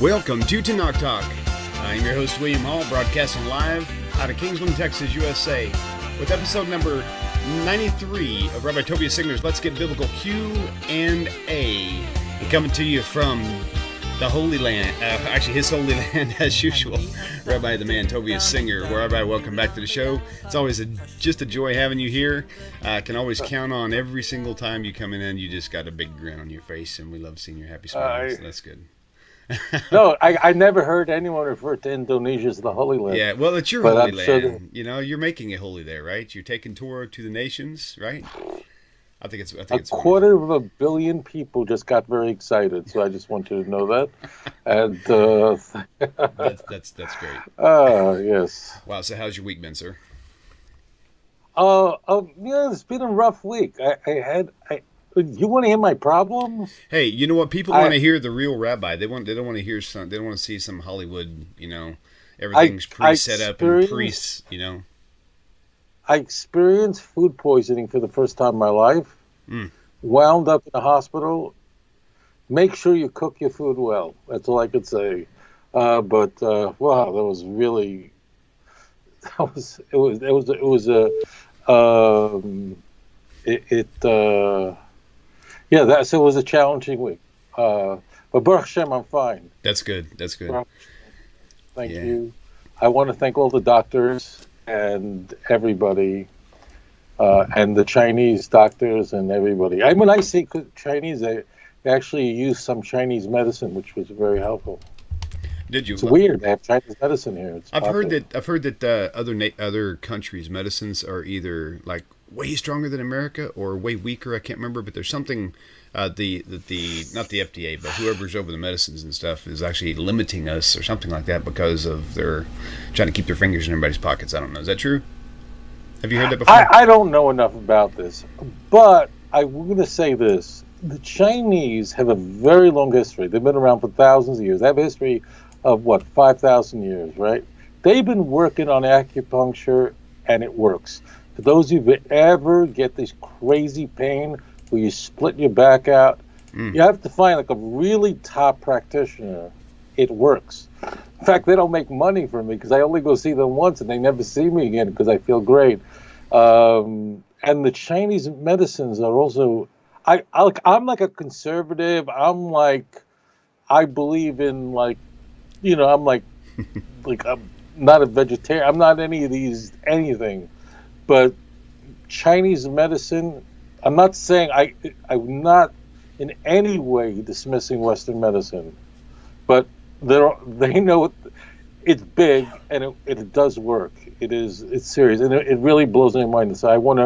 Welcome to Tanakh Talk. I'm your host, William Hall, broadcasting live out of Kingsland, Texas, USA, with episode number 93 of Rabbi Tovia Singer's Let's Get Biblical Q&A. And coming to you from the Holy Land, his Holy Land as usual, Rabbi the Man, Tovia Singer. Rabbi, welcome back to the show. It's always just a joy having you here. I can always count on every single time you come in, you just got a big grin on your face, and we love seeing your happy smile, so that's good. No, I never heard anyone refer to Indonesia as the Holy Land. Yeah, well, it's your Holy Land. Sure that... You know, you're making it holy there, right? You're taking Torah to the nations, right? I think it's a quarter of a billion people just got very excited, so I just want you to know that. And that's great. Yes. Wow. So how's your week been, sir? Yeah, it's been a rough week. You want to hear my problems? Hey, you know what? People want to hear the real rabbi. They don't want to hear some. They don't want to see some Hollywood. You know, everything's pre-set up and you know. I experienced food poisoning for the first time in my life. Wound up in the hospital. Make sure you cook your food well. That's all I could say. Wow, that was really. So it was a challenging week. But Baruch Hashem, I'm fine. That's good. That's good. Thank you. I want to thank all the doctors and everybody, and the Chinese doctors and everybody. When I say Chinese, they actually use some Chinese medicine, which was very helpful. Did you? It's weird. They have Chinese medicine here. I've heard that other countries' medicines are either like way stronger than America or way weaker. I can't remember, but there's something not the FDA, but whoever's over the medicines and stuff is actually limiting us or something like that because of their trying to keep their fingers in everybody's pockets. I don't know. Is that true? Have you heard that before? I don't know enough about this, but I'm going to say this. The Chinese have a very long history. They've been around for thousands of years. They have a history of 5,000 years, right? They've been working on acupuncture, and it works. For those of you who ever get this crazy pain where you split your back out, you have to find like a really top practitioner. It works. In fact, they don't make money from me because I only go see them once and they never see me again because I feel great. And the Chinese medicines are also, I'm like a conservative. I believe in I'm I'm not a vegetarian. I'm not anything. But Chinese medicine, I'm not saying I'm not in any way dismissing Western medicine, but they know it's big and it does work. It's serious and it really blows my mind. So I want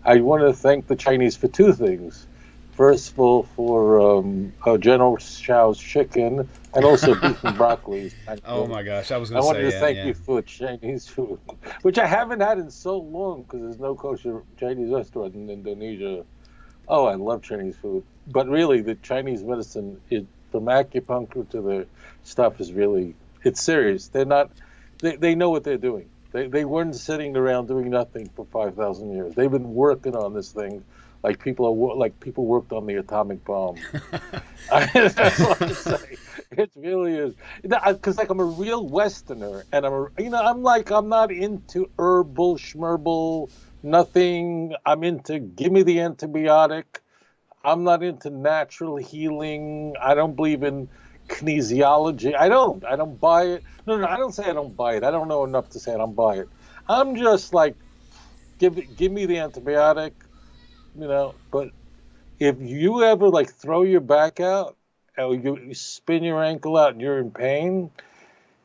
to thank the Chinese for two things. First of all, for General Chow's chicken and also beef and broccoli. Oh my gosh, I wanted to thank you for Chinese food, which I haven't had in so long because there's no kosher Chinese restaurant in Indonesia. Oh, I love Chinese food, but really the Chinese medicine, from acupuncture to the stuff, it's serious. They know what they're doing. They weren't sitting around doing nothing for 5,000 years. They've been working on this thing. Like people worked on the atomic bomb. That's what I say. It really is. Because I'm a real Westerner, and I'm not into herbal schmerbal, nothing. I'm into give me the antibiotic. I'm not into natural healing. I don't believe in kinesiology. I don't buy it. No, I don't say I don't buy it. I don't know enough to say I don't buy it. I'm just like, give me the antibiotic. But if you ever throw your back out or you spin your ankle out and you're in pain,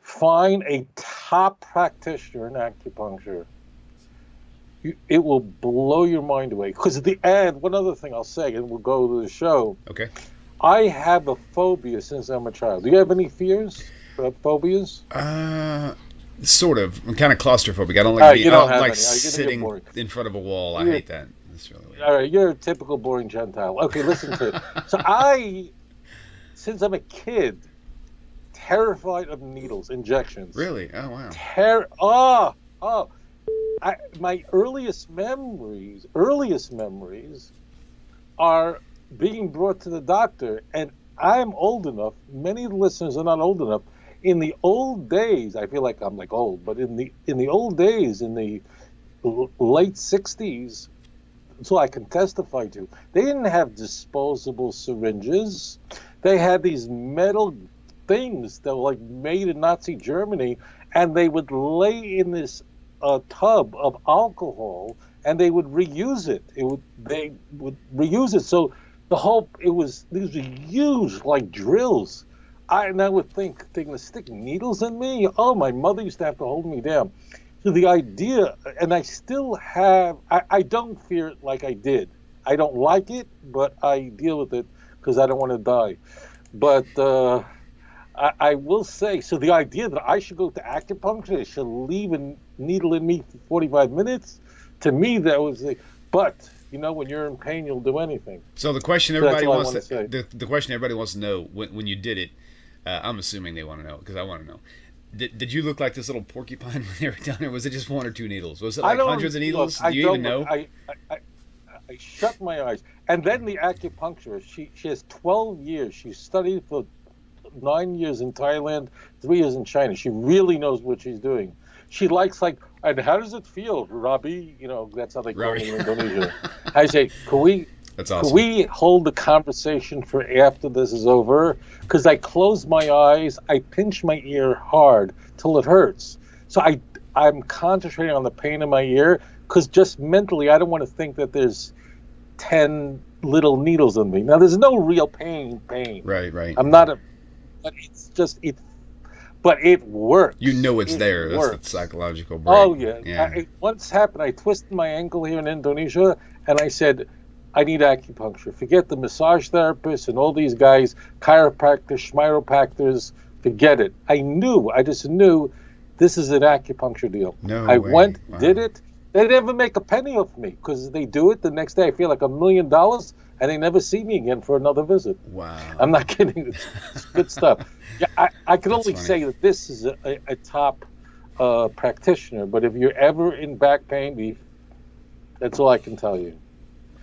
find a top practitioner in acupuncture. It will blow your mind away. Because at the end, one other thing I'll say, and we'll go to the show. Okay. I have a phobia since I'm a child. Do you have any fears? Phobias? Sort of. I'm kind of claustrophobic. I don't like sitting in front of a wall. I hate that. Really all right, you're a typical boring Gentile. Okay, listen to it. So since I'm a kid, terrified of needles, injections. Really? Oh, wow. My earliest memories are being brought to the doctor, and I'm old enough. Many listeners are not old enough. In the old days, I feel like I'm like old, but in the old days, in the late '60s, so I can testify to, they didn't have disposable syringes. They had these metal things that were like made in Nazi Germany, and they would lay in this tub of alcohol, and they would reuse it. They would reuse it. So the whole it was these were huge like drills. And I would think they're going to stick needles in me. Oh, my mother used to have to hold me down. So the idea, and I still have, I don't fear it like I did. I don't like it, but I deal with it because I don't want to die. But I will say, so the idea that I should go to acupuncture, they should leave a needle in me for 45 minutes, to me that was but, when you're in pain, you'll do anything. So the question everybody wants to the question everybody wants to know when you did it, I'm assuming they want to know because I want to know. Did you look like this little porcupine when they were done, or was it just one or two needles? Was it like hundreds of needles? Do you even know? I shut my eyes. And then the acupuncturist, she has 12 years. She studied for 9 years in Thailand, 3 years in China. She really knows what she's doing. She likes and how does it feel, Rabbi? That's how they call me in Indonesia. I say, That's awesome. Can we hold the conversation for after this is over? Because I close my eyes, I pinch my ear hard till it hurts. So I'm concentrating on the pain in my ear because just mentally I don't want to think that there's 10 little needles in me. Now there's no real pain. Right. I'm not but it's just but it works. It's there. Works. That's the psychological break. Oh yeah. Yeah. Once happened, I twisted my ankle here in Indonesia and I said, I need acupuncture. Forget the massage therapists and all these guys, chiropractors, schmiropactors, forget it. I just knew this is an acupuncture deal. I went, did it. They never make a penny off me because they do it. The next day I feel like $1 million and they never see me again for another visit. Wow. I'm not kidding. It's good stuff. Yeah, I can only say that this is a top practitioner, but if you're ever in back pain, that's all I can tell you.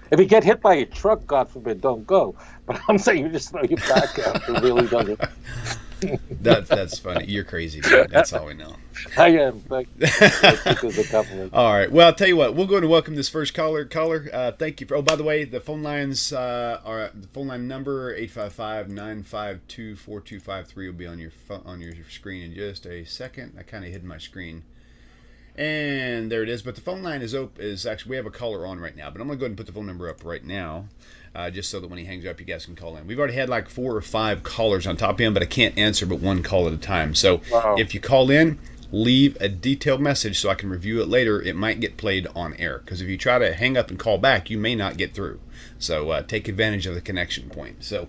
If you get hit by a truck, God forbid, don't go. But I'm saying you just throw your back out. It really doesn't. That's funny. You're crazy, dude. That's all we know. I am. Thank you. There's a couple. All right. Well, I'll tell you what. We'll go and welcome this first caller. Thank you. By the way, the phone lines are the phone line number 855-952-4253 will be on your screen in just a second. I kind of hid my screen. And there it is. But the phone line is actually, we have a caller on right now. But I'm going to go ahead and put the phone number up right now, just so that when he hangs up, you guys can call in. We've already had like 4 or 5 callers on top of him, but I can't answer but one call at a time. So If you call in, leave a detailed message so I can review it later. It might get played on air. Because if you try to hang up and call back, you may not get through. So take advantage of the connection point. So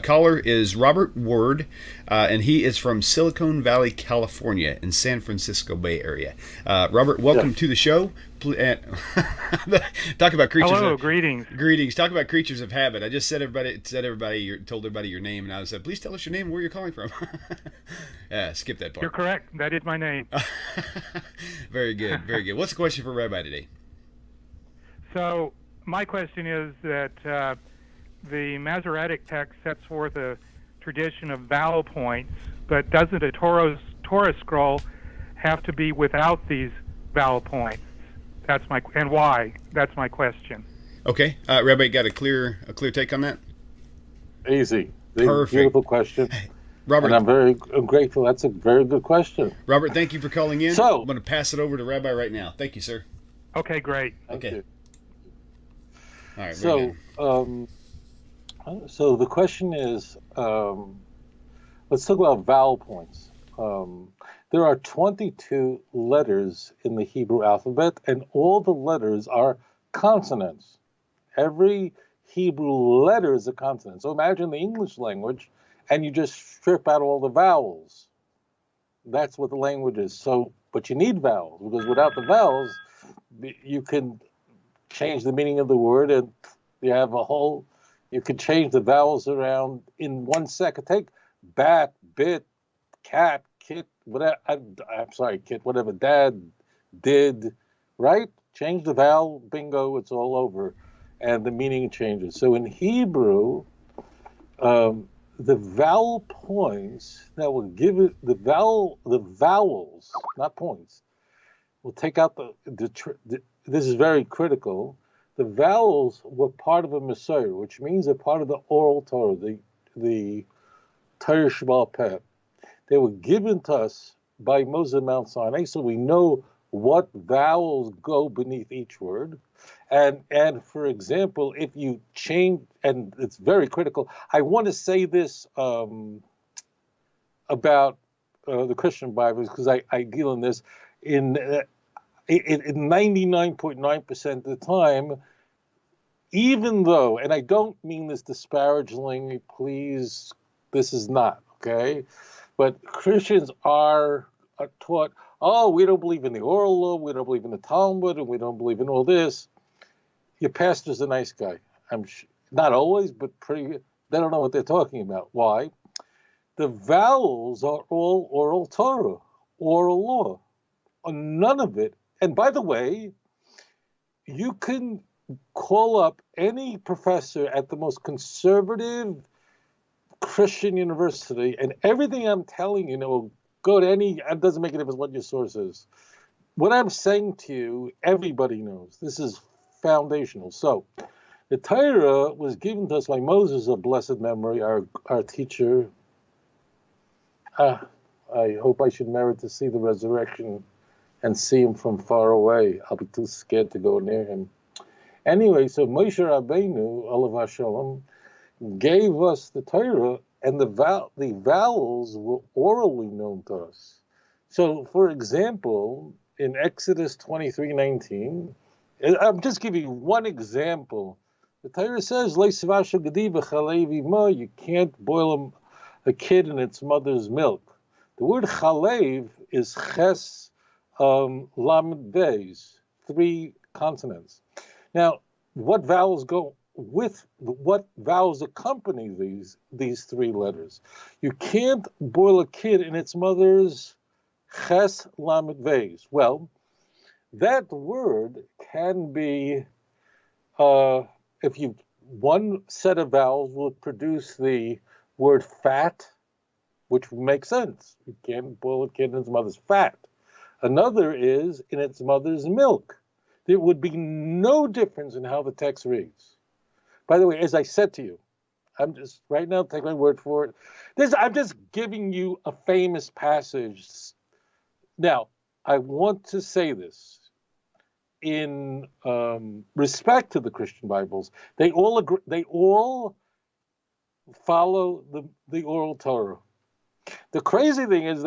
caller is Robert Ward, and he is from Silicon Valley, California, in San Francisco Bay Area. Robert, welcome to the show. Talk about creatures. Hello, greetings. Greetings. Talk about creatures of habit. I just told everybody your name, and I said, please tell us your name and where you're calling from. Skip that part. You're correct. That is my name. Very good. Very good. What's the question for Rabbi today? So, my question is that the Masoretic text sets forth a tradition of vowel points, but doesn't a Torah scroll have to be without these vowel points? And why? That's my question. Okay, Rabbi, got a clear take on that? Easy. Perfect. Beautiful question. Robert, and I'm grateful. That's a very good question. Robert, thank you for calling in. So, I'm going to pass it over to Rabbi right now. Thank you, sir. Okay, great. Okay. All right. So the question is, let's talk about vowel points. There are 22 letters in the Hebrew alphabet, and all the letters are consonants. Every Hebrew letter is a consonant. So imagine the English language, and you just strip out all the vowels. That's what the language is. So, but you need vowels, because without the vowels, you can change the meaning of the word, and you could change the vowels around in 1 second. Take bat, bit, cat, kit, whatever. I'm sorry, kit, whatever. Dad, did, right? Change the vowel, bingo, it's all over, and the meaning changes. So in Hebrew, the vowel points that were given, the vowels, not points. We'll take out this is very critical. The vowels were part of a Messiah, which means they're part of the oral Torah, the Torah Sheba'al Peh. They were given to us by Moses at Mount Sinai, so we know what vowels go beneath each word. And for example, if you change, and it's very critical, I want to say this about the Christian Bibles, because I deal in this in 99.9% of the time, even though, and I don't mean this disparagingly, please, this is not, okay? But Christians are taught, oh, we don't believe in the oral law, we don't believe in the Talmud, and we don't believe in all this. Your pastor's a nice guy. Not always, but they don't know what they're talking about. Why? The vowels are all oral Torah, oral law. None of it. And by the way, you can call up any professor at the most conservative Christian university, and everything I'm telling you will go to it doesn't make a difference what your source is. What I'm saying to you, everybody knows. This is foundational. So, the Torah was given to us by Moses of blessed memory, our teacher. I hope I should merit to see the resurrection and see him from far away. I'll be too scared to go near him. Anyway, so Moshe Rabbeinu, Olav HaShalom, gave us the Torah, and the vowels were orally known to us. So, for example, in Exodus 23:19, I'm just giving you one example. The Torah says, you can't boil a kid in its mother's milk. The word chalev is ches lamed beis, 3 consonants. Now, what vowels accompany these 3 letters? You can't boil a kid in its mother's ches lamed beis. Well, that word can be, one set of vowels will produce the word fat, which makes sense. You can't boil a kid in its mother's fat. Another is in its mother's milk. There would be no difference in how the text reads. By the way, as I said to you, I'm just, right now, take my word for it. I'm just giving you a famous passage. Now, I want to say this. In respect to the Christian Bibles, they all agree, they all follow the oral Torah. The crazy thing is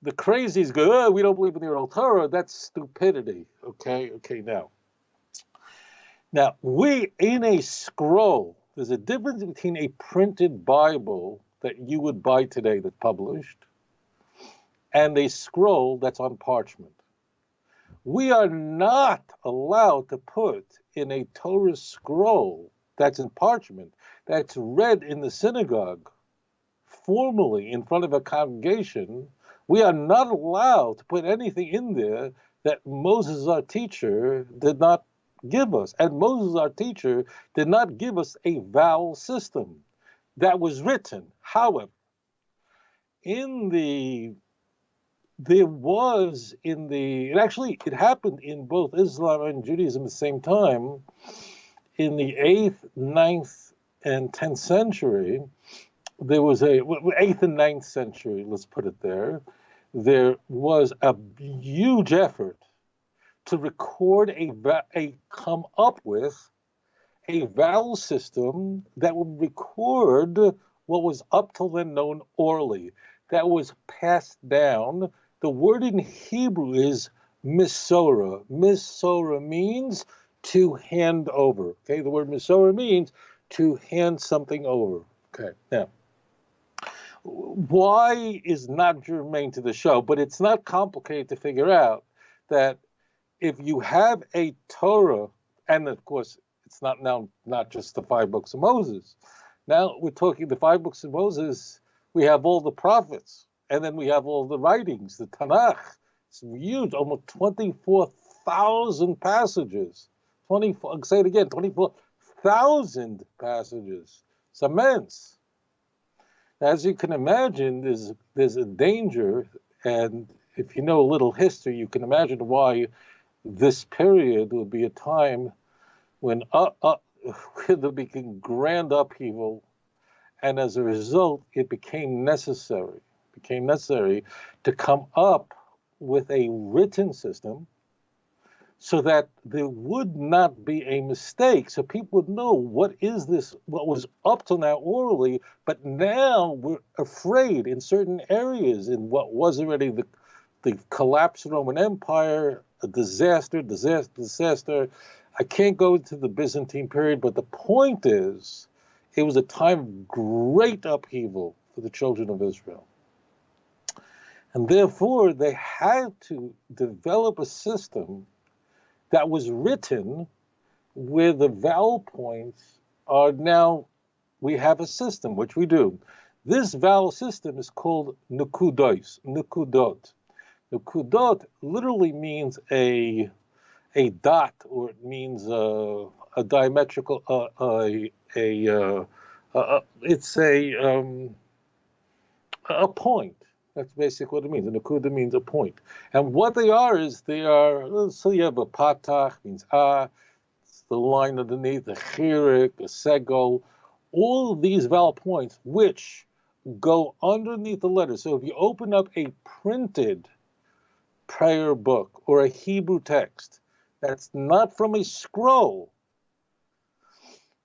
the crazies go, oh, we don't believe in the oral Torah. That's stupidity. Okay, Now, we, in a scroll, there's a difference between a printed Bible that you would buy today that's published and a scroll that's on parchment. We are not allowed to put in a Torah scroll that's in parchment, that's read in the synagogue, formally in front of a congregation. We are not allowed to put anything in there that Moses, our teacher, did not give us. And Moses, our teacher, did not give us a vowel system that was written. However, it happened in both Islam and Judaism at the same time. In the 8th, 9th, and 10th century, there was 8th and 9th century, let's put it there was a huge effort to record come up with a vowel system that would record what was up till then known orally, that was passed down. The word in Hebrew is misora. Misora means to hand over. Okay, the word misora means to hand something over. Okay, now, why is not germane to the show, but it's not complicated to figure out that if you have a Torah, and of course, it's not just the 5 books of Moses. Now we're talking the 5 books of Moses. We have all the prophets, and then we have all the writings, the Tanakh. It's huge, almost 24,000 passages. 24,000 passages. It's immense. As you can imagine, there's a danger, and if you know a little history, you can imagine why this period would be a time when there became grand upheaval, and as a result, it became necessary to come up with a written system so that there would not be a mistake, so people would know what is this, what was up till now orally, but now we're afraid in certain areas, in what was already the collapse of the Roman Empire, a disaster. I can't go into the Byzantine period, but the point is, it was a time of great upheaval for the children of Israel. And therefore, they had to develop a system that was written where the vowel points are now, we have a system, which we do. This vowel system is called nukudot. Nukudot literally means a dot, or it means a diametrical, it's a point. That's basically what it means. A nakuda means a point. And what they are is so you have a patach, means it's the line underneath, a chirik, a segol, all of these vowel points which go underneath the letters. So if you open up a printed prayer book or a Hebrew text that's not from a scroll,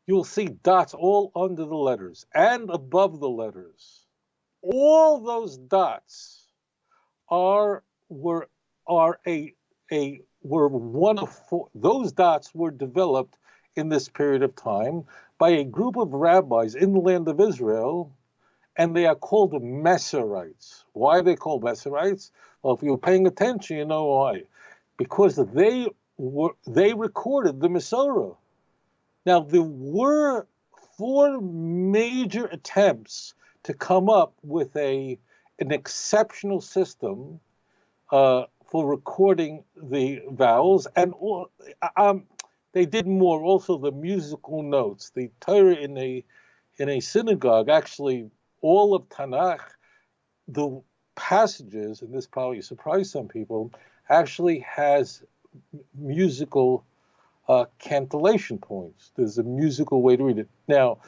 you'll see dots all under the letters and above the letters. All those dots were one of four. Those dots were developed in this period of time by a group of rabbis in the land of Israel, and they are called Mesorites. Why are they called Mesorites? Well, if you're paying attention, you know why. Because they recorded the Masorah. Now, there were four major attempts to come up with an exceptional system for recording the vowels, and they did more. Also, the musical notes, the Torah in a synagogue, actually, all of Tanakh, the passages, and this probably surprised some people, actually has musical cantillation points. There's a musical way to read it. Now,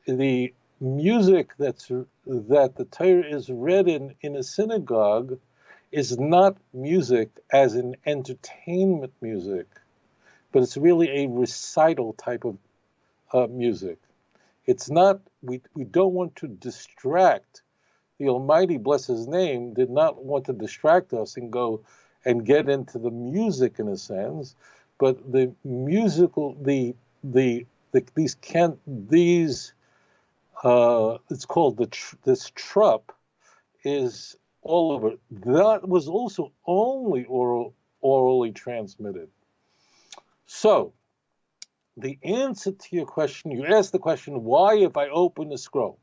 the music that the Torah is read in a synagogue is not music as in entertainment music, but it's really a recital type of music. It's not, we don't want to distract. The Almighty, bless his name, did not want to distract us and go and get into the music in a sense, but the musical, it's called this trup is all over. That was also only orally transmitted. So the answer to your question, you asked the question, why if I open a scroll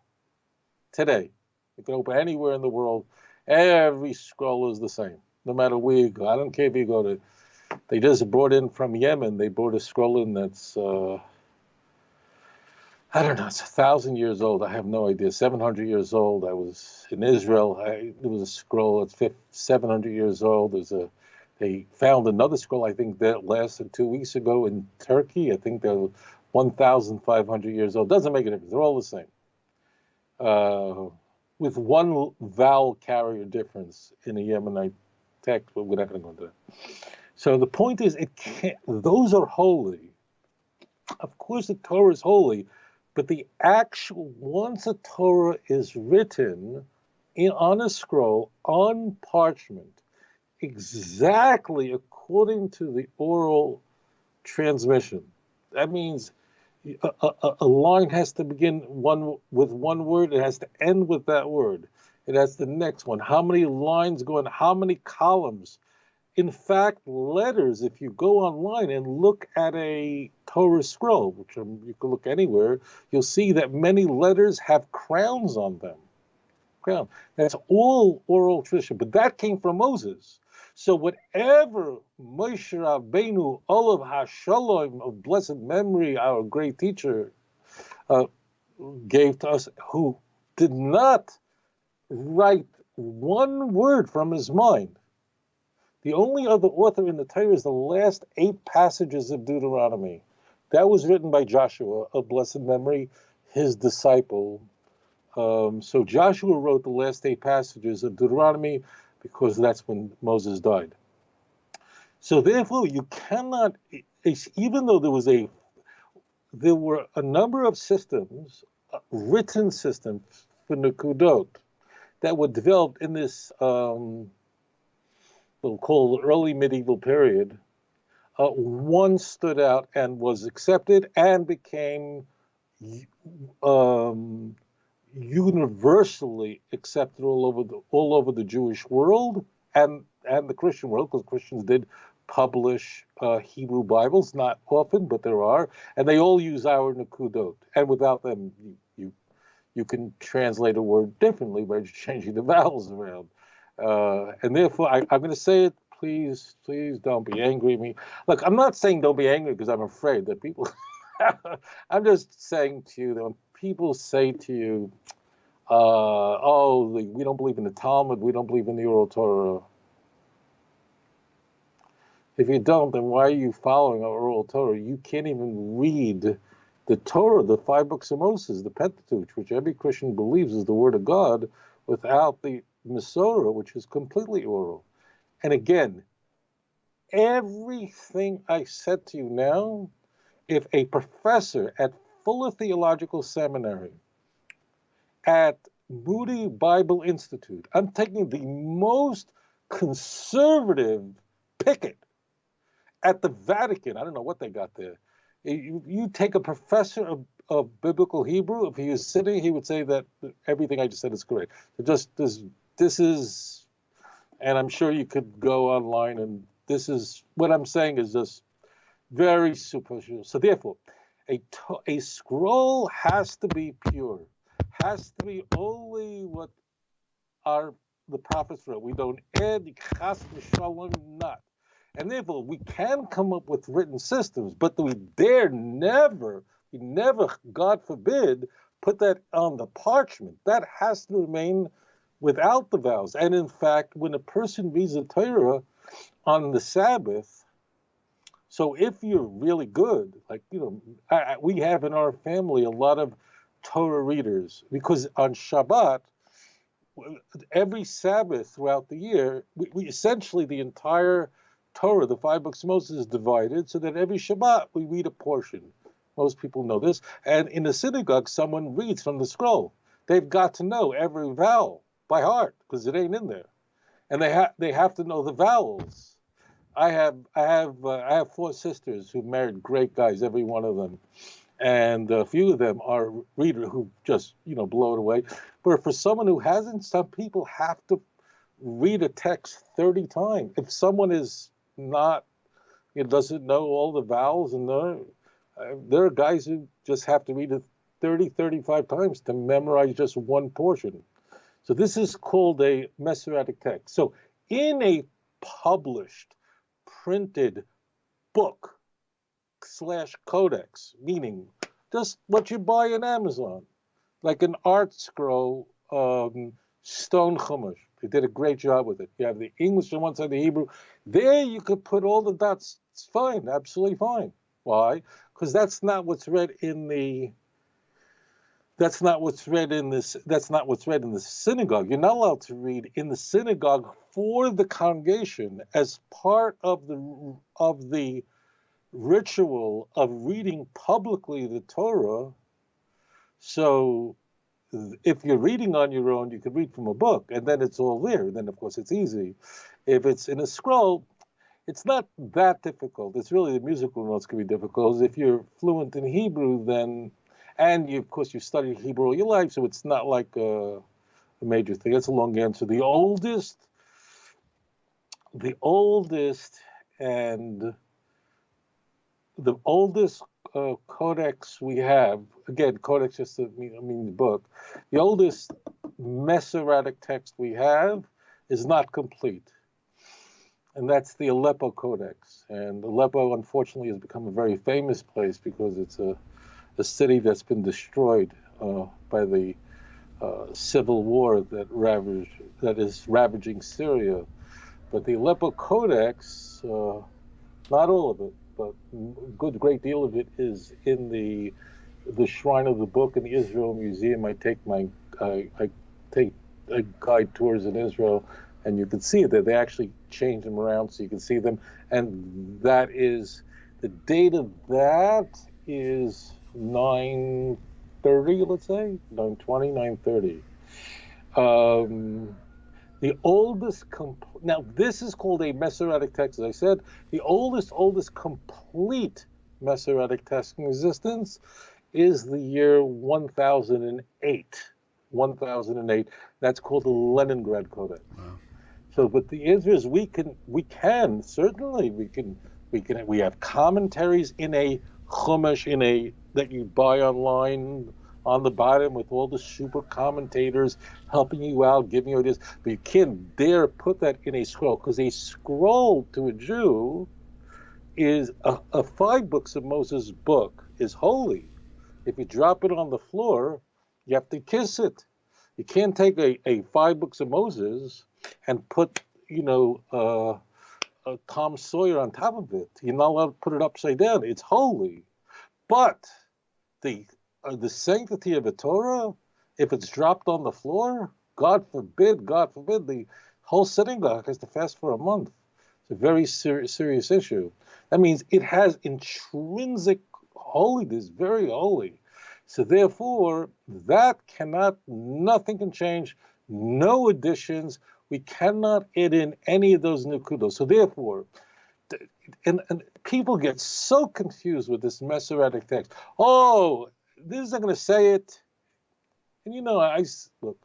today, you can open anywhere in the world, every scroll is the same, no matter where you go. I don't care if you go to, they just brought in from Yemen, they brought a scroll in that's, I don't know, it's 1,000 years old. I have no idea. 700 years old. I was in Israel. There was a scroll that's 700 years old. They found another scroll, I think, that lasted 2 weeks ago in Turkey. I think they're 1,500 years old. Doesn't make a difference. They're all the same. With one vowel carrier difference in a Yemenite text, but we're not going to go into that. So the point is, those are holy. Of course, the Torah is holy. But the actual, once a Torah is written on a scroll, on parchment, exactly according to the oral transmission, that means a line has to begin with one word, it has to end with that word. It has the next one. How many lines go in, how many columns? In fact, letters, if you go online and look at a Torah scroll, which you can look anywhere, you'll see that many letters have crowns on them. Crown. That's all oral tradition, but that came from Moses. So whatever Moshe Rabbeinu, Olav HaShalom, of blessed memory, our great teacher, gave to us, who did not write one word from his mind. The only other author in the Torah is the last 8 passages of Deuteronomy. That was written by Joshua of blessed memory, his disciple. So Joshua wrote the last 8 passages of Deuteronomy because that's when Moses died. So therefore, you cannot, even though there were a number of systems, written systems for Nukudot that were developed in this, we'll call early medieval period. One stood out and was accepted and became universally accepted all over the Jewish world and the Christian world, because Christians did publish Hebrew Bibles, not often, but there are, and they all use our Nakudot. And without them, you can translate a word differently by changing the vowels around. And therefore, I'm going to say it. Please don't be angry at me. Look, I'm not saying don't be angry because I'm afraid that people. I'm just saying to you that when people say to you, we don't believe in the Talmud, we don't believe in the oral Torah. If you don't, then why are you following our oral Torah? You can't even read the Torah, the 5 books of Moses, the Pentateuch, which every Christian believes is the word of God, without the Masorah, which is completely oral. And again, everything I said to you now, if a professor at Fuller Theological Seminary, at Moody Bible Institute, I'm taking the most conservative picket at the Vatican, I don't know what they got there. You take a professor of biblical Hebrew, if he was sitting, he would say that everything I just said is correct. This is, and I'm sure you could go online, and this is, what I'm saying is just very superficial. So therefore, a scroll has to be pure, has to be only what the prophets wrote. We don't add, chas v'shalom, not. And therefore, we can come up with written systems, but we never, God forbid, put that on the parchment. That has to remain without the vowels. And in fact, when a person reads the Torah on the Sabbath, so if you're really good, like, we have in our family a lot of Torah readers, because on Shabbat, every Sabbath throughout the year, we essentially, the entire Torah, the 5 books of Moses, is divided so that every Shabbat we read a portion. Most people know this. And in the synagogue, someone reads from the scroll. They've got to know every vowel by heart because it ain't in there, and they have to know the vowels. I have 4 sisters who married great guys, every one of them, and a few of them are readers who just blow it away. But for someone who hasn't, some people have to read a text 30 times. If someone is not, doesn't know all the vowels, and there are guys who just have to read it 30, 35 times to memorize just one portion. So this is called a Masoretic text. So in a published, printed book / codex, meaning just what you buy in Amazon, like an art scroll, stone chumash. They did a great job with it. You have the English on one side, the Hebrew. There you could put all the dots. It's fine, absolutely fine. Why? Because that's not what's read in the. That's not what's read in this. That's not what's read in the synagogue. You're not allowed to read in the synagogue for the congregation as part of the ritual of reading publicly the Torah. So, if you're reading on your own, you could read from a book, and then it's all there. Then, of course, it's easy. If it's in a scroll, it's not that difficult. It's really the musical notes can be difficult. If you're fluent in Hebrew, then, and of course, you studied Hebrew all your life, so it's not like a major thing. That's a long answer. The oldest codex we have, again, codex just to mean the book, the oldest Masoretic text we have is not complete. And that's the Aleppo Codex. And Aleppo, unfortunately, has become a very famous place because it's a city that's been destroyed by the civil war that is ravaging Syria. But the Aleppo Codex, not all of it, but a great deal of it is in the Shrine of the Book in the Israel Museum. I take guide tours in Israel, and you can see that they actually change them around so you can see them. And that is, the date of that is 930, let's say, 920, 930. The oldest, now this is called a Masoretic text, as I said. The oldest complete Masoretic text in existence is the year 1008. 1008. That's called the Leningrad Codex. Wow. So, but the answer is we have commentaries in a Chumash that you buy online on the bottom with all the super commentators helping you out, giving you ideas. But you can't dare put that in a scroll, because a scroll to a Jew is a 5 books of Moses book is holy. If you drop it on the floor, you have to kiss it. You can't take a 5 books of Moses and put, Tom Sawyer on top of it. You're not allowed to put it upside down. It's holy. But the sanctity of the Torah, if it's dropped on the floor, God forbid, the whole synagogue has to fast for a month. It's a very serious issue. That means it has intrinsic holiness, very holy. So therefore, nothing can change, no additions. We cannot add in any of those nukudos. So therefore, and people get so confused with this Masoretic text. Oh, this isn't going to say it. And look,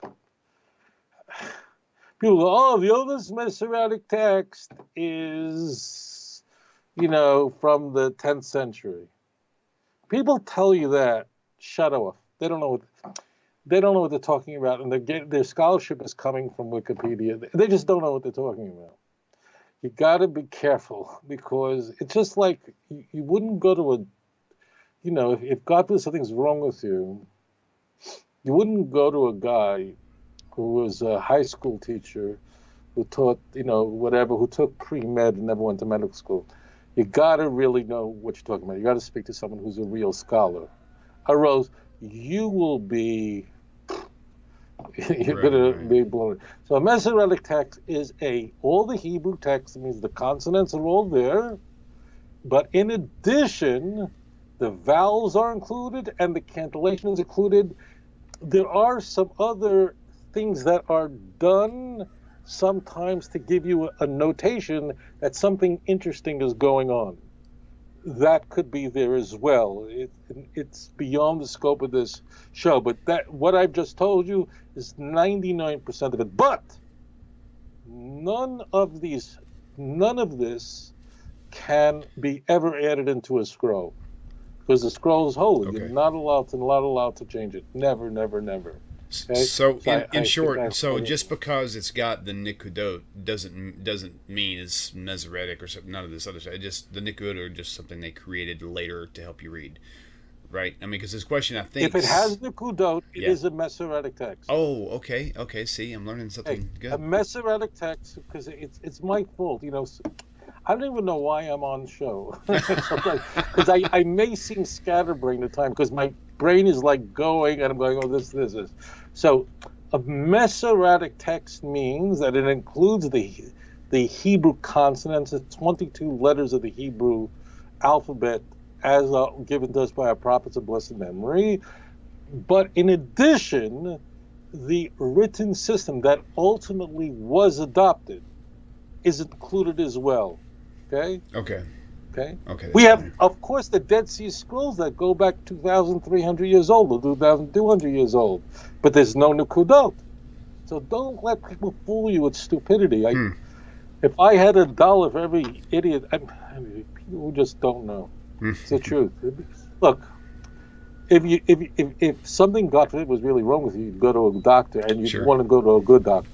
people go, oh, the oldest Masoretic text is, from the 10th century. People tell you that, shut off. They don't know what they're talking about, and their scholarship is coming from Wikipedia. They just don't know what they're talking about. You got to be careful, because it's just like you wouldn't go to if God feels something's wrong with you, you wouldn't go to a guy who was a high school teacher who taught, who took pre-med and never went to medical school. You got to really know what you're talking about. You got to speak to someone who's a real scholar. Or else you will be, you're going to be blown. So a Masoretic text is all the Hebrew text. It means the consonants are all there, but in addition, the vowels are included and the cantillation is included. There are some other things that are done sometimes to give you a notation that something interesting is going on. That could be there as well. It's beyond the scope of this show, but what I've just told you is 99% of it. But none of this can be ever added into a scroll, because the scroll is holy. Okay. You're not allowed to change it. Never, never, never. Okay? So in short, just because it's got the Nikudot doesn't mean it's Masoretic or something. None of this other stuff. Just the Nikudot are just something they created later to help you read, right? I mean, because this question, I think, if it has Nikudot, it is a Masoretic text. Oh, okay. See, I'm learning something good. A Masoretic text, because it's my fault. I don't even know why I'm on show, because I may seem scatterbrained at times, because my brain is like going, and I'm going, oh, this. So a Masoretic text means that it includes the Hebrew consonants, the 22 letters of the Hebrew alphabet as given to us by our prophets of blessed memory. But in addition, the written system that ultimately was adopted is included as well. Okay. We have, of course, the Dead Sea Scrolls that go back 2,300 years old or 2,200 years old, but there's no Nikudot. So don't let people fool you with stupidity. If I had $1 for every idiot, people who just don't know. It's the truth. Look, if something, God forbid, was really wrong with you, you'd go to a doctor, and you'd want to go to a good doctor.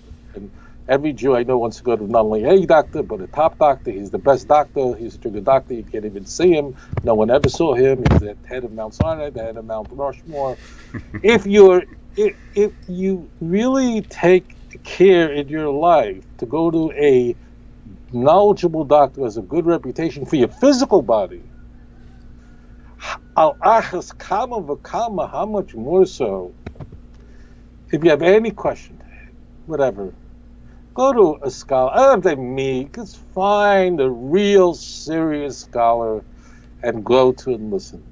Every Jew I know wants to go to not only a doctor, but a top doctor. He's the best doctor. He's such a good doctor. You can't even see him. No one ever saw him. He's the head of Mount Sinai, the head of Mount Rushmore. If you really take care in your life to go to a knowledgeable doctor who has a good reputation for your physical body, al achas kama v'kama, how much more so? If you have any question, whatever, go to a scholar. I don't have to me. Just find a real serious scholar and go to and listen.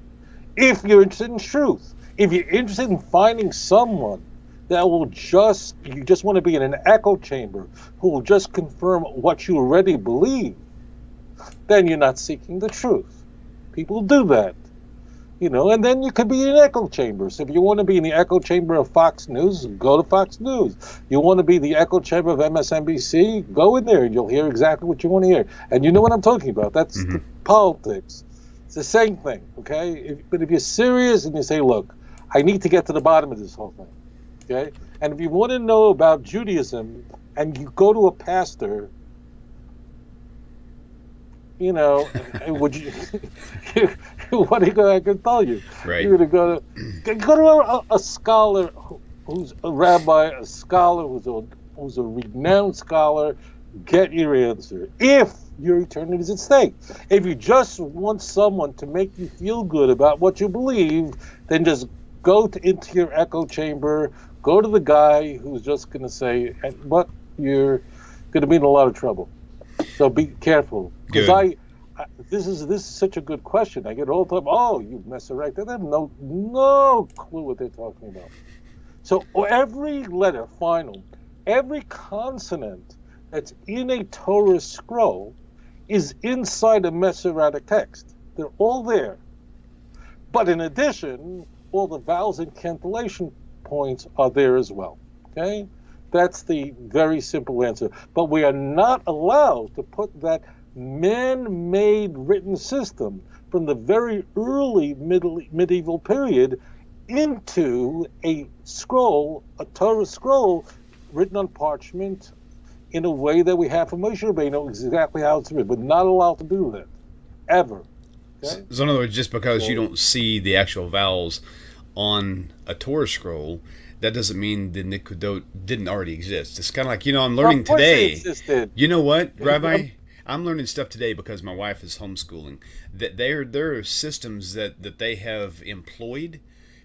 If you're interested in truth, if you're interested in finding someone that will you just want to be in an echo chamber, who will just confirm what you already believe, then you're not seeking the truth. People do that. And then you could be in an echo chamber. So if you want to be in the echo chamber of Fox News, go to Fox News. You want to be the echo chamber of MSNBC, go in there and you'll hear exactly what you want to hear. And you know what I'm talking about. That's the politics. It's the same thing, okay? But if you're serious and you say, look, I need to get to the bottom of this whole thing, okay? And if you want to know about Judaism and you go to a pastor, would you? What are you going to tell you? Right. You're going to go to a scholar who's a rabbi, a scholar who's a renowned scholar. Get your answer. If your eternity is at stake, if you just want someone to make you feel good about what you believe, then just go into your echo chamber. Go to the guy who's just going to say, "But you're going to be in a lot of trouble." So be careful, because this is such a good question. I get all the time. Oh, you Masoretic. They have no clue what they're talking about. So every letter, every consonant that's in a Torah scroll is inside a Masoretic text. They're all there. But in addition, all the vowels and cantillation points are there as well. Okay. That's the very simple answer. But we are not allowed to put that man-made written system from the very early medieval period into a Torah scroll, written on parchment in a way that we have from Moshe Rabbeinu, exactly how it's written. We're not allowed to do that, ever. Okay? So in other words, just because you don't see the actual vowels on a Torah scroll, that doesn't mean the Nikudot didn't already exist. It's kind of like, I'm learning today. You know what, Rabbi? I'm learning stuff today because my wife is homeschooling. That there are systems that they have employed,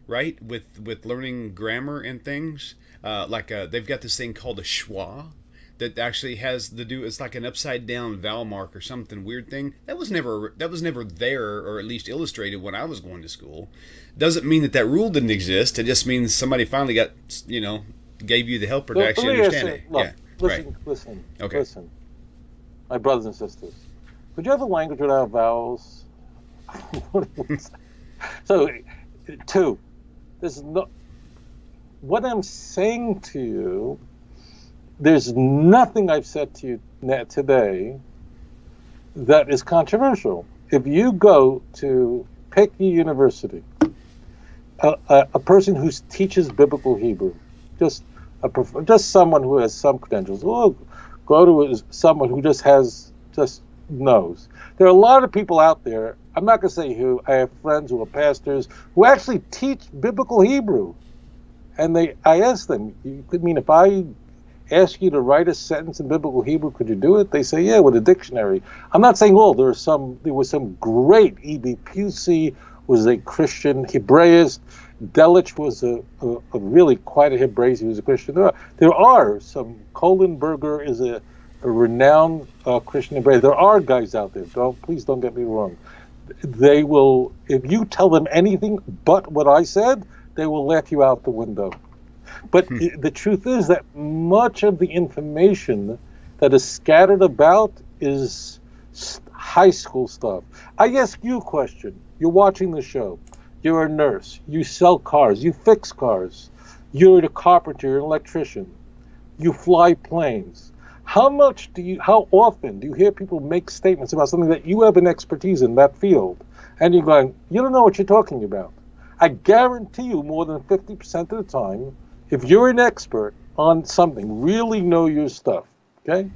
right, with learning grammar and things. They've got this thing called a schwa that actually has to do. It's like an upside down vowel mark or something weird thing that was never there, or at least illustrated when I was going to school. Doesn't mean that rule didn't exist. It just means somebody finally got gave you the helper to actually understand it. Look, listen, my brothers and sisters. Could you have a language without vowels? So, two. There's no. What I'm saying to you, there's nothing I've said to you today that is controversial. If you go to pick your university, a person who teaches biblical Hebrew, just someone who has some credentials, or go to someone who just knows. There are a lot of people out there, I'm not going to say who, I have friends who are pastors who actually teach biblical Hebrew. And I asked them, if I ask you to write a sentence in biblical Hebrew, could you do it? They say, yeah, with a dictionary. I'm not saying all. There was some great. E.B. Pusey was a Christian Hebraist. Delitzsch was a really quite a Hebraist. He was a Christian. There are some. Kohlenberger is a renowned Christian Hebraist. There are guys out there. Please don't get me wrong. They will, if you tell them anything but what I said, they will laugh you out the window. But the truth is that much of the information that is scattered about is high school stuff. I ask you a question. You're watching the show. You're a nurse. You sell cars. You fix cars. You're a carpenter. You're an electrician. You fly planes. How often do you hear people make statements about something that you have an expertise in that field? And you're going, you don't know what you're talking about. I guarantee you more than 50% of the time, if you're an expert on something, really know your stuff, Okay?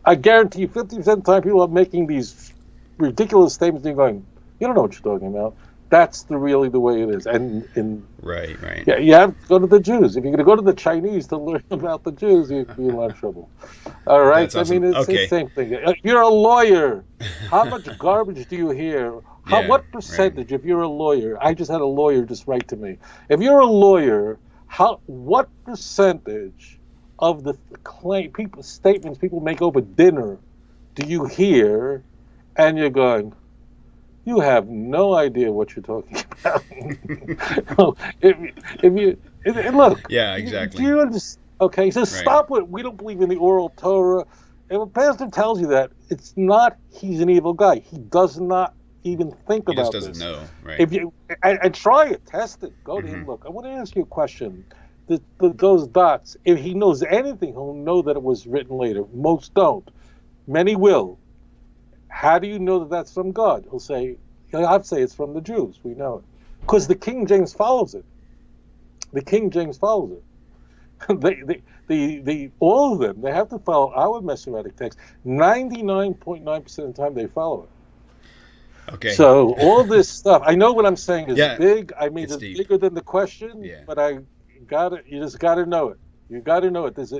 I guarantee you 50% of the time people are making these ridiculous statements and you're going, you don't know what you're talking about. That's really the way it is. And Right. yeah, you have to go to the Jews. If you're going to go to the Chinese to learn about the Jews, you'd be in a lot of trouble. All right? That's awesome. I mean, it's the same thing. If you're a lawyer, how much garbage do you hear? What percentage, if you're a lawyer, I just had a lawyer just write to me. If you're a lawyer, what percentage of the statements people make over dinner do you hear and you're going, you have no idea what you're talking about. Look. Yeah, exactly. Do you understand? Okay, so stop with, we don't believe in the oral Torah. And when Pastor tells you that, it's not he's an evil guy. He does not even think about this. He just doesn't know, right? If you and try it, test it. Go to him. Look, I want to ask you a question. Those dots, if he knows anything, he'll know that it was written later. Most don't. Many will. How do you know that that's from God? He'll say, I'd say it's from the Jews. We know it. Because the King James follows it. The King James follows it. All of them, they have to follow our Masoretic text. 99.9% of the time they follow it. Okay. So all this stuff, I know what I'm saying is big. I mean, it's bigger than the question, but you just got to know it. You got to know it. It's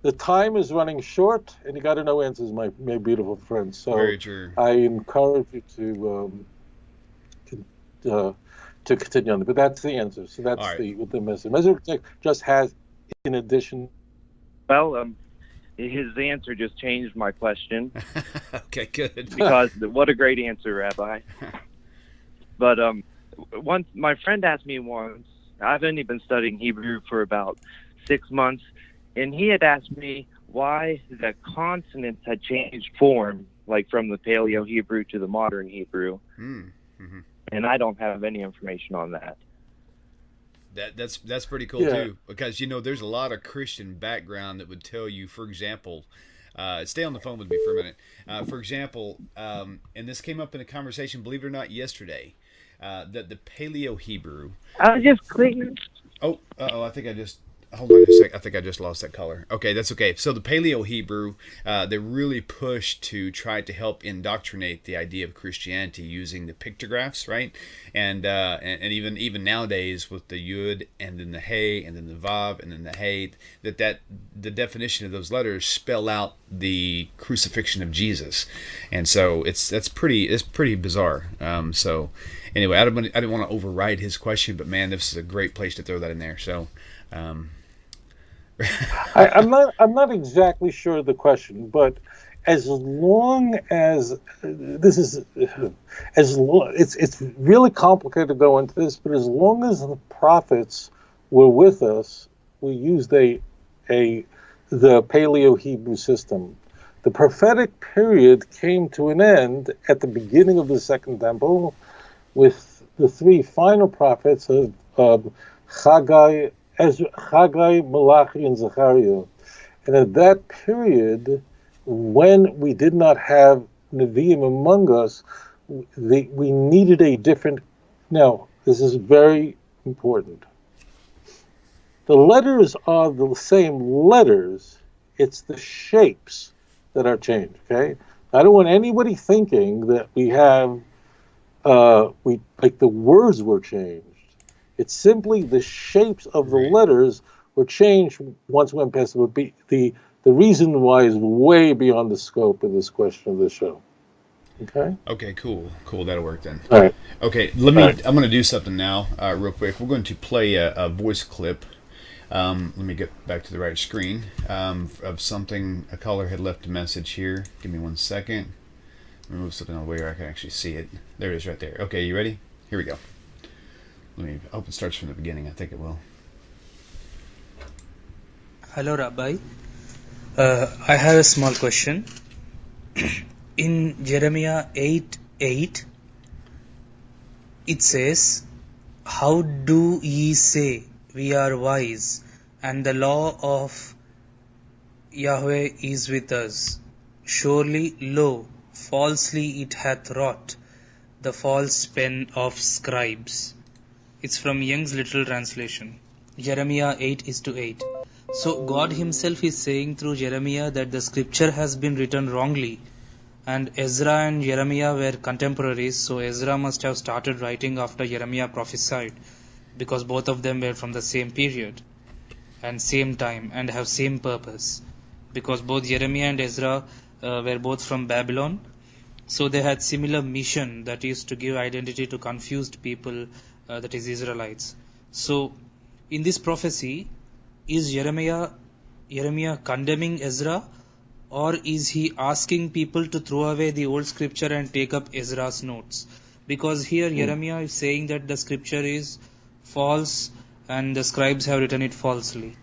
the time is running short, and you got to know answers, my beautiful friends. So very true. I encourage you to continue on it. But that's the answer. So that's the message. Masoretic just has, in addition. Well, his answer just changed my question. Okay, good. Because what a great answer, Rabbi. But once my friend asked me once, I've only been studying Hebrew for about 6 months, and he had asked me why the consonants had changed form, like from the Paleo Hebrew to the modern Hebrew. Mm-hmm. And I don't have any information on that. That's pretty cool too, because there's a lot of Christian background that would tell you, for example, stay on the phone with me for a minute. For example, and this came up in a conversation, believe it or not, yesterday, that the Paleo Hebrew. I was just clicking. I think I just. Hold on a sec. I think I just lost that color. Okay, that's okay. So the Paleo Hebrew, they really pushed to try to help indoctrinate the idea of Christianity using the pictographs, right? And even nowadays with the Yud and then the Hey and then the Vav and then the Hey, that the definition of those letters spell out the crucifixion of Jesus, and so it's pretty bizarre. So anyway, I didn't want to override his question, but man, this is a great place to throw that in there. So. I'm not exactly sure of the question, but as long as it's really complicated to go into this, but as long as the prophets were with us, we used the Paleo Hebrew system. The prophetic period came to an end at the beginning of the Second Temple with the three final prophets of Haggai, Malachi, and Zechariah. And at that period, when we did not have Nevi'im among us, we needed a different... Now, this is very important. The letters are the same letters. It's the shapes that are changed, okay? I don't want anybody thinking that we have... like the words were changed. It's simply the shapes of the letters were changed once we went past it. Would be the reason why is way beyond the scope of this question of the show. Okay. Okay. Cool. That'll work then. All right. Okay. I'm going to do something now, real quick. We're going to play a voice clip. Let me get back to the right screen of something. A caller had left a message here. Give me 1 second. Move something out of the way where I can actually see it. There it is, right there. Okay. You ready? Here we go. I hope it starts from the beginning. I think it will. Hello, Rabbi. I have a small question. In Jeremiah 8:8, it says, "How do ye say, we are wise, and the law of Yahweh is with us? Surely, lo, falsely it hath wrought, the false pen of scribes." It's from Young's Literal Translation. Jeremiah 8:8. So God himself is saying through Jeremiah that the scripture has been written wrongly, and Ezra and Jeremiah were contemporaries, so Ezra must have started writing after Jeremiah prophesied, because both of them were from the same period and same time and have same purpose, because both Jeremiah and Ezra were both from Babylon, so they had similar mission, that is to give identity to confused people, that is Israelites. So in this prophecy, is Jeremiah condemning Ezra, or is he asking people to throw away the old scripture and take up Ezra's notes? Because here Jeremiah is saying that the scripture is false and the scribes have written it falsely.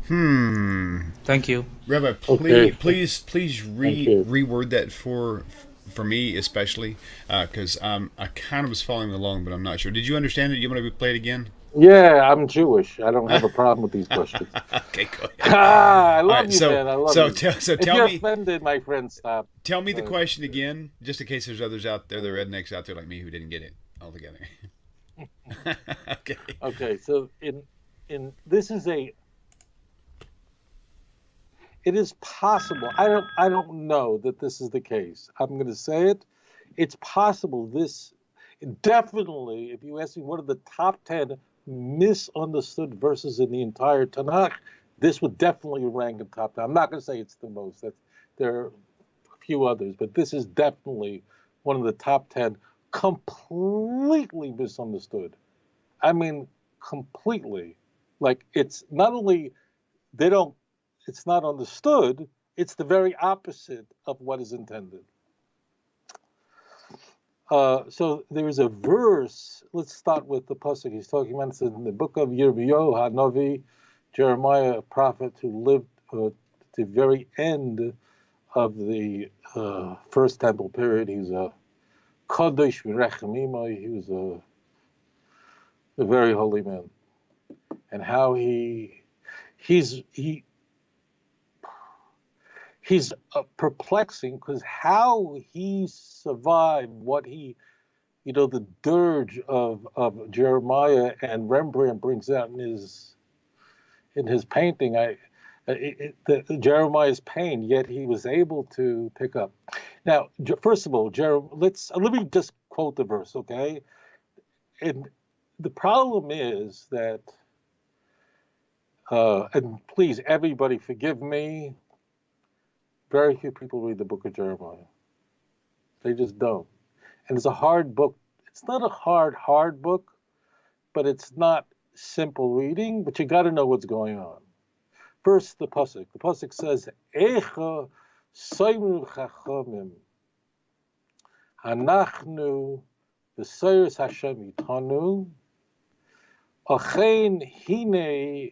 Thank you. Rabbi, please reword that for me especially, because I kind of was following along, but I'm not sure. Did you understand it? You want to play it again? Yeah, I'm Jewish. I don't have a problem with these questions. Okay, go ahead. I love right, you, man. I love you. So if tell you're me, offended, my friend, stop. Tell me the question again, just in case there's others out there, the rednecks out there like me who didn't get it altogether. Okay. So in this is it is possible. I don't know that this is the case. I'm going to say it. It's possible. This definitely. If you ask me, what are the top 10 misunderstood verses in the entire Tanakh, this would definitely rank in top 10. I'm not going to say it's the most. There are a few others, but this is definitely one of the top 10 completely misunderstood. I mean, completely. Like, it's not only it's not understood, it's the very opposite of what is intended. So there is a verse. Let's start with the pasuk he's talking about. It's in the book of Yirmiyahu Hanavi, Jeremiah, a prophet who lived at the very end of the first temple period. He's a Kadosh Mirechemima. He was a very holy man, and how he's perplexing, because how he survived what the dirge of Jeremiah and Rembrandt brings out in his painting. Jeremiah's pain, yet he was able to pick up. Now, first of all, let me just quote the verse, okay? And the problem is that, and please, everybody, forgive me. Very few people read the book of Jeremiah. They just don't. And it's a hard book. It's not a hard book, but it's not simple reading, but you got to know what's going on. First, the pasuk. The pasuk says, Eicha soimru chachamim, hanachnu b'seiros Hashem itanu, achein hine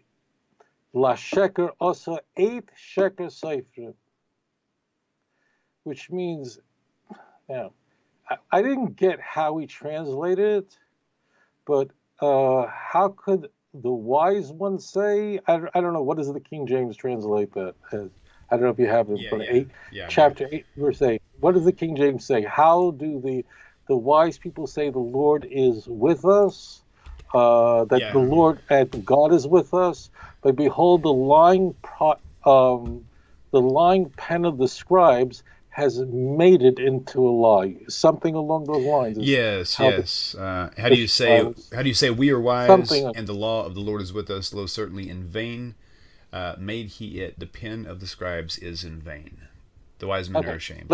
lasheker asa 8 sheker seifrim. Which means, I didn't get how he translated it, but how could the wise one say? I don't know. What does the King James translate that as? I don't know if you have it in front of chapter 8, verse 8. What does the King James say? How do the wise people say the Lord is with us? The Lord and God is with us. But behold, the lying pen of the scribes has made it into a lie. Something along those lines. Yes. How do you say we are wise and the law of the Lord is with us? Lo, certainly in vain made he it. The pen of the scribes is in vain. The wise men are ashamed.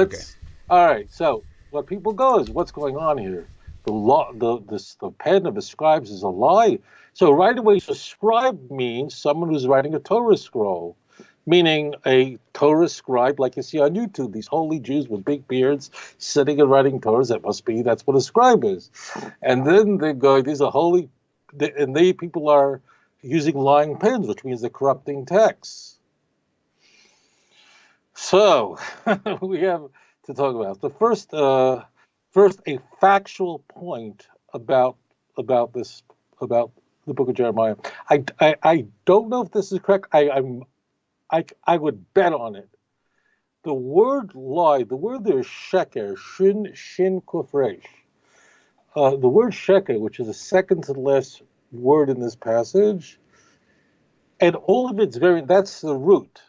All right. So what people go is, what's going on here? The pen of the scribes is a lie. So right away, so scribe means someone who's writing a Torah scroll. Meaning a Torah scribe, like you see on YouTube, these holy Jews with big beards sitting and writing Torahs. That's what a scribe is. And then they go, these are holy, and people are using lying pens, which means they're corrupting texts. So we have to talk about the first a factual point about the book of Jeremiah. I don't know if this is correct. I would bet on it. The word lie, the word there is sheker, shin kufresh. The word sheker, which is the second to the last word in this passage, And all of it's that's the root.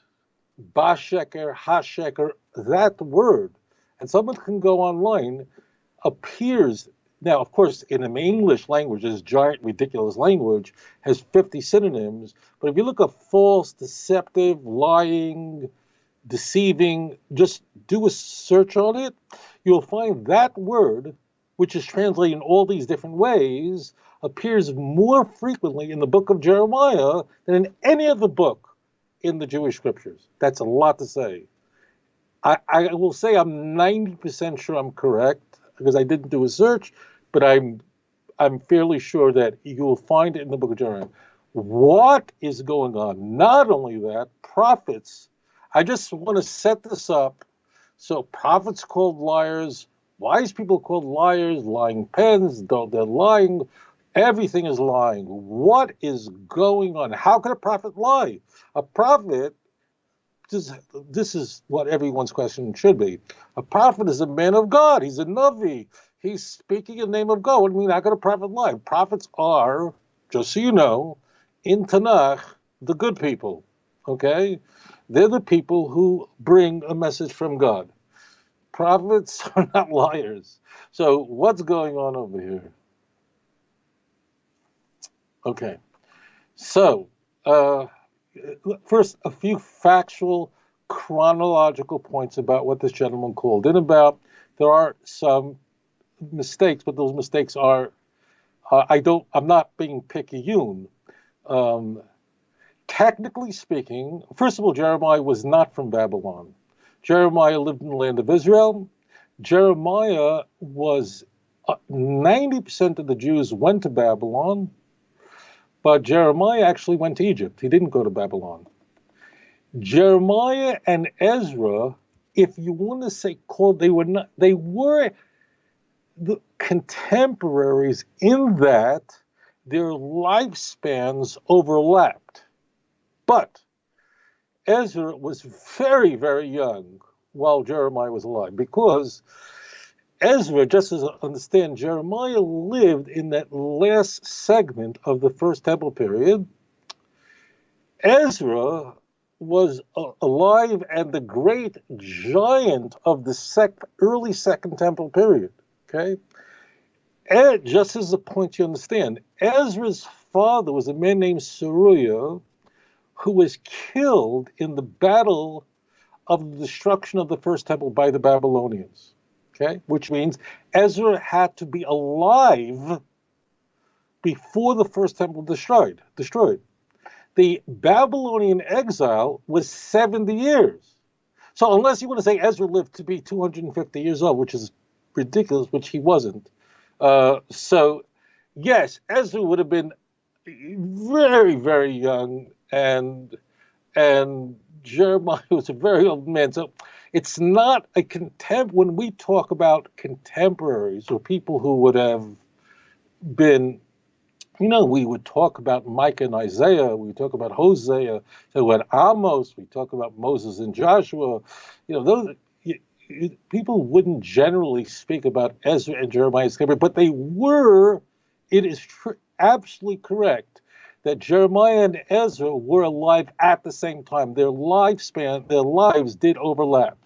Basheker, hasheker, that word. And someone can go online, appears, now, of course, in the English language, this giant, ridiculous language, has 50 synonyms. But if you look at false, deceptive, lying, deceiving, just do a search on it, you'll find that word, which is translated in all these different ways, appears more frequently in the book of Jeremiah than in any other book in the Jewish scriptures. That's a lot to say. I will say I'm 90% sure I'm correct because I didn't do a search, but I'm fairly sure that you will find it in the book of Jeremiah. What is going on? Not only that, prophets. I just want to set this up. So prophets called liars, wise people called liars, lying pens, they're lying. Everything is lying. What is going on? How can a prophet lie? A prophet, this is what everyone's question should be. A prophet is a man of God. He's a Navi. He's speaking in the name of God. What do you mean, how can a prophet lie? Prophets are, just so you know, in Tanakh, the good people, okay? They're the people who bring a message from God. Prophets are not liars. So what's going on over here? Okay, so first, a few factual, chronological points about what this gentleman called in about. There are some mistakes, but those mistakes are, I'm not being picayune. Technically speaking, first of all, Jeremiah was not from Babylon. Jeremiah lived in the land of Israel. Jeremiah was, 90% of the Jews went to Babylon. But Jeremiah actually went to Egypt. He didn't go to Babylon. Jeremiah and Ezra, if you want to say called, they were the contemporaries in that their lifespans overlapped. But Ezra was very, very young while Jeremiah was alive, because Ezra, just as I understand, Jeremiah lived in that last segment of the First Temple period. Ezra was alive and the great giant of the early Second Temple period. Okay, and just as a point you understand, Ezra's father was a man named Seruiah, who was killed in the battle of the destruction of the First Temple by the Babylonians. Okay, which means Ezra had to be alive before the First Temple destroyed. The Babylonian exile was 70 years. So unless you want to say Ezra lived to be 250 years old, which is ridiculous, which he wasn't. So yes, Ezra would have been very, very young, and Jeremiah was a very old man. So it's not a when we talk about contemporaries or people who would have been, we would talk about Micah and Isaiah, we talk about Hosea, so about Amos, we talk about Moses and Joshua. Those people wouldn't generally speak about Ezra and Jeremiah's contemporary, but they were. It is absolutely correct that Jeremiah and Ezra were alive at the same time. Their lives did overlap.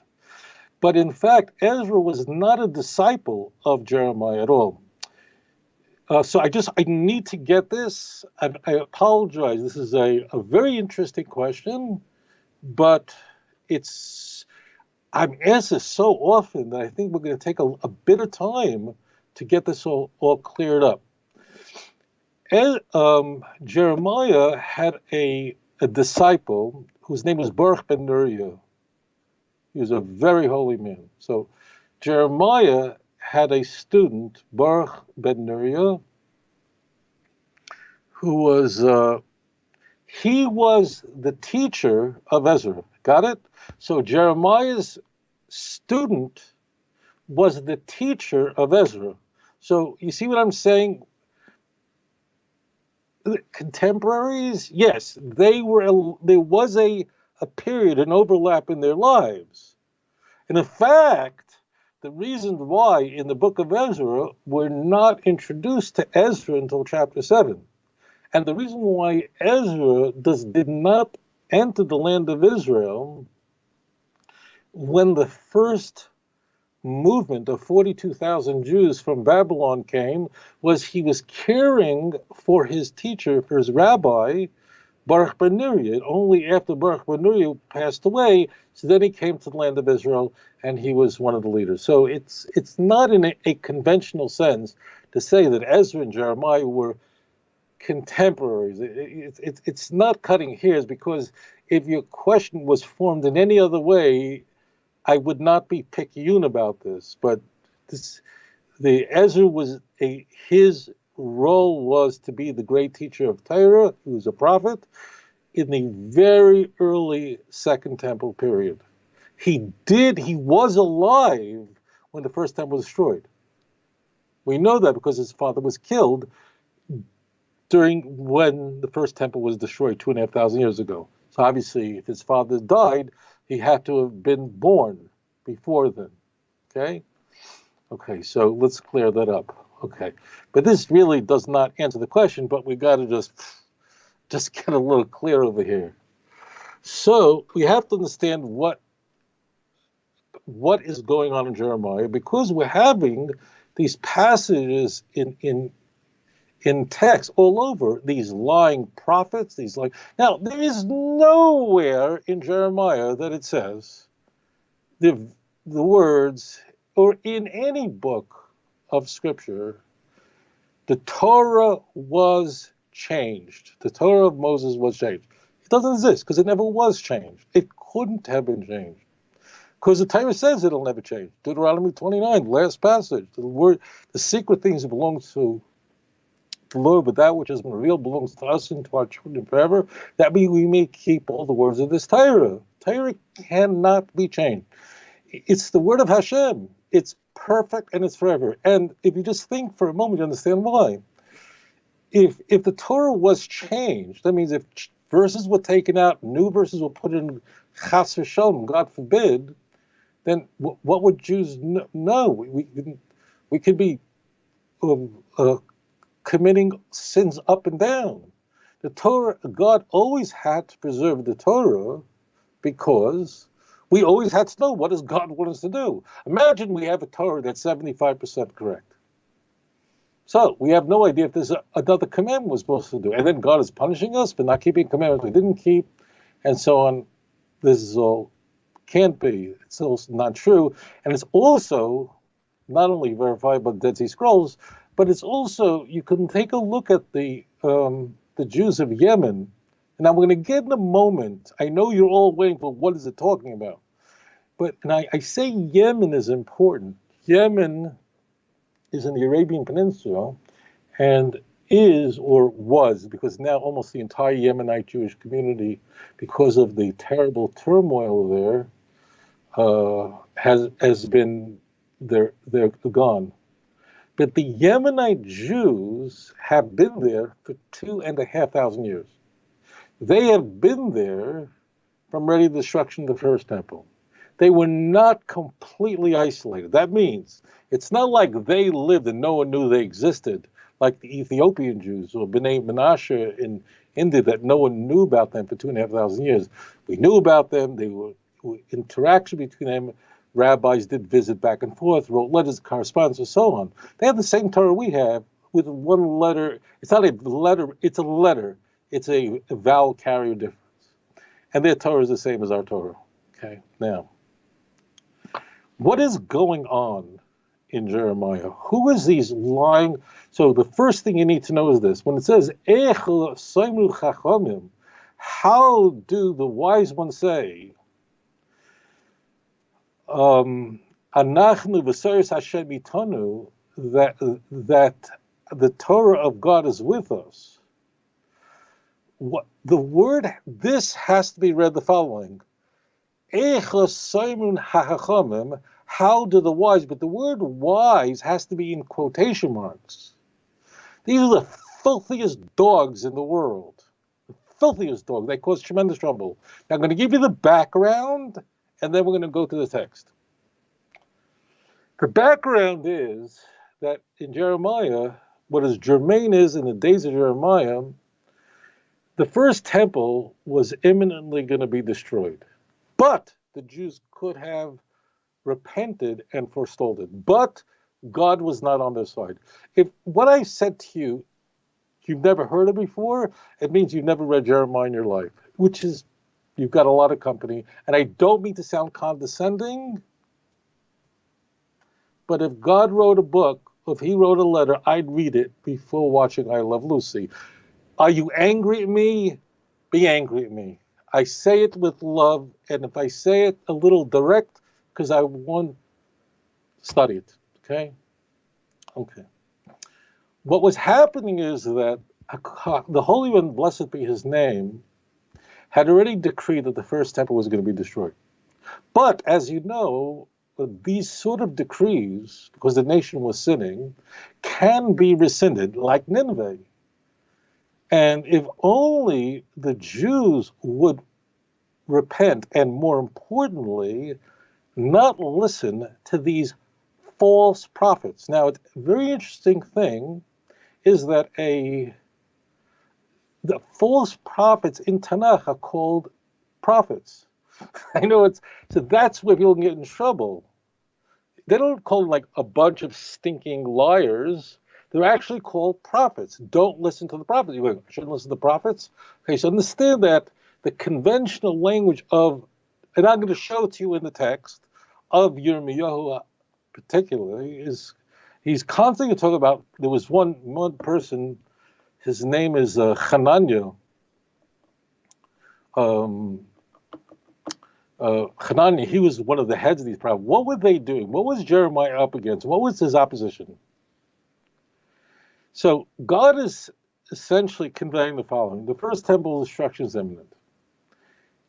But in fact, Ezra was not a disciple of Jeremiah at all. So I need to get this. I apologize. This is a very interesting question, but I'm asked this so often that I think we're going to take a bit of time to get this all cleared up. Jeremiah had a disciple whose name was Baruch ben Neriah. He was a very holy man. So Jeremiah had a student, Baruch ben Neriah, who was he was the teacher of Ezra. Got it? So Jeremiah's student was the teacher of Ezra. So you see what I'm saying? Contemporaries, yes, there was a period, an overlap in their lives. And in fact, the reason why in the book of Ezra we're not introduced to Ezra until chapter 7. And the reason why Ezra did not enter the land of Israel when the first movement of 42,000 Jews from Babylon came was he was caring for his teacher, for his rabbi, Baruch ben Neriah. Only after Baruch ben Neriah passed away, so then he came to the land of Israel, and he was one of the leaders. So it's not in a conventional sense to say that Ezra and Jeremiah were contemporaries. It's not cutting hairs, because if your question was formed in any other way, I would not be picayune about this. But the Ezra was his role was to be the great teacher of Torah. He was a prophet in the very early Second Temple period. He was alive when the first temple was destroyed. We know that because his father was killed during when the first temple was destroyed 2,500 years ago. So obviously, if his father died, he had to have been born before then. Okay, so let's clear that up. Okay, but this really does not answer the question, but we got to just get a little clear over here. So we have to understand what is going on in Jeremiah, because we're having these passages in text all over, these lying prophets, now there is nowhere in Jeremiah that it says the words, or in any book of scripture, the Torah was changed. The Torah of Moses was changed. It doesn't exist because it never was changed. It couldn't have been changed because the Torah says it'll never change. Deuteronomy 29, last passage. The secret things belong to the Lord, but that which has been revealed belongs to us and to our children forever, that we may keep all the words of this Torah. Torah cannot be changed. It's the word of Hashem. It's perfect and it's forever. And if you just think for a moment, you understand why. If the Torah was changed, that means if verses were taken out, new verses were put in, chas v'shalom, God forbid, then what would Jews know? We could be committing sins up and down. The Torah, God always had to preserve the Torah because we always had to know, what does God want us to do? Imagine we have a Torah that's 75% correct. So we have no idea if there's another commandment we're supposed to do. And then God is punishing us for not keeping commandments we didn't keep, and so on. This is all can't be. It's also not true. And it's also not only verified by the Dead Sea Scrolls, but it's also, you can take a look at the Jews of Yemen. And I'm going to get in a moment. I know you're all waiting for what is it talking about. And I say Yemen is important. Yemen is in the Arabian Peninsula and is, or was, because now almost the entire Yemenite Jewish community, because of the terrible turmoil there, has been, they're gone. But the Yemenite Jews have been there for 2,500 years. They have been there from ready destruction of the first temple. They were not completely isolated. That means it's not like they lived and no one knew they existed, like the Ethiopian Jews or B'nai Menashe in India, that no one knew about them for 2,500 years. We knew about them. They were interaction between them. Rabbis did visit back and forth, wrote letters, correspondence, and so on. They have the same Torah we have with one letter. It's not a letter, it's a letter. It's a vowel carrier difference. And their Torah is the same as our Torah. Okay, now, what is going on in Jeremiah? Who is these lying? So the first thing you need to know is this. When it says, how do the wise ones say, Anachnu v'seres Hashem itanu, that the Torah of God is with us? What the word, this has to be read the following. How do the wise, but the word wise has to be in quotation marks. These are the filthiest dogs in the world. The filthiest dogs. They cause tremendous trouble. Now I'm going to give you the background, and then we're going to go to the text. The background is that in Jeremiah, what is germane is in the days of Jeremiah, the first temple was imminently going to be destroyed. But the Jews could have repented and forestalled it. But God was not on their side. If what I said to you, you've never heard of before, it means you've never read Jeremiah in your life, which is, you've got a lot of company. And I don't mean to sound condescending, but if God wrote a book, if he wrote a letter, I'd read it before watching I Love Lucy. Are you angry at me? Be angry at me. I say it with love, and if I say it a little direct, because I want to study it, okay? Okay. What was happening is that the Holy One, blessed be his name, had already decreed that the first temple was going to be destroyed. But, as you know, these sort of decrees, because the nation was sinning, can be rescinded, like Nineveh. And if only the Jews would repent, and more importantly, not listen to these false prophets. Now, a very interesting thing is that the false prophets in Tanakh are called prophets. I know so that's where people get in trouble. They don't call them like a bunch of stinking liars. They're actually called prophets. Don't listen to the prophets. You go, shouldn't listen to the prophets? Okay, so understand that the conventional language of, and I'm going to show it to you in the text, of Yirmiyahu particularly, is he's constantly talking about, there was one person, his name is Hananiah. Hananiah, he was one of the heads of these prophets. What were they doing? What was Jeremiah up against? What was his opposition? So God is essentially conveying the following. The first temple destruction is imminent.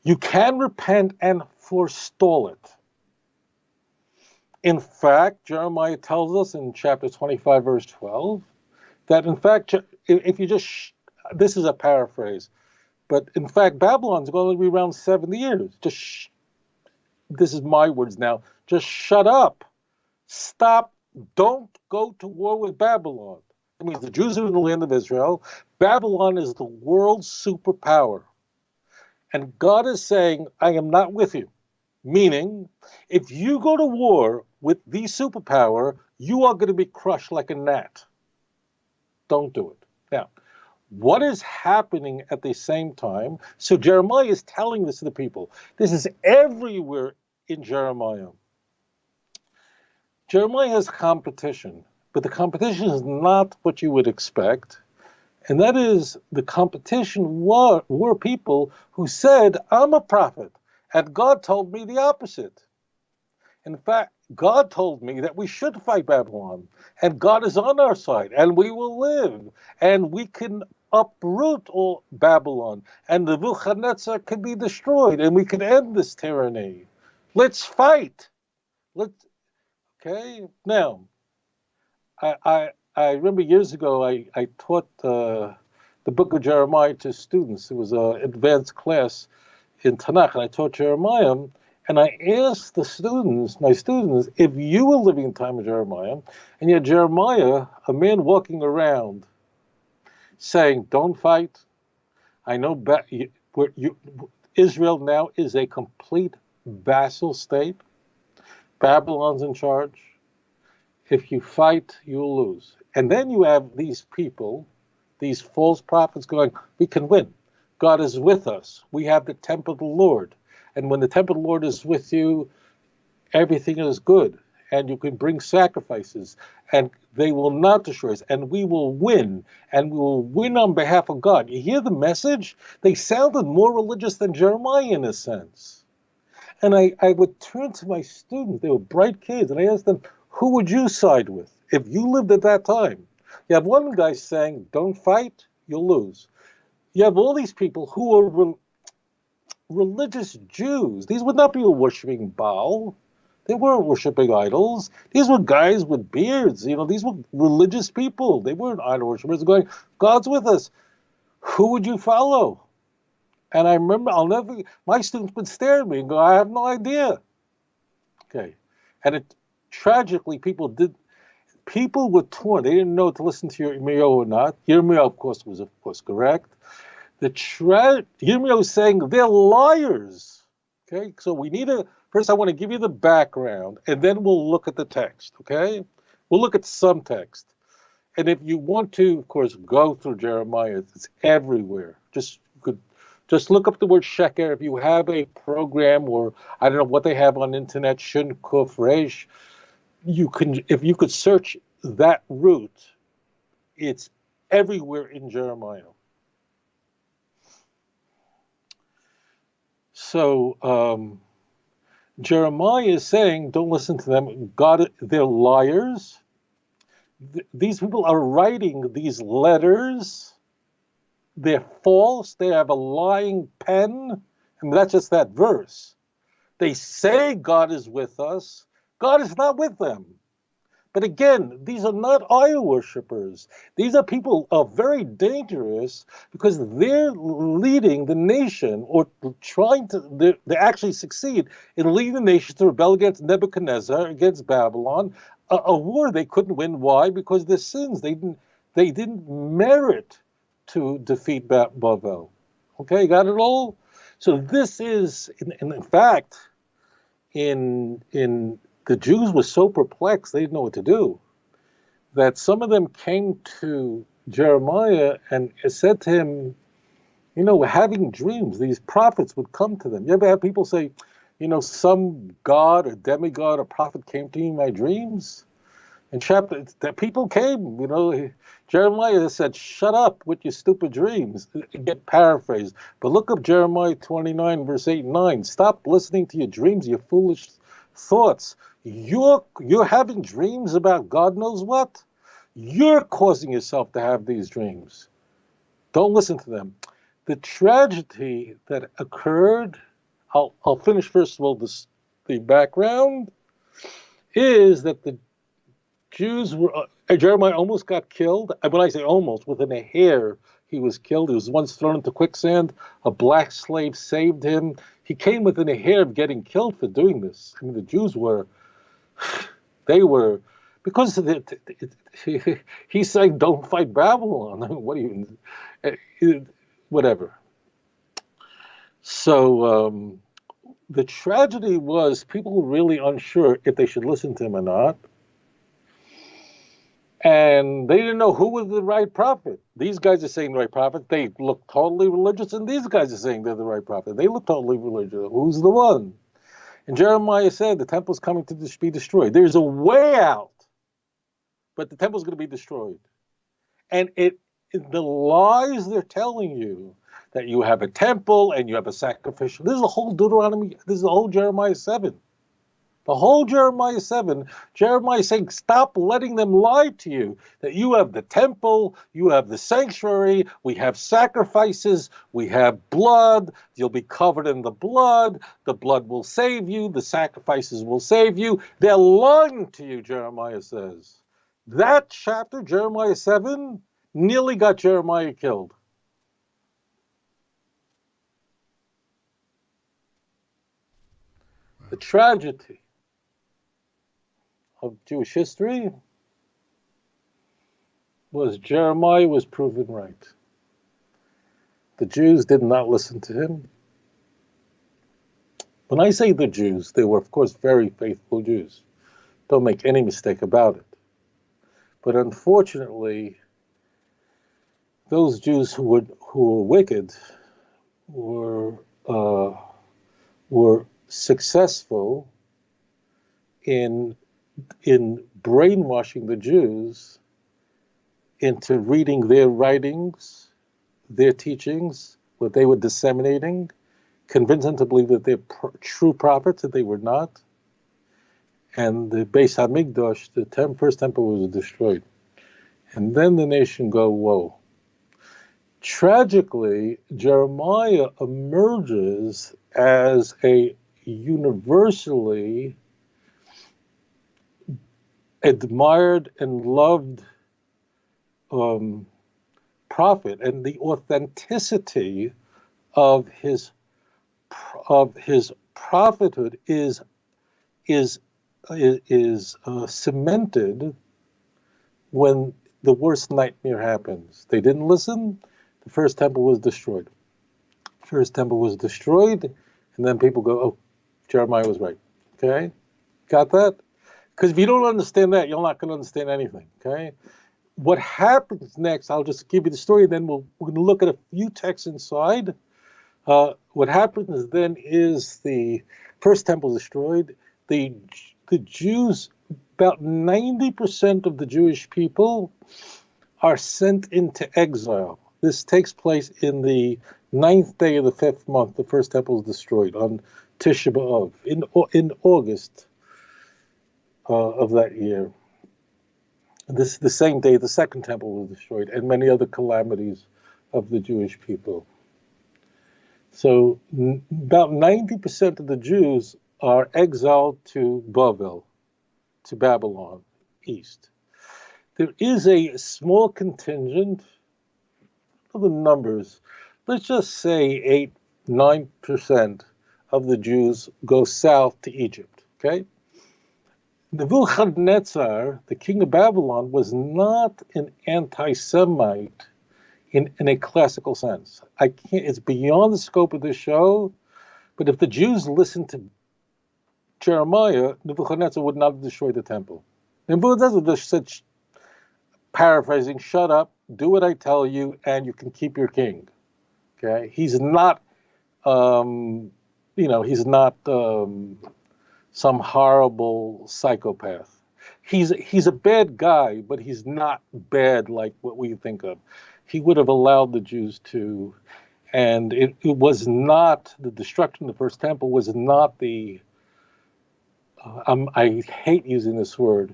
You can repent and forestall it. In fact, Jeremiah tells us in chapter 25, verse 12, that in fact, if you just, this is a paraphrase, but in fact, Babylon's going to be around 70 years. This is my words now, just shut up. Stop. Don't go to war with Babylon. That means the Jews are in the land of Israel. Babylon is the world's superpower. And God is saying, I am not with you. Meaning, if you go to war with the superpower, you are going to be crushed like a gnat. Don't do it. Now, what is happening at the same time? So Jeremiah is telling this to the people. This is everywhere in Jeremiah. Jeremiah has competition, but the competition is not what you would expect. And that is, the competition were people who said, I'm a prophet, and God told me the opposite. In fact, God told me that we should fight Babylon, and God is on our side, and we will live, and we can uproot all Babylon, and the Nebuchadnezzar can be destroyed, and we can end this tyranny. Let's fight. Okay? Now, I remember years ago I taught the book of Jeremiah to students. It was an advanced class in Tanakh, and I taught Jeremiah, and I asked my students, if you were living in the time of Jeremiah, and you had Jeremiah, a man walking around saying, don't fight. I know Israel now is a complete vassal state. Babylon's in charge. If you fight, you'll lose. And then you have these people, these false prophets going, we can win. God is with us. We have the temple of the Lord. And when the temple of the Lord is with you, everything is good. And you can bring sacrifices. And they will not destroy us. And we will win. And we will win on behalf of God. You hear the message? They sounded more religious than Jeremiah in a sense. And I would turn to my students. They were bright kids. And I asked them, who would you side with if you lived at that time? You have one guy saying, don't fight, you'll lose. You have all these people who are religious Jews. These were not people worshiping Baal. They weren't worshiping idols. These were guys with beards. These were religious people. They weren't idol worshipers going, God's with us. Who would you follow? And I remember, my students would stare at me and go, I have no idea. Okay. And tragically, people were torn. They didn't know to listen to Yirmiyahu or not. Yirmiyahu, of course, was correct. Yirmiyahu is saying they're liars. Okay, so we need first I want to give you the background, and then we'll look at the text, okay? We'll look at some text. And if you want to, of course, go through Jeremiah, it's everywhere. Just look up the word sheker. If you have a program, or I don't know what they have on internet, Shun Kuf Resh, if you could search that root, it's everywhere in Jeremiah. So Jeremiah is saying, don't listen to them. God, they're liars. These people are writing these letters. They're false. They have a lying pen. And that's just that verse. They say God is with us. God is not with them. But again, these are not idol worshippers. These are people who are very dangerous because they're leading the nation, or they actually succeed in leading the nation to rebel against Nebuchadnezzar, against Babylon, a war they couldn't win. Why? Because their sins. They didn't merit to defeat Babel. Okay, got it all? So this is, in fact, the Jews were so perplexed, they didn't know what to do, that some of them came to Jeremiah and said to him, we're having dreams. These prophets would come to them. You ever have people say, some god or demigod or prophet came to me in my dreams? And that people came, Jeremiah said, shut up with your stupid dreams. Get paraphrased. But look up Jeremiah 29, verse 8 and 9. Stop listening to your dreams, your foolish thoughts. You're having dreams about God knows what. You're causing yourself to have these dreams. Don't listen to them. The tragedy that occurred, I'll finish first of all the background, is that the Jews Jeremiah almost got killed. When I say almost, within a hair, he was killed. He was once thrown into quicksand. A black slave saved him. He came within a hair of getting killed for doing this. I mean, the Jews because he's saying, don't fight Babylon. I mean, what do you, whatever. So the tragedy was people were really unsure if they should listen to him or not. And they didn't know who was the right prophet. These guys are saying the right prophet. They look totally religious, and these guys are saying they're the right prophet. They look totally religious. Who's the one? And Jeremiah said the temple's coming to be destroyed. There's a way out, but the temple's going to be destroyed. And the lies they're telling you, that you have a temple and you have a sacrificial. This is the whole Deuteronomy. This is the whole Jeremiah 7. The whole Jeremiah 7, Jeremiah is saying, stop letting them lie to you, that you have the temple, you have the sanctuary, we have sacrifices, we have blood, you'll be covered in the blood will save you, the sacrifices will save you. They're lying to you, Jeremiah says. That chapter, Jeremiah 7, nearly got Jeremiah killed. The tragedy of Jewish history was Jeremiah was proven right. The Jews did not listen to him. When I say the Jews, they were, of course, very faithful Jews. Don't make any mistake about it. But unfortunately, those Jews who were wicked were successful in brainwashing the Jews into reading their writings, their teachings, what they were disseminating, convince them to believe that they're true prophets, that they were not. And the Beis HaMikdash, the first temple, was destroyed. And then the nation go, whoa. Tragically, Jeremiah emerges as a universally admired and loved prophet, and the authenticity of his prophethood is cemented when the worst nightmare happens. They didn't listen. the first temple was destroyed. First temple was destroyed, and then people go, oh, Jeremiah was right. Okay? Got that? Because if you don't understand that, you're not going to understand anything. Okay? What happens next, I'll just give you the story, then we're going to look at a few texts inside. What happens then is the first temple destroyed. The Jews, about 90% of the Jewish people are sent into exile. This takes place in the 9th day of the 5th month. The first temple is destroyed on Tisha B'Av in August of that year. This is the same day the second temple was destroyed, and many other calamities of the Jewish people. So about 90% of the Jews are exiled to Bavel, to Babylon, east. There is a small contingent of the numbers. Let's just say 8-9% of the Jews go south to Egypt, okay? Nebuchadnezzar, the king of Babylon, was not an anti-Semite in a classical sense. It's beyond the scope of this show, but if the Jews listened to Jeremiah, Nebuchadnezzar would not have destroyed the temple. Nebuchadnezzar just said, paraphrasing, shut up, do what I tell you, and you can keep your king. Okay? He's not, he's not some horrible psychopath. He's a bad guy, but he's not bad like what we think of. He would have allowed the Jews to, and it was not, the destruction of the first temple was not the, I hate using this word,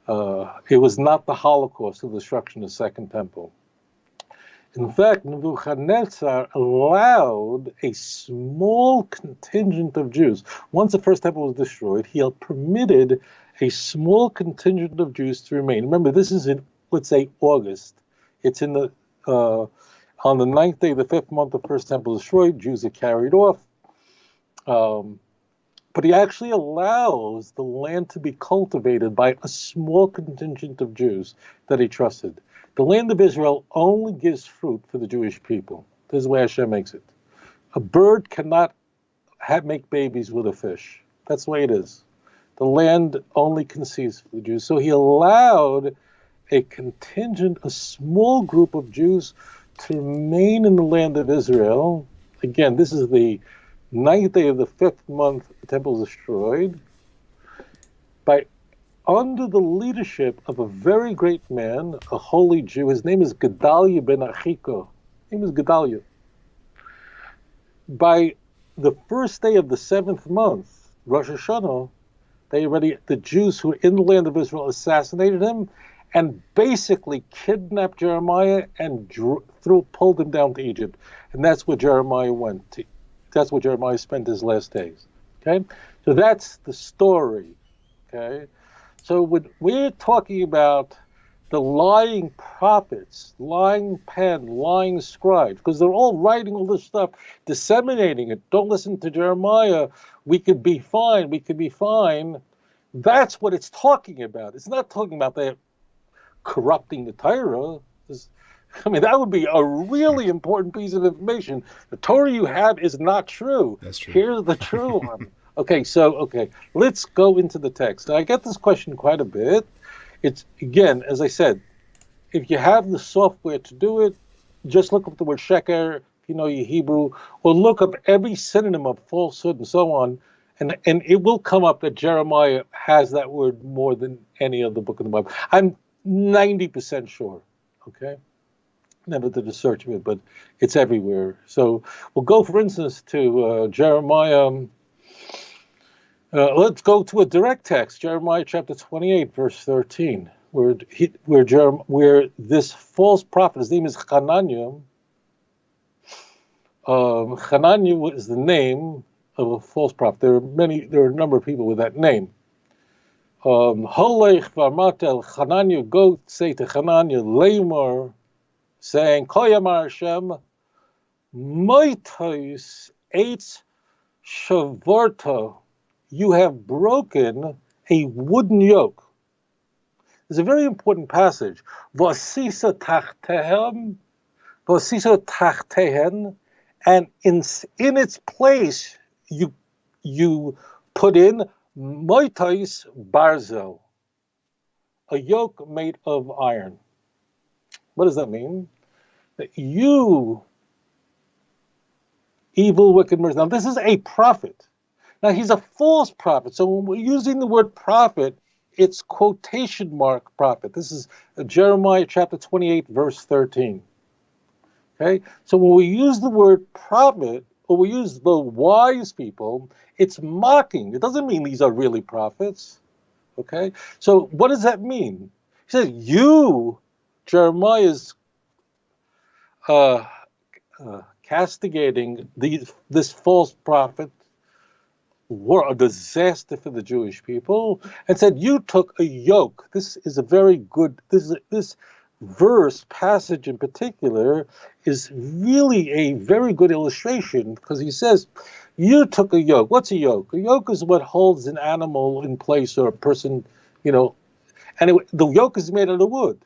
it was not the Holocaust, the destruction of the second temple. In fact, Nebuchadnezzar allowed a small contingent of Jews. Once the first temple was destroyed, he permitted a small contingent of Jews to remain. Remember, this is in, let's say, August. It's in the on the 9th day of the 5th month, the first temple is destroyed. Jews are carried off. But he actually allows the land to be cultivated by a small contingent of Jews that he trusted. The land of Israel only gives fruit for the Jewish people. This is the way Hashem makes it. A bird cannot make babies with a fish. That's the way it is. The land only conceives for the Jews. So he allowed a contingent, a small group of Jews to remain in the land of Israel. Again, this is the 9th day of the 5th month, the temple is destroyed, under the leadership of a very great man, a holy Jew. His name is Gedaliah ben Achiko. His name is Gedaliah. By the first day of the 7th month, Rosh Hashanah, the Jews who were in the land of Israel assassinated him and basically kidnapped Jeremiah and pulled him down to Egypt. And that's where Jeremiah went to. That's where Jeremiah spent his last days. Okay? So that's the story. Okay? So when we're talking about the lying prophets, lying pen, lying scribes, because they're all writing all this stuff, disseminating it. Don't listen to Jeremiah. We could be fine. We could be fine. That's what it's talking about. It's not talking about that corrupting the Torah. That would be a really important piece of information. The Torah you have is not true. That's true. Here's the true one. Okay, let's go into the text. I get this question quite a bit. It's, again, as I said, if you have the software to do it, just look up the word sheker, if you know your Hebrew, or look up every synonym of falsehood and so on, and it will come up that Jeremiah has that word more than any other book in the Bible. I'm 90% sure, okay? Never did a search of it, but it's everywhere. So we'll go, for instance, to Jeremiah. Let's go to a direct text, Jeremiah chapter 28, verse 13, where this false prophet, his name is Hananiah. Hananiah is the name of a false prophet. There are a number of people with that name. Holech v'armatel Hananiah, go say to Hananiah, Lamar, saying, Koyamar Hashem, Moitos eitz shavorta, you have broken a wooden yoke. It's a very important passage. Vasisa tachtehem Vosiso tachtehen, and in its place you put in moitais barzel, a yoke made of iron. What does that mean? That you, evil, wicked merchant. Now this is a prophet. Now he's a false prophet. So when we're using the word prophet, it's quotation mark prophet. This is Jeremiah chapter 28, verse 13. Okay? So when we use the word prophet, or we use the wise people, it's mocking. It doesn't mean these are really prophets. Okay? So what does that mean? He says, you, Jeremiah, is castigating this false prophet, were a disaster for the Jewish people, and said, you took a yoke. This is a very good, this verse passage in particular is really a very good illustration, because he says, you took a yoke. What's a yoke? A yoke is what holds an animal in place, or a person, and the yoke is made out of wood.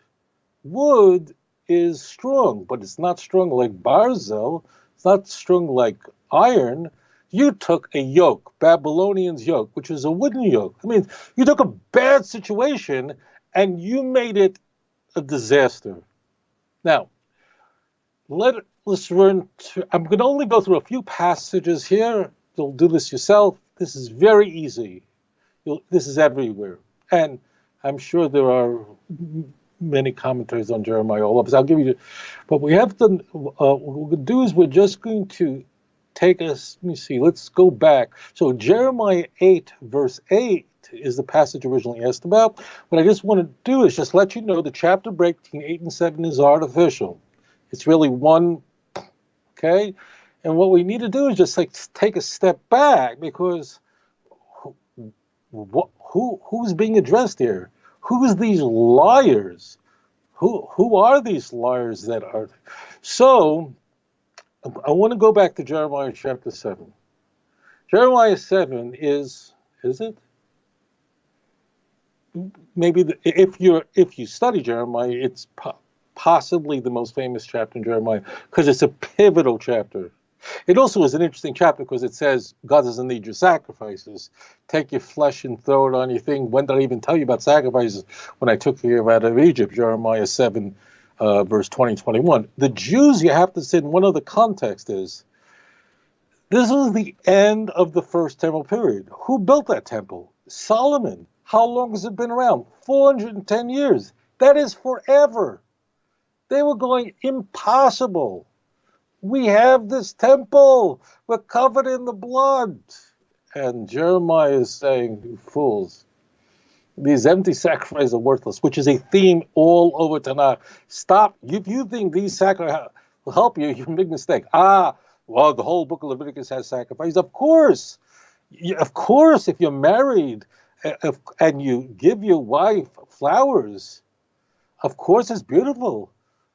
Wood is strong, but it's not strong like barzel. It's not strong like iron. You took a yoke, Babylonian's yoke, which is a wooden yoke. I mean, you took a bad situation and you made it a disaster. Now, let's run to, I'm going to only go through a few passages here. You'll do this yourself. This is very easy. This is everywhere. And I'm sure there are many commentaries on Jeremiah all of us. I'll give you, but we have to, what we're going to do is we're just going to take us, let me see, let's go back. So Jeremiah 8, verse 8 is the passage originally asked about. What I just want to do is just let you know the chapter break between 8 and 7 is artificial. It's really one, okay? And what we need to do is just like take a step back, because who's being addressed here? Who's these liars? Who are these liars that are? So I want to go back to Jeremiah chapter 7. Jeremiah 7 is it? Maybe if you study Jeremiah, it's possibly the most famous chapter in Jeremiah, because it's a pivotal chapter. It also is an interesting chapter because it says God doesn't need your sacrifices. Take your flesh and throw it on your thing. When did I even tell you about sacrifices? When I took you out of Egypt, Jeremiah 7, verse 20, 21. The Jews, you have to say, in one other context is, this was the end of the first temple period. Who built that temple? Solomon. How long has it been around? 410 years. That is forever. They were going, impossible. We have this temple. We're covered in the blood. And Jeremiah is saying, you fools, these empty sacrifices are worthless, which is a theme all over Tanakh. Stop. If you think these sacrifices will help you, you're a big mistake. Well, the whole book of Leviticus has sacrifices. Of course. Of course, if you're married and you give your wife flowers, of course it's beautiful.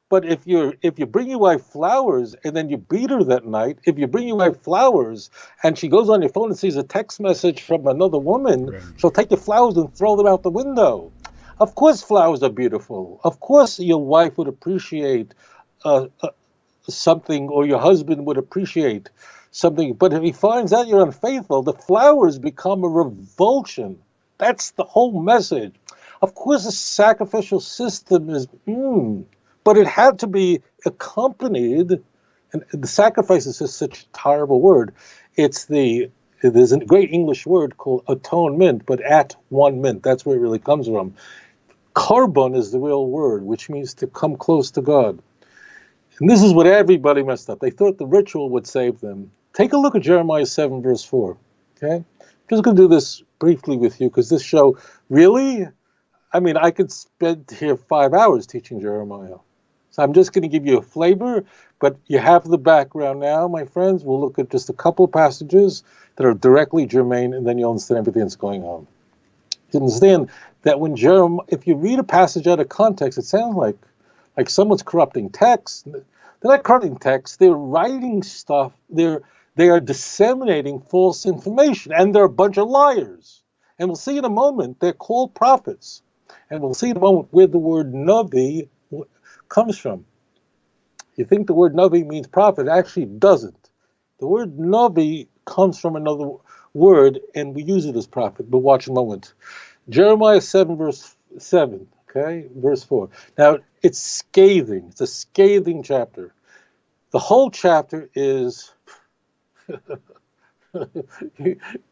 But if you bring your wife flowers and then you beat her that night, if you bring your wife flowers and she goes on your phone and sees a text message from another woman, right, she'll take your flowers and throw them out the window. Of course flowers are beautiful. Of course your wife would appreciate something, or your husband would appreciate something. But if he finds out you're unfaithful, the flowers become a revulsion. That's the whole message. Of course the sacrificial system is, but it had to be accompanied, and the sacrifice is just such a terrible word. There's a great English word called atonement, but at one mint, that's where it really comes from. Korban is the real word, which means to come close to God. And this is what everybody messed up. They thought the ritual would save them. Take a look at Jeremiah 7, verse 4, okay? I'm just going to do this briefly with you, because this show, really, I mean, I could spend here 5 hours teaching Jeremiah. So I'm just going to give you a flavor, but you have the background now, my friends. We'll look at just a couple of passages that are directly germane, and then you'll understand everything that's going on. You understand that when if you read a passage out of context, it sounds like someone's corrupting text. They're not corrupting text. They're writing stuff. They are disseminating false information, and they're a bunch of liars. And we'll see in a moment, they're called prophets. And we'll see in a moment where the word Navi comes from. You think the word Navi means prophet. It actually doesn't. The word Navi comes from another word, and we use it as prophet. But watch a moment. Jeremiah 7, verse 7, okay? Verse 4. Now, it's scathing. It's a scathing chapter. The whole chapter is...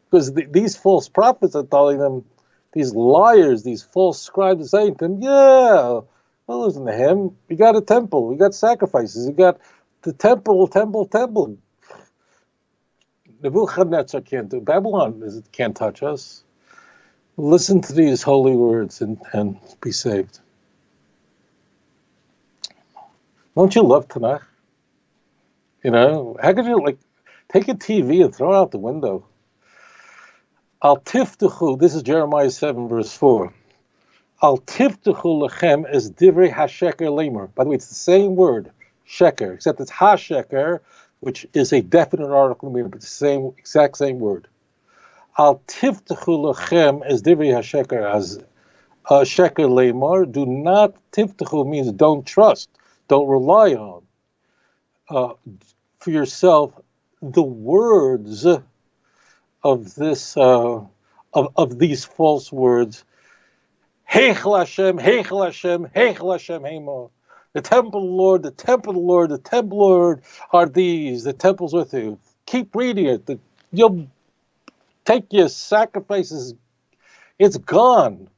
because these false prophets are telling them, these liars, these false scribes are saying to them, yeah, well, listen to him. We got a temple. We got sacrifices. We got the temple. Nebuchadnezzar can't do. Babylon can't touch us. Listen to these holy words and be saved. Don't you love Tanakh? You know, how could you, take a TV and throw it out the window? Al tiftuchu, this is Jeremiah 7, verse 4. Al tiftuchu lechem es divrei hasheker lemer. By the way, it's the same word, sheker, except it's hasheker, which is a definite article meaning, but it's the exact same word. Al tiftuchu lechem es divrei hasheker as sheker lemer. Do not, tiftuchu means don't trust, don't rely on for yourself the words of this of these false words. Heichel Hashem, Heichel Hashem, Heichel Hashem Hemo. The temple, Lord, the temple, Lord, the temple, Lord, are these. The temple's with you. Keep reading it. You'll take your sacrifices. It's gone.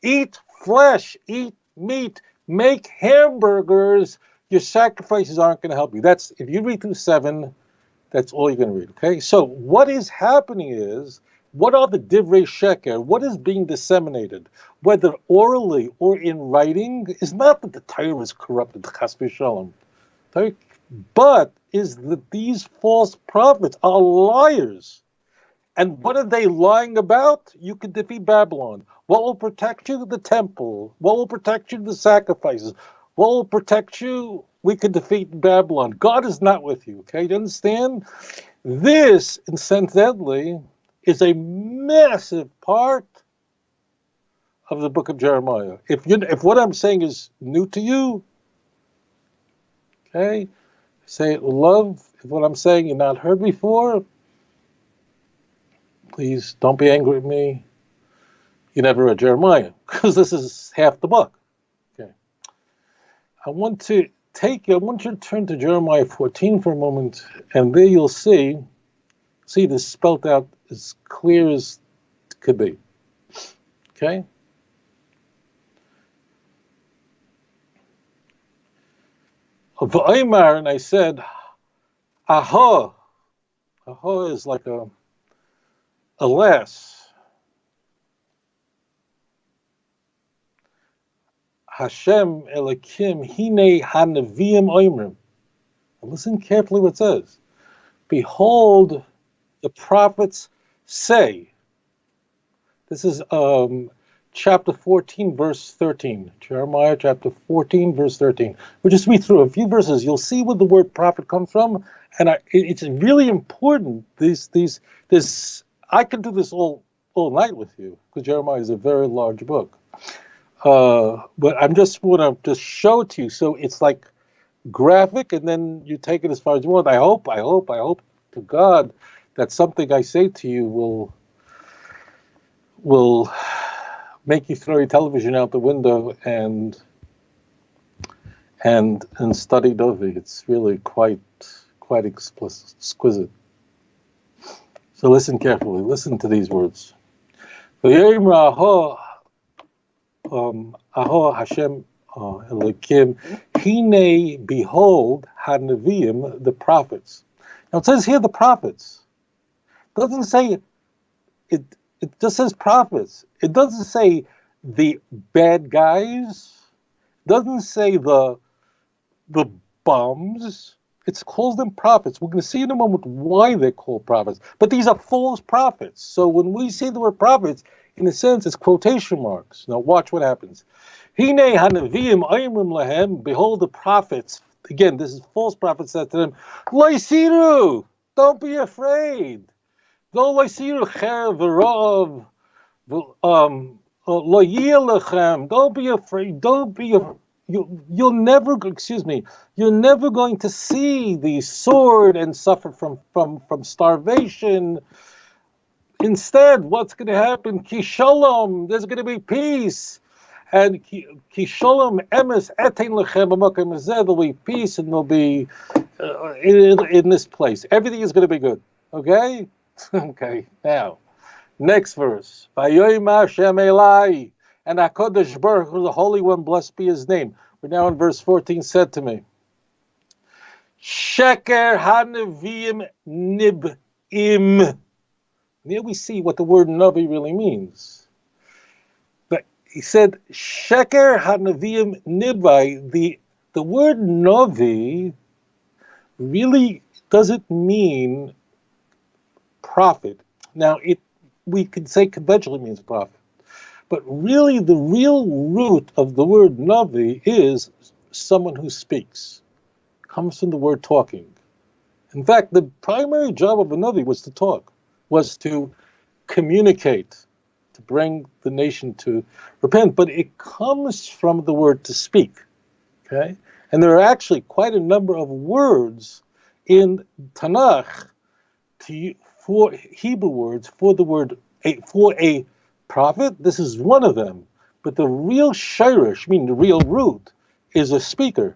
Eat flesh, eat meat, make hamburgers. Your sacrifices aren't going to help you. That's, if you read through 7, that's all you're going to read, okay? So what is happening is, what are the divrei sheker? What is being disseminated, whether orally or in writing, is not that the Torah is corrupted, chas v'shalom, but is that these false prophets are liars. And what are they lying about? You can defeat Babylon. What will protect you? The temple. What will protect you? The sacrifices. What will protect you? We can defeat Babylon. God is not with you, okay? You understand? This, incidentally, is a massive part of the book of Jeremiah. If what I'm saying is new to you, okay, say it with love. If what I'm saying you've not heard before, please don't be angry with me. You never read Jeremiah, because this is half the book. Okay. I want you to turn to Jeremiah 14 for a moment, and there you'll see this spelled out as clear as it could be. Okay? V'omer, and I said, aha. Aha is like alas. Hashem Elokim Hine Hanavim Oimrim. Listen carefully what it says. Behold, the prophets say. This is chapter 14, verse 13. Jeremiah chapter 14, verse 13. We'll just read through a few verses. You'll see where the word prophet comes from, and it's really important. I could do this all night with you, because Jeremiah is a very large book. But I'm just want to show it to you, so it's like graphic, and then you take it as far as you want. I hope to God that something I say to you will make you throw your television out the window and study Tovia. It's really quite exquisite. So listen carefully. Listen to these words. Aho Hashem Elokim, Hine, behold, Hanavim, the prophets. Now it says here the prophets. It doesn't say, it just says prophets. It doesn't say the bad guys. It doesn't say the bums. It calls them prophets. We're going to see in a moment why they're called prophets. But these are false prophets. So when we say the word prophets, in a sense, it's quotation marks. Now watch what happens. Hine hanavim ayimrim lahem. Behold the prophets. Again, this is false prophets said to them, Laisiru, don't be afraid. Don't laisiru cher v'rov lo yilachem. Don't be afraid. Don't be you're never going to see the sword and suffer from starvation. Instead, what's going to happen? Kishalom, there's going to be peace. And kishalom emes etein lechem b'makom hazeh, there'll be peace, and there'll be in this place. Everything is going to be good. Okay? Okay, now, next verse. Vayoyim Hashem Elai, and HaKadosh Baruch Hu, the Holy One, blessed be His name. We're now in verse 14, said to me, Sheker HaNeviim Nib'im. Here we see what the word Navi really means. But he said, Sheker HaNeviim Nib'ai. The word Navi really doesn't mean prophet. Now, we could say conventionally means prophet, but really the real root of the word Navi is someone who speaks. It comes from the word talking. In fact, the primary job of a Navi was to talk, was to communicate, to bring the nation to repent, but it comes from the word to speak. Okay? And there are actually quite a number of words in Tanakh for Hebrew words for the word for a prophet. This is one of them, but the real shirish, meaning the real root, is a speaker.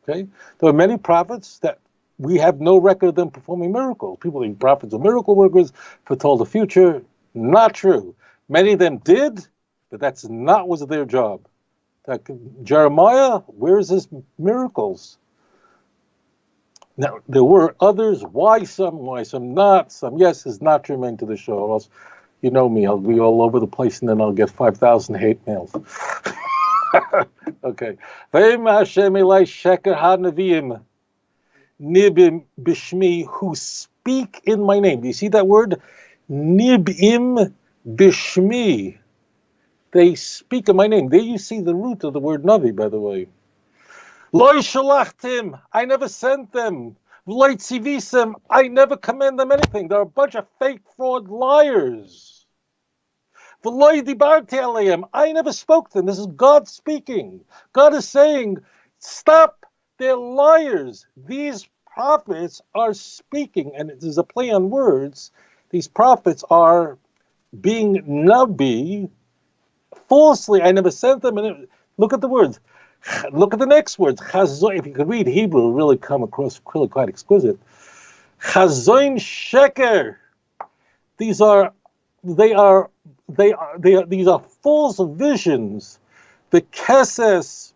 Okay, there are many prophets that we have no record of them performing miracles. People think prophets are miracle workers, foretold the future. Not true. Many of them did, but that's not was their job. Like Jeremiah, where's his miracles? Now, there were others. Why some not? Some, yes, is not germane to the show. Or else, you know me, I'll be all over the place and then I'll get 5,000 hate mails. Okay. V'im Hashem Elai Sheker HaNeviim Nibim Bishmi, who speak in my name. Do you see that word? Nibim Bishmi. They speak in my name. There you see the root of the word Navi, by the way. Loi shalachtim, I never sent them. V'loi tzivisem, I never command them anything. They're a bunch of fake, fraud liars. V'loi dibarti aleim, I never spoke to them. This is God speaking. God is saying, stop, they're liars. These prophets are speaking, and it is a play on words. These prophets are being nabi, falsely. I never sent them. And look at the words. Look at the next words. Chazoin, if you could read Hebrew, it will really come across really quite exquisite. Chazoin sheker. These are false visions. The keses.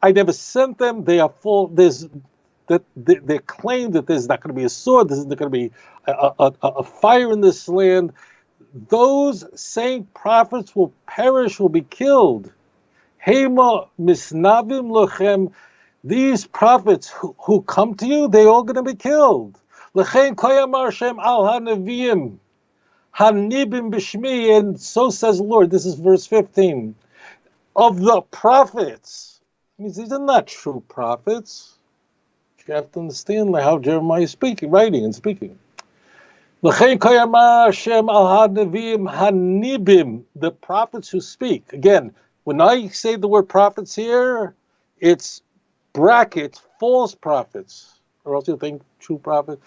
I never sent them. They are full. They claim that there's not going to be a sword. There's not going to be a fire in this land. Those same prophets will perish, will be killed. Hema misnavim lochem. These prophets who come to you, they're all going to be killed. Lechein koyamar Shem al hanavim hanibim b'shmi. And so says the Lord. This is verse 15. Of the prophets. It means these are not true prophets. You have to understand how Jeremiah is speaking, writing and speaking. The prophets who speak. Again, when I say the word prophets here, it's brackets, false prophets, or else you'll think true prophets.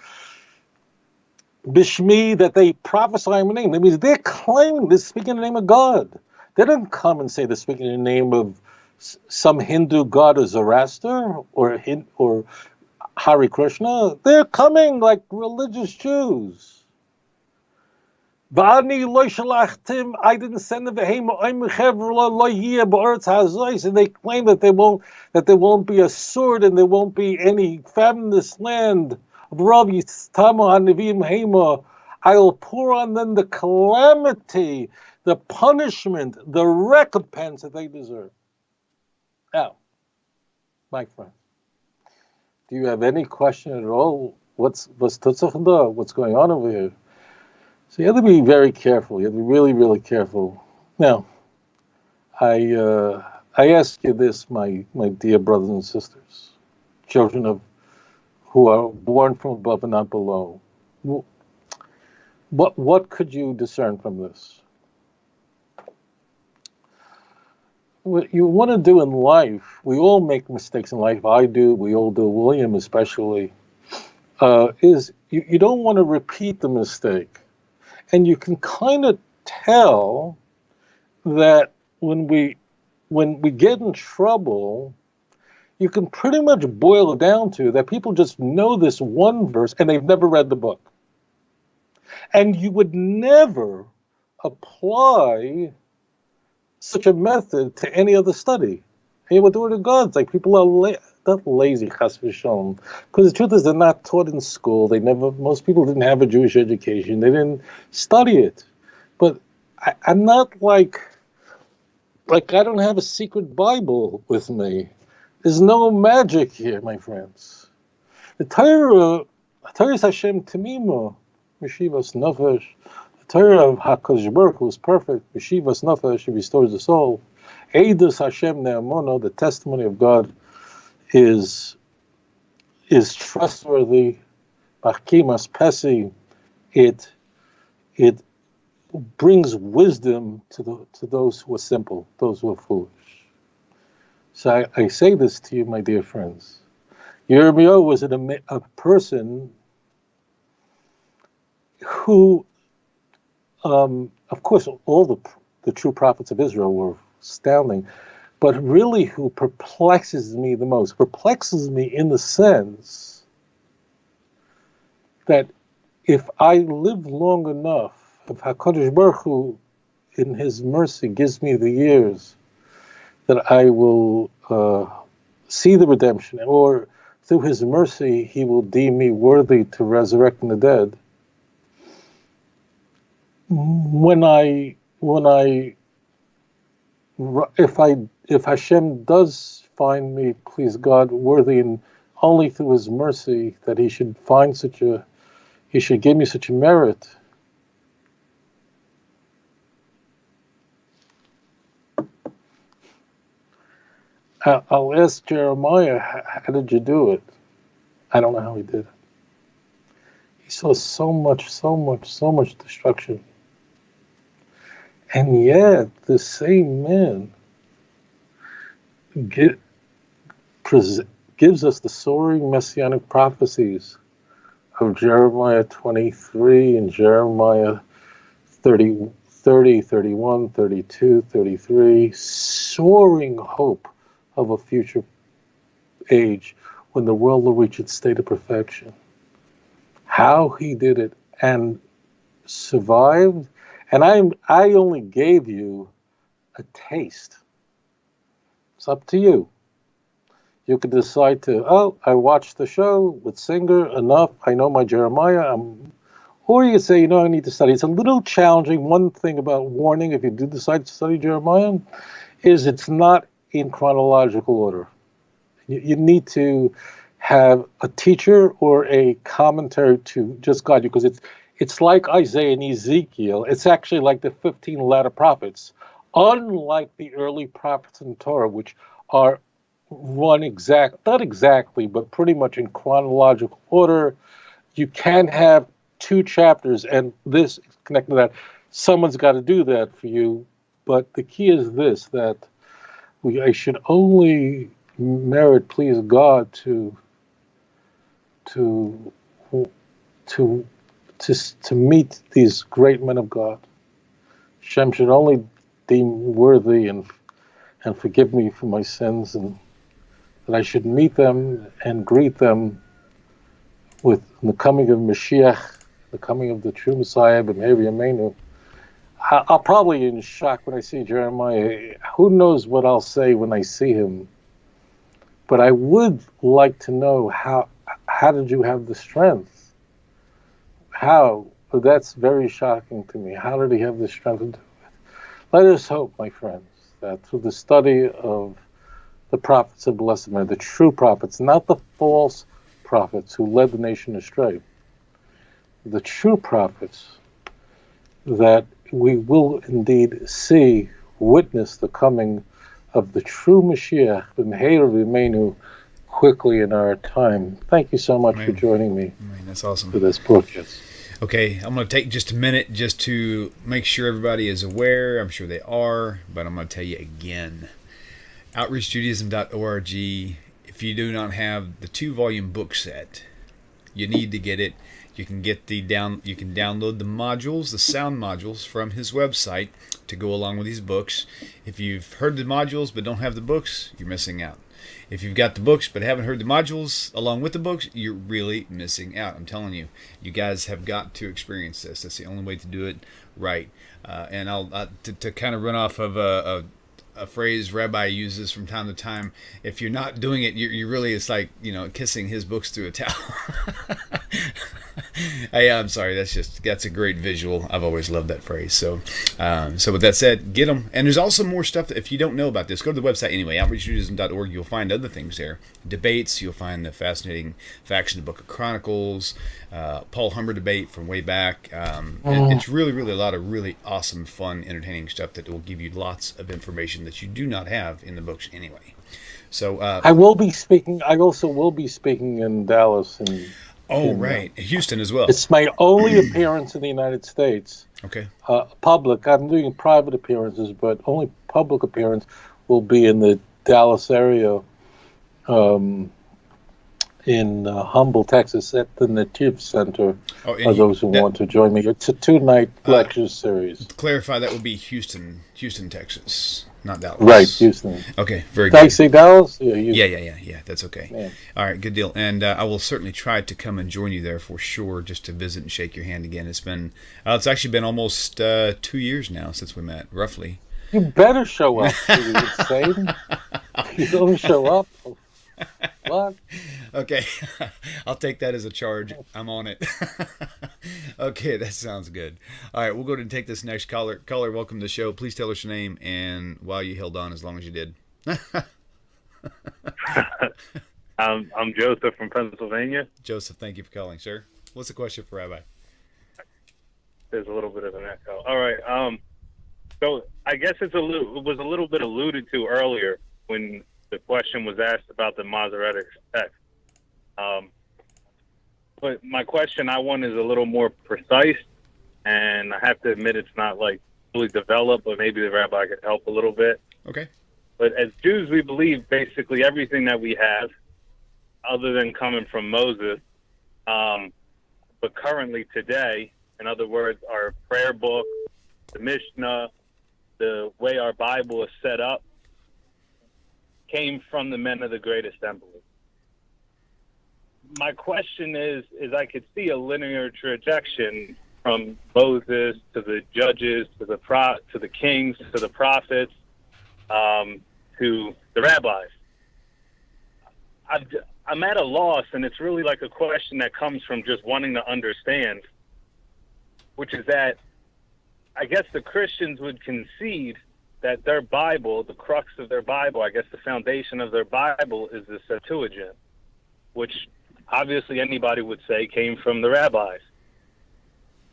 Bishmi, that they prophesy in my name. That means they're claiming they're speaking in the name of God. They don't come and say they're speaking in the name of some Hindu god or Zoroaster or Hare Krishna. They're coming like religious Jews. I didn't send them. And they claim that there won't be a sword and there won't be any famine in this land. I will pour on them the calamity, the punishment, the recompense that they deserve. Now, my friend, do you have any question at all? What's going on over here? So you have to be very careful. You have to be really, really careful. Now, I ask you this, my dear brothers and sisters, children of who are born from above and not below. What could you discern from this? what you want to do in life, we all make mistakes in life. I do, we all do, William especially, is you don't want to repeat the mistake. And you can kind of tell that when we get in trouble, you can pretty much boil it down to that people just know this one verse and they've never read the book. And you would never apply such a method to any other study. And you would do it to God. Like people are not lazy, chas v'shalom. Because the truth is they're not taught in school. Most people didn't have a Jewish education. They didn't study it. But I'm not like I don't have a secret Bible with me. There's no magic here, my friends. The Torah is Hashem Temima, Meshivas Nefesh. The Torah of HaKadosh Baruch Hu is perfect, Meshivas Nefesh, He restores the soul. Eidus Hashem Ne'amono, the testimony of God is trustworthy. Bachkimas Pesi, it brings wisdom to those who are simple, those who are foolish. So I say this to you, my dear friends. Yirmiyahu was a person who, of course, all the true prophets of Israel were astounding, but really who perplexes me the most, perplexes me in the sense that if I live long enough, if HaKadosh Baruch Hu, in His mercy, gives me the years that I will see the redemption, or through His mercy, He will deem me worthy to resurrect from the dead. If Hashem does find me, please God, worthy, and only through His mercy that He should give me such a merit. I'll ask Jeremiah, how did you do it? I don't know how he did it. He saw so much destruction. And yet, the same man gives us the soaring messianic prophecies of Jeremiah 23 and Jeremiah 30, 31, 32, 33, soaring hope of a future age when the world will reach its state of perfection. How he did it and survived, and I only gave you a taste. It's up to you. You could decide I watched the show with Singer, enough, I know my Jeremiah, or you could say, I need to study. It's a little challenging. One thing about warning, if you do decide to study Jeremiah, is it's not in chronological order. You need to have a teacher or a commentary to just guide you, because it's like Isaiah and Ezekiel. It's actually like the 15 latter prophets. Unlike the early prophets in Torah, which are run not exactly, but pretty much in chronological order, you can have 2 chapters, and this is connected to that. Someone's got to do that for you. But the key is this, that I should only merit, please God, to meet these great men of God. Hashem should only deem worthy and forgive me for my sins, and that I should meet them and greet them with the coming of Mashiach, the coming of the true Messiah, B'meir Yameinu. I'll probably in shock when I see Jeremiah. Who knows what I'll say when I see him? But I would like to know how did you have the strength? How? That's very shocking to me. How did he have the strength to do it? Let us hope, my friends, that through the study of the prophets of blessed men, the true prophets, not the false prophets who led the nation astray, the true prophets, that we will indeed witness the coming of the true Mashiach, B'meir Yameinu, quickly in our time. Thank you so much for joining me. That's awesome. For this broadcast. Okay, I'm going to take just a minute just to make sure everybody is aware. I'm sure they are, but I'm going to tell you again. OutreachJudaism.org. If you do not have the 2-volume book set, you need to get it. You can get you can download the modules, the sound modules from his website to go along with these books. If you've heard the modules but don't have the books, you're missing out. If you've got the books but haven't heard the modules along with the books, you're really missing out. I'm telling you, you guys have got to experience this. That's the only way to do it right. And I'll to kind of run off of a phrase Rabbi uses from time to time. If you're not doing it, you're really, it's like, kissing his books through a towel. Hey, I'm sorry. That's a great visual. I've always loved that phrase. So with that said, get them. And there's also more stuff that if you don't know about this, go to the website anyway, outreachjudaism.org. You'll find other things there. Debates. You'll find the fascinating facts in the Book of Chronicles, Paul Humber debate from way back. It's really, really a lot of really awesome, fun, entertaining stuff that will give you lots of information that you do not have in the books anyway. So I will be speaking. I also will be speaking in Dallas and. Right, Houston as well. It's my only appearance in the United States. Okay. Public. I'm doing private appearances, but only public appearance will be in the Dallas area, in Humble, Texas, at the Nativ Center. For those who want to join me, it's a 2-night lecture series. Clarify, that would be Houston, Texas. Not Dallas. Right, Houston. Okay, very Did I good. say Dallas? Yeah, Yeah. That's okay. Yeah. All right, good deal. And I will certainly try to come and join you there for sure, just to visit and shake your hand again. It's actually been almost 2 years now since we met, roughly. You better show up. You don't show up. What? Okay, I'll take that as a charge. I'm on it. Okay, that sounds good. All right, we'll go ahead and take this next caller. Caller, welcome to the show. Please tell us your name and why you held on as long as you did. I'm Joseph from Pennsylvania. Joseph, thank you for calling, sir. What's the question for Rabbi? There's a little bit of an echo. All right. So I guess it was a little bit alluded to earlier when the question was asked about the Masoretic text. But my question I want is a little more precise, and I have to admit it's not like fully developed, but maybe the Rabbi could help a little bit. Okay. But as Jews, we believe basically everything that we have, other than coming from Moses, but currently today, in other words, our prayer book, the Mishnah, the way our Bible is set up, came from the men of the Great Assembly. My question is I could see a linear trajectory from Moses to the judges to the kings to the prophets to the rabbis. I'm at a loss, and it's really like a question that comes from just wanting to understand, which is that I guess the Christians would concede that their Bible, the crux of their Bible, I guess the foundation of their Bible is the Septuagint, which obviously anybody would say came from the rabbis.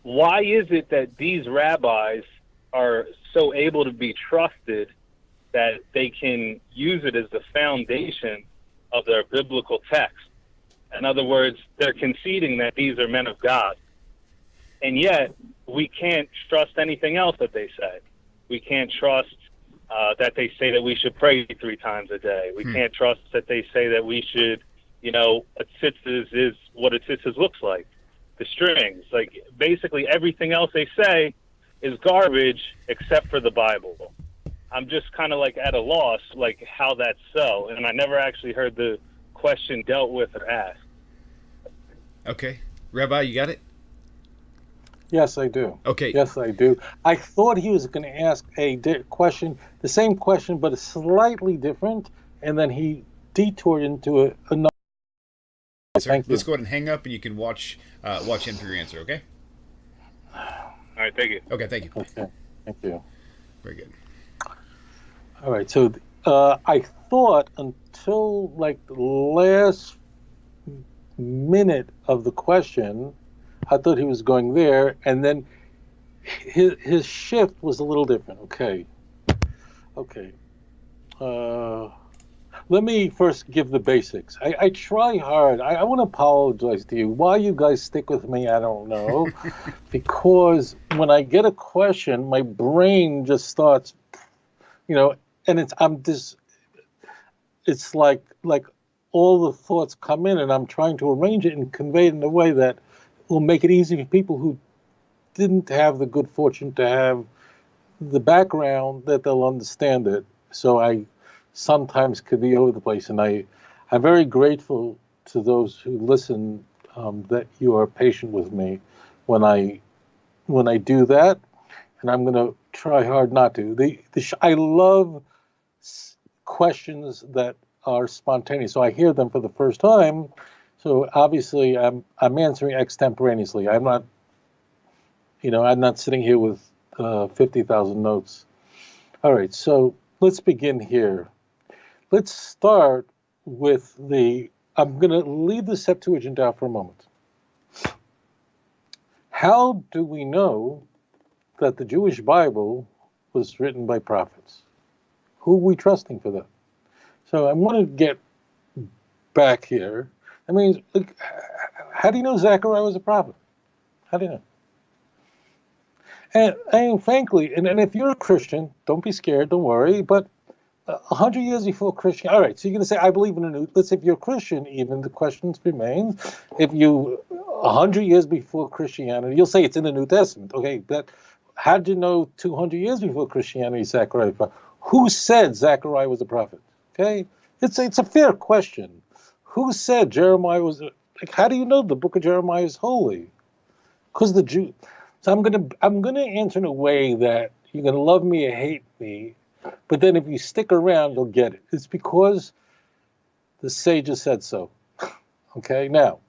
Why is it that these rabbis are so able to be trusted that they can use it as the foundation of their biblical text? In other words, they're conceding that these are men of God. And yet, we can't trust anything else that they say. We can't trust that they say that we should pray 3 times a day. We can't trust that they say that we should, a tzitzis is what a tzitzis looks like. The strings, like basically everything else they say is garbage except for the Bible. I'm just kind of like at a loss, like how that's so. And I never actually heard the question dealt with or asked. Okay. Rabbi, you got it? Yes, I do. Okay. Yes, I do. I thought he was going to ask a question, the same question, but slightly different, and then he detoured into another. Thank you. Let's go ahead and hang up, and you can watch him for your answer, okay? All right, thank you. Okay, thank you. Okay, thank you. Very good. All right, so I thought until like the last minute of the question, I thought he was going there, and then his shift was a little different. Okay. Let me first give the basics. I try hard. I want to apologize to you. Why you guys stick with me, I don't know. Because when I get a question, my brain just starts, and it's like all the thoughts come in, and I'm trying to arrange it and convey it in a way that will make it easy for people who didn't have the good fortune to have the background, that they'll understand it. So I sometimes could be over the place, and I'm very grateful to those who listen, that you are patient with me when I do that, and I'm going to try hard not to. I love questions that are spontaneous, so I hear them for the first time. So obviously, I'm answering extemporaneously. I'm not sitting here with 50,000 notes. All right, so let's begin here. Let's start with I'm going to leave the Septuagint out for a moment. How do we know that the Jewish Bible was written by prophets? Who are we trusting for that? So I'm going to get back here. I mean, how do you know Zechariah was a prophet? How do you know? And frankly, and if you're a Christian, don't be scared, don't worry, but 100 years before Christian, all right, so you're going to say, I believe in the New, let's say if you're a Christian, even the questions remain. If 100 years before Christianity, you'll say it's in the New Testament, okay, but how did you know 200 years before Christianity, Zechariah? Who said Zechariah was a prophet? Okay, it's a fair question. Who said Jeremiah was, how do you know the book of Jeremiah is holy? Because the Jew. So I'm gonna answer in a way that you're gonna love me or hate me, but then if you stick around, you'll get it. It's because the sages said so. Okay, now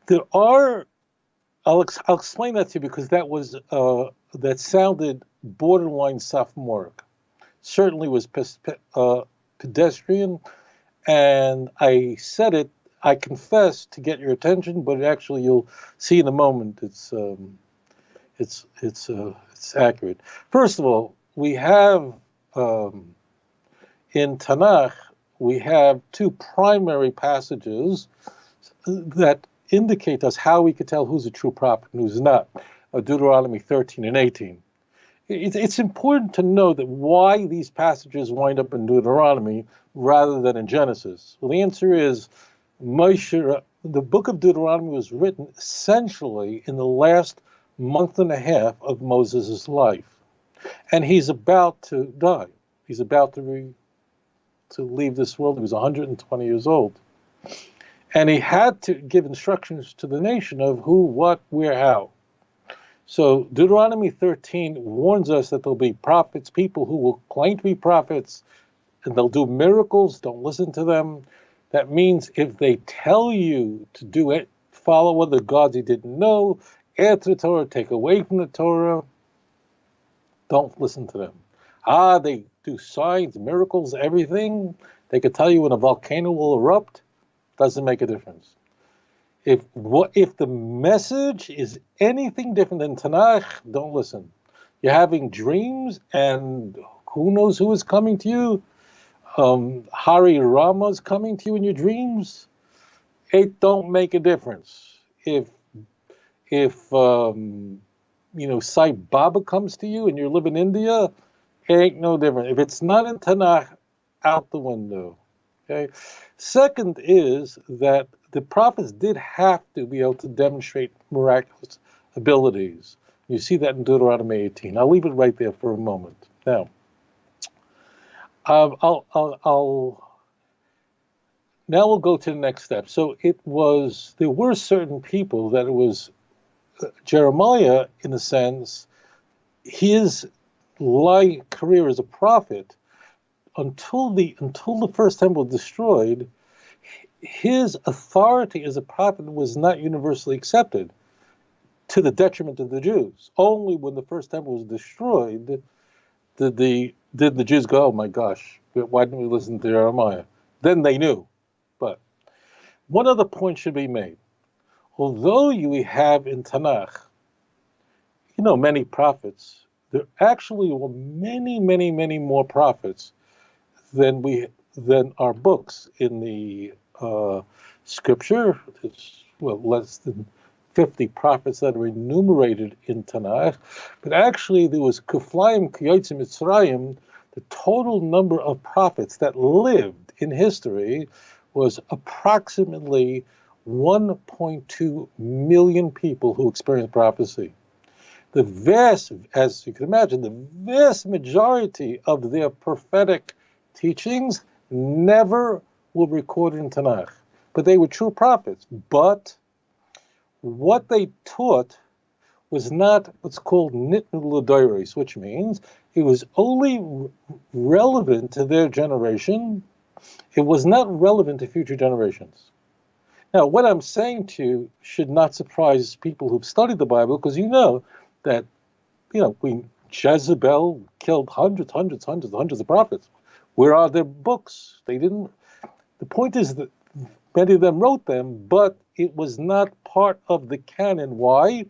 there are. I'll explain that to you because that sounded borderline sophomoric. Certainly was pedestrian, and I said it. I confess to get your attention, but actually you'll see in a moment it's accurate. First of all, we have in Tanakh we have two primary passages that indicate us how we could tell who's a true prophet and who's not. Deuteronomy 13 and 18. It's important to know that why these passages wind up in Deuteronomy rather than in Genesis. Well, the answer is Moshe, the book of Deuteronomy was written essentially in the last month and a half of Moses' life. And he's about to die. He's about to leave this world. He was 120 years old. And he had to give instructions to the nation of who, what, where, how. So Deuteronomy 13 warns us that there'll be prophets, people who will claim to be prophets, and they'll do miracles. Don't listen to them. That means if they tell you to do it, follow other gods you didn't know, add to the Torah, take away from the Torah, don't listen to them. They do signs, miracles, everything. They could tell you when a volcano will erupt. Doesn't make a difference. If the message is anything different than Tanakh, don't listen. You're having dreams, and who knows who is coming to you? Hari Rama's coming to you in your dreams. It don't make a difference. If Sai Baba comes to you and you live in India, it ain't no different. If it's not in Tanakh, out the window. Okay. Second is that the prophets did have to be able to demonstrate miraculous abilities. You see that in Deuteronomy 18. I'll leave it right there for a moment. Now, now we'll go to the next step. So there were certain people that it was Jeremiah, in a sense, his career as a prophet, until the first temple was destroyed, his authority as a prophet was not universally accepted, to the detriment of the Jews. Only when the first temple was destroyed did the Jews go, oh my gosh, why didn't we listen to Jeremiah? Then they knew. But one other point should be made. Although you have in Tanakh, many prophets, there actually were many, many, many more prophets than our books in the scripture. It's less than 50 prophets that are enumerated in Tanakh, but actually there was Kuflayim Kiyotzim Mitzrayim. the total number of prophets that lived in history was approximately 1.2 million people who experienced prophecy. The vast, as you can imagine, the vast majority of their prophetic teachings never were recorded in Tanakh. But they were true prophets. But what they taught was not what's called nitnu l'doros, which means it was only relevant to their generation. It was not relevant to future generations. Now, what I'm saying to you should not surprise people who've studied the Bible, because you know that, Jezebel killed hundreds of prophets. Where are their books? They didn't. The point is that many of them wrote them, but it was not part of the canon. Why?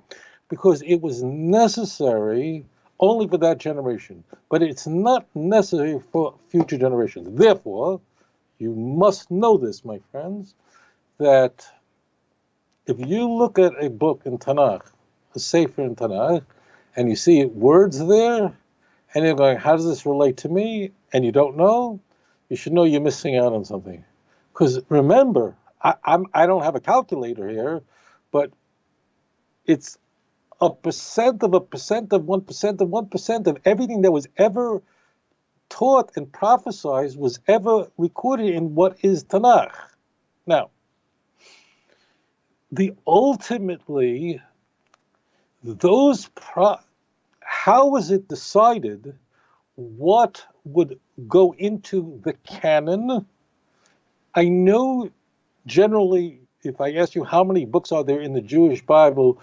Because it was necessary only for that generation, but it's not necessary for future generations. Therefore, you must know this, my friends, that if you look at a book in Tanakh, a Sefer in Tanakh, and you see words there, and you're going, how does this relate to me? And you don't know, you should know you're missing out on something. Because remember, I don't have a calculator here, but it's a percent of 1% of 1% of everything that was ever taught and prophesied was ever recorded in what is Tanakh. Now, ultimately, how was it decided what would go into the canon? I know generally, if I ask you how many books are there in the Jewish Bible,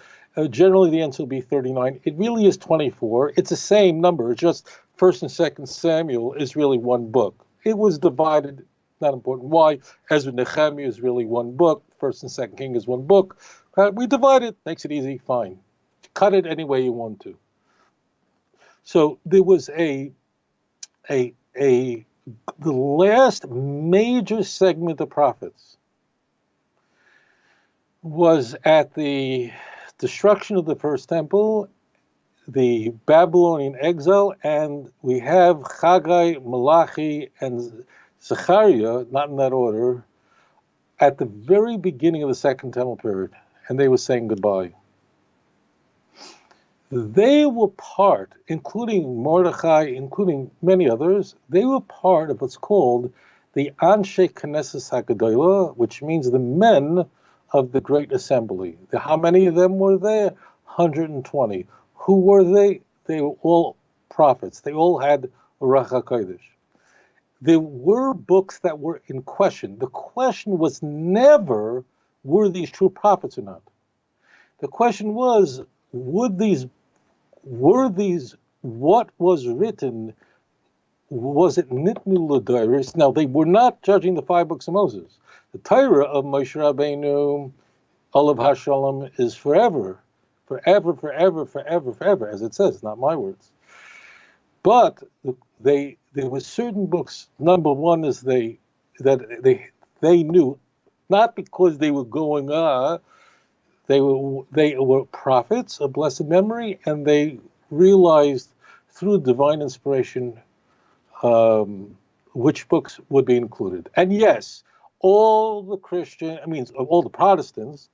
generally the answer will be 39. It really is 24. It's the same number. It's just 1st and 2nd Samuel is really one book. It was divided, not important why. Ezra and Nehemiah is really one book. 1st and 2nd King is one book. We divide it, makes it easy, fine. Cut it any way you want to. So there was the last major segment of prophets was at the destruction of the first temple, the Babylonian exile, and we have Haggai, Malachi, and Zechariah, not in that order, at the very beginning of the Second Temple period, and they were saying goodbye. They were part, including Mordechai, including many others, they were part of what's called the Anshe Knesset HaGedolah, which means the men of the Great Assembly. How many of them were there? 120. Who were they? They were all prophets. They all had Ruach HaKodesh. There were books that were in question. The question was never, were these true prophets or not? The question was, were these, what was written, was it nitnu l'doros? Now, they were not judging the 5 books of Moses. The Torah of Moshe Rabbeinu, Olav HaShalom, is forever, as it says, not my words. But there were certain books. Number one is they knew, not because they were going they were prophets of blessed memory, and they realized through divine inspiration which books would be included. And yes, all the Protestants,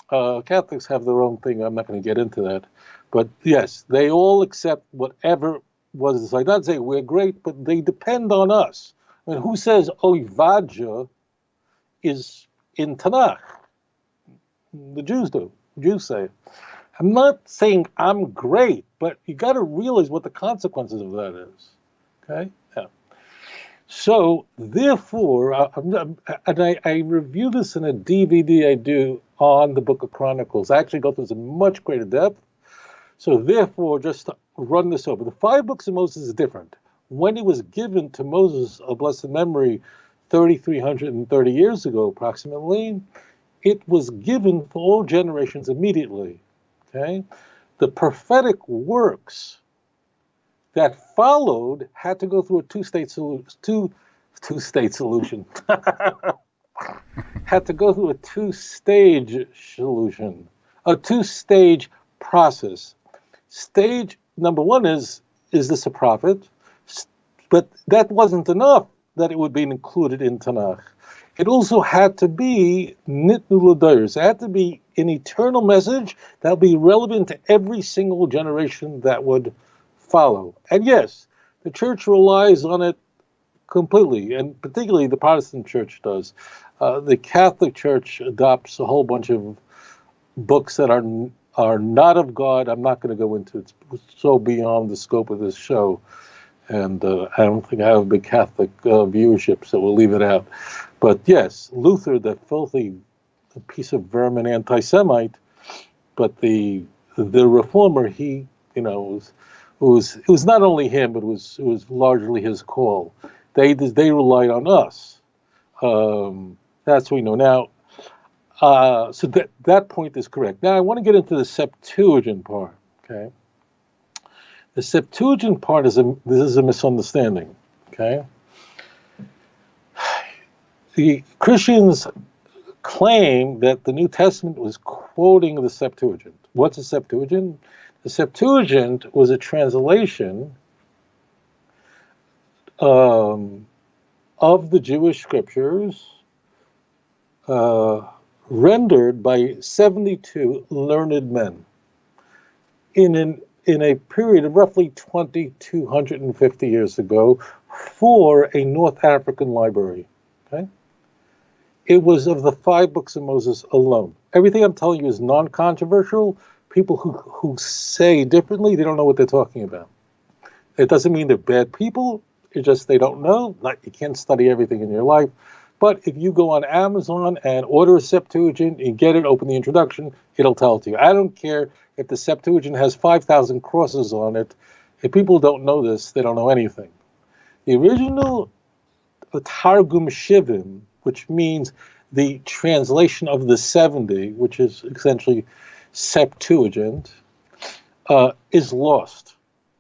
Catholics have their own thing. I'm not going to get into that, but yes, they all accept whatever was decided. Not say we're great, but they depend on us. I mean, who says Oivadja is in Tanakh? The Jews do. The Jews say it. I'm not saying I'm great, but you got to realize what the consequences of that is. Okay? Yeah. So, therefore, I review this in a DVD I do on the Book of Chronicles. I actually go through this in much greater depth. So, therefore, just to run this over, the 5 books of Moses is different. When it was given to Moses of blessed memory 3,330 years ago, approximately, it was given for all generations immediately. Okay, the prophetic works that followed had to go through a two-stage solution. Had to go through a two-stage solution, a two-stage process. Stage number one is this a prophet? But that wasn't enough that it would be included in Tanakh. It also had to be nitnu l'dayros. It had to be an eternal message that would be relevant to every single generation that would follow. And yes, the church relies on it completely, and particularly the Protestant church does. The Catholic Church adopts a whole bunch of books that are not of God. I'm not going to go into it. It's so beyond the scope of this show. And I don't think I have a big Catholic viewership, so we'll leave it out. But yes, Luther, the filthy piece of vermin anti-Semite, but the reformer, he, it was not only him, but it was largely his call. They relied on us. That's what we know now. So that point is correct. Now I want to get into the Septuagint part. Okay. The Septuagint part this is a misunderstanding. Okay. The Christians claim that the New Testament was quoting the Septuagint. What's a Septuagint? The Septuagint was a translation of the Jewish scriptures rendered by 72 learned men in a period of roughly 2,250 years ago for a North African library. Okay? It was of the 5 books of Moses alone. Everything I'm telling you is non-controversial. People who say differently, they don't know what they're talking about. It doesn't mean they're bad people. It's just they don't know. Like, you can't study everything in your life. But if you go on Amazon and order a Septuagint and get it, open the introduction, it'll tell it to you. I don't care if the Septuagint has 5,000 crosses on it. If people don't know this, they don't know anything. The original Targum Shivim, which means the translation of the 70, which is essentially Septuagint, is lost.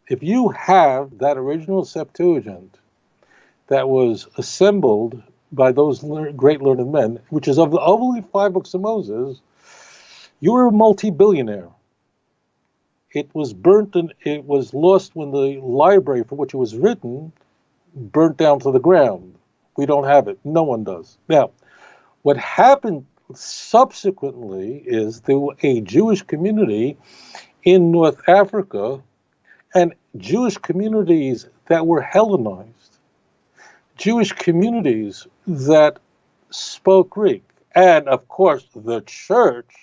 If you have that original Septuagint that was assembled by those great learned men, which is of the only 5 books of Moses, you were a multi-billionaire. It was burnt and it was lost when the library for which it was written burnt down to the ground. We don't have it. No one does. Now, what happened subsequently is there was a Jewish community in North Africa and Jewish communities that were Hellenized, Jewish communities that spoke Greek. And, of course, the church,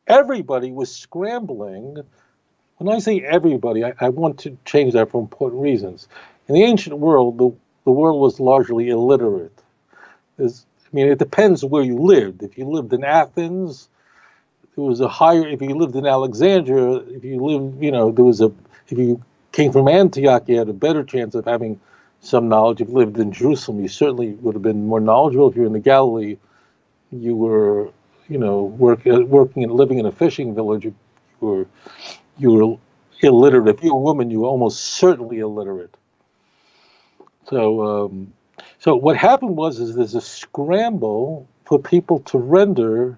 everybody was scrambling. When I say everybody, I want to change that for important reasons. In the ancient world, the world was largely illiterate. It depends where you lived. If you lived in Athens, there was a higher, if you lived in Alexandria, if you came from Antioch, you had a better chance of having some knowledge. If you lived in Jerusalem, you certainly would have been more knowledgeable. If you were in the Galilee, you were, working and living in a fishing village, you were illiterate. If you were a woman, you were almost certainly illiterate. So what happened is there's a scramble for people to render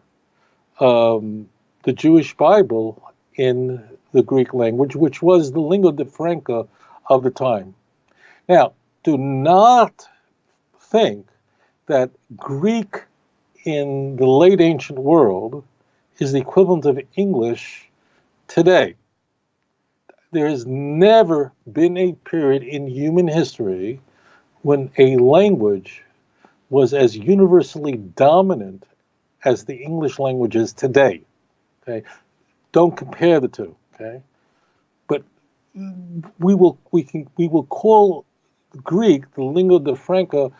the Jewish Bible in the Greek language, which was the lingua franca of the time. Now, do not think that Greek in the late ancient world is the equivalent of English today. There has never been a period in human history when a language was as universally dominant as the English language is today. Okay, don't compare the two. Okay, but we will call Greek the lingua franca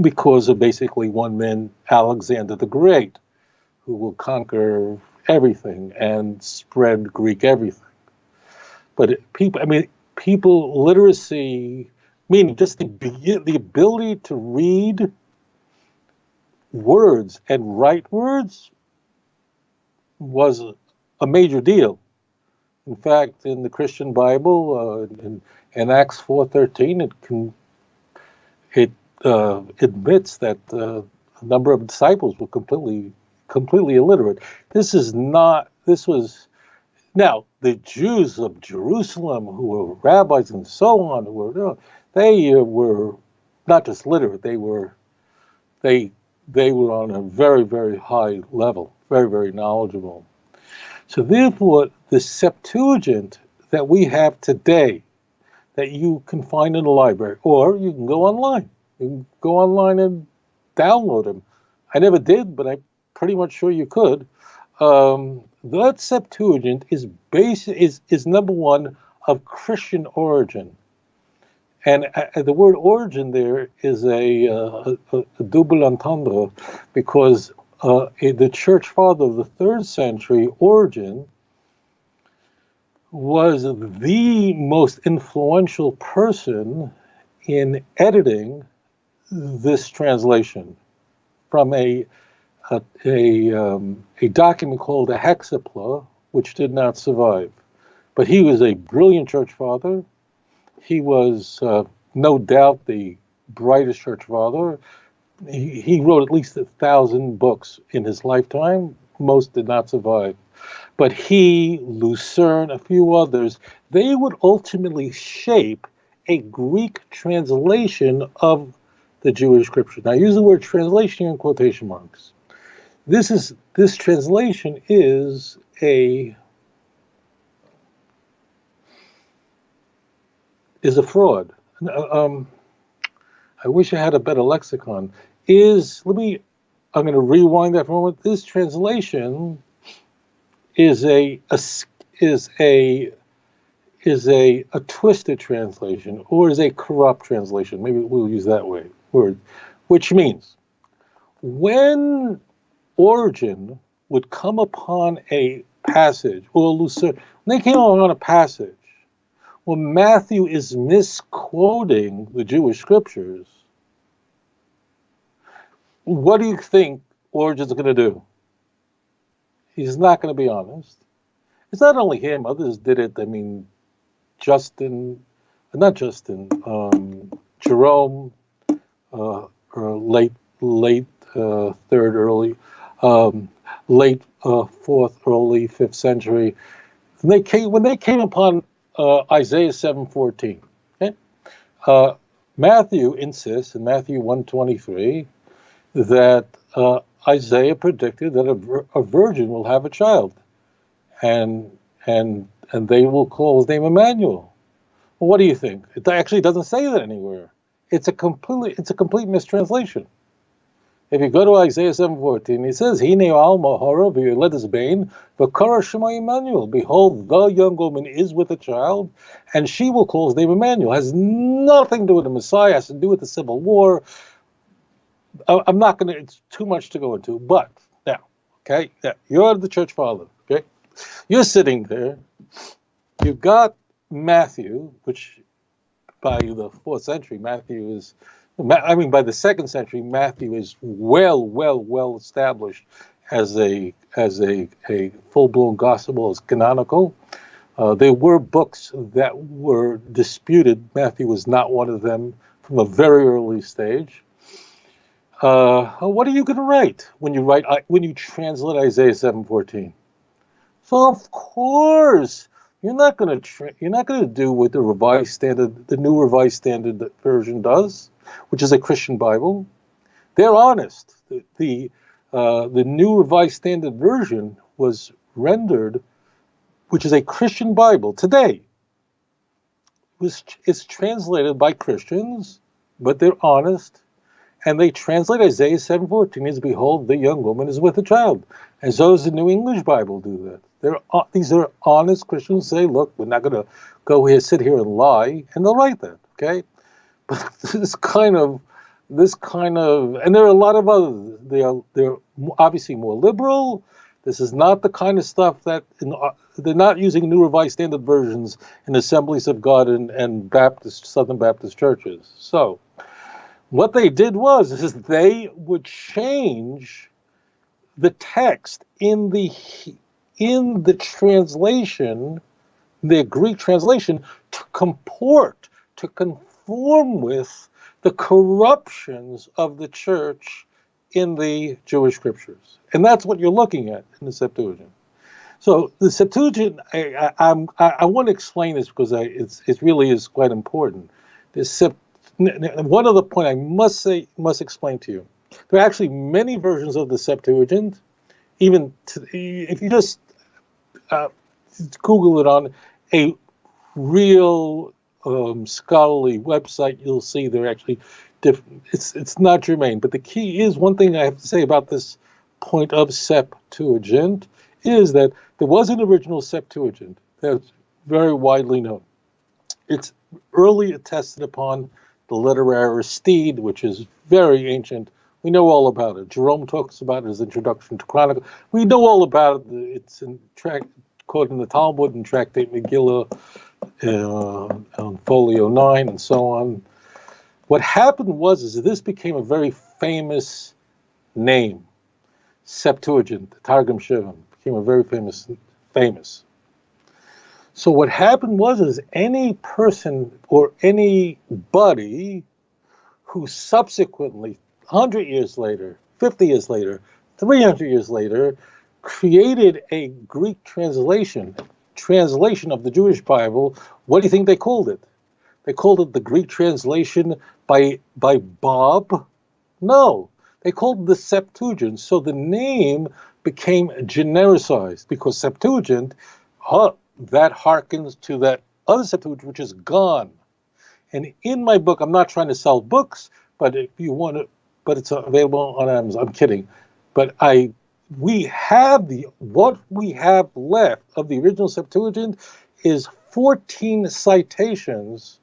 because of basically one man, Alexander the Great, who will conquer everything and spread Greek everything. But people literacy, meaning just the ability to read words and write words, was a major deal. In fact, in the Christian Bible, in Acts 4:13, it admits that a number of disciples were completely illiterate. This was Now, the Jews of Jerusalem, who were rabbis and so on, they were not just literate; they were on a very, very high level, very, very knowledgeable. So therefore, the Septuagint that we have today, that you can find in the library, or you can go online. You can go online and download them. I never did, but I'm pretty much sure you could. That Septuagint is number one of Christian origin, and the word origin there is a double entendre, because the church father of the 3rd century, Origen, was the most influential person in editing this translation from a document called a hexapla, which did not survive. But he was a brilliant church father. He was no doubt the brightest church father. He wrote at least 1,000 books in his lifetime. Most did not survive. But he, Lucerne, a few others, they would ultimately shape a Greek translation of the Jewish scripture. Now, I use the word translation in quotation marks. This translation is a fraud. I wish I had a better lexicon. I'm going to rewind that for a moment. This translation is a twisted translation, or is a corrupt translation. Maybe we'll use that word, which means when Origen would come upon a passage, or Lucerne, when they came upon a passage, when Matthew is misquoting the Jewish scriptures, what do you think Origen's going to do? He's not going to be honest. It's not only him; others did it. I mean, Jerome, or late 3rd, late 4th, early 5th century. When they came upon Isaiah 7:14, okay? Matthew insists in Matthew 1:23 that Isaiah predicted that a virgin will have a child, and they will call his name Emmanuel. Well, what do you think? It actually doesn't say that anywhere. It's a complete mistranslation. If you go to Isaiah 7:14, it says, "Hine alma hara v'yoledes bein v'kara shema Emmanuel." Behold, the young woman is with a child, and she will call his name Emmanuel. It has nothing to do with the Messiah. It has to do with the Civil War. I'm not going to. It's too much to go into. But now, okay, you're the church father. Okay, you're sitting there. You've got Matthew, which by the 4th century, by the 2nd century, Matthew is well established as a full-blown gospel, as canonical. There were books that were disputed. Matthew was not one of them from a very early stage. What are you going to write when you translate Isaiah 7:14? So of course you're not going to do what the New Revised Standard version does, which is a Christian Bible. They're honest. The New Revised Standard version was rendered, which is a Christian Bible today. It's translated by Christians, but they're honest. And they translate Isaiah 7:14 as, "Behold, the young woman is with a child." And so does the New English Bible do that. These are honest Christians who say, "Look, we're not going to sit here and lie," and they'll write that. Okay, but this kind of, and there are a lot of others. They're obviously more liberal. This is not the kind of stuff that they're not using New Revised Standard versions in Assemblies of God and Southern Baptist churches. So what they did is they would change the text in the translation, the Greek translation, to conform with the corruptions of the church in the Jewish scriptures. And that's what you're looking at in the Septuagint. So the Septuagint, I want to explain this because it really is quite important. One other point I must explain to you. There are actually many versions of the Septuagint. Even if you just Google it on a real scholarly website, you'll see they're actually different. It's not germane. But the key is, one thing I have to say about this point of Septuagint is that there was an original Septuagint that's very widely known. It's early attested upon the letter Aristide, which is very ancient. We know all about it. Jerome talks about it in his introduction to Chronicle. We know all about it. It's quoted in the Talmud and Tractate Megillah on Folio 9 and so on. What happened is that this became a very famous name. Septuagint, the Targum Shivim, became a very famous. So what happened is any person or anybody who subsequently, 100 years later, 50 years later, 300 years later, created a Greek translation of the Jewish Bible, what do you think they called it? They called it the Greek translation by Bob? No. They called it the Septuagint, so the name became genericized because Septuagint, that harkens to that other Septuagint, which is gone. And in my book, I'm not trying to sell books, but if you want to, but it's available on Amazon. I'm kidding, but what we have left of the original Septuagint is 14 citations.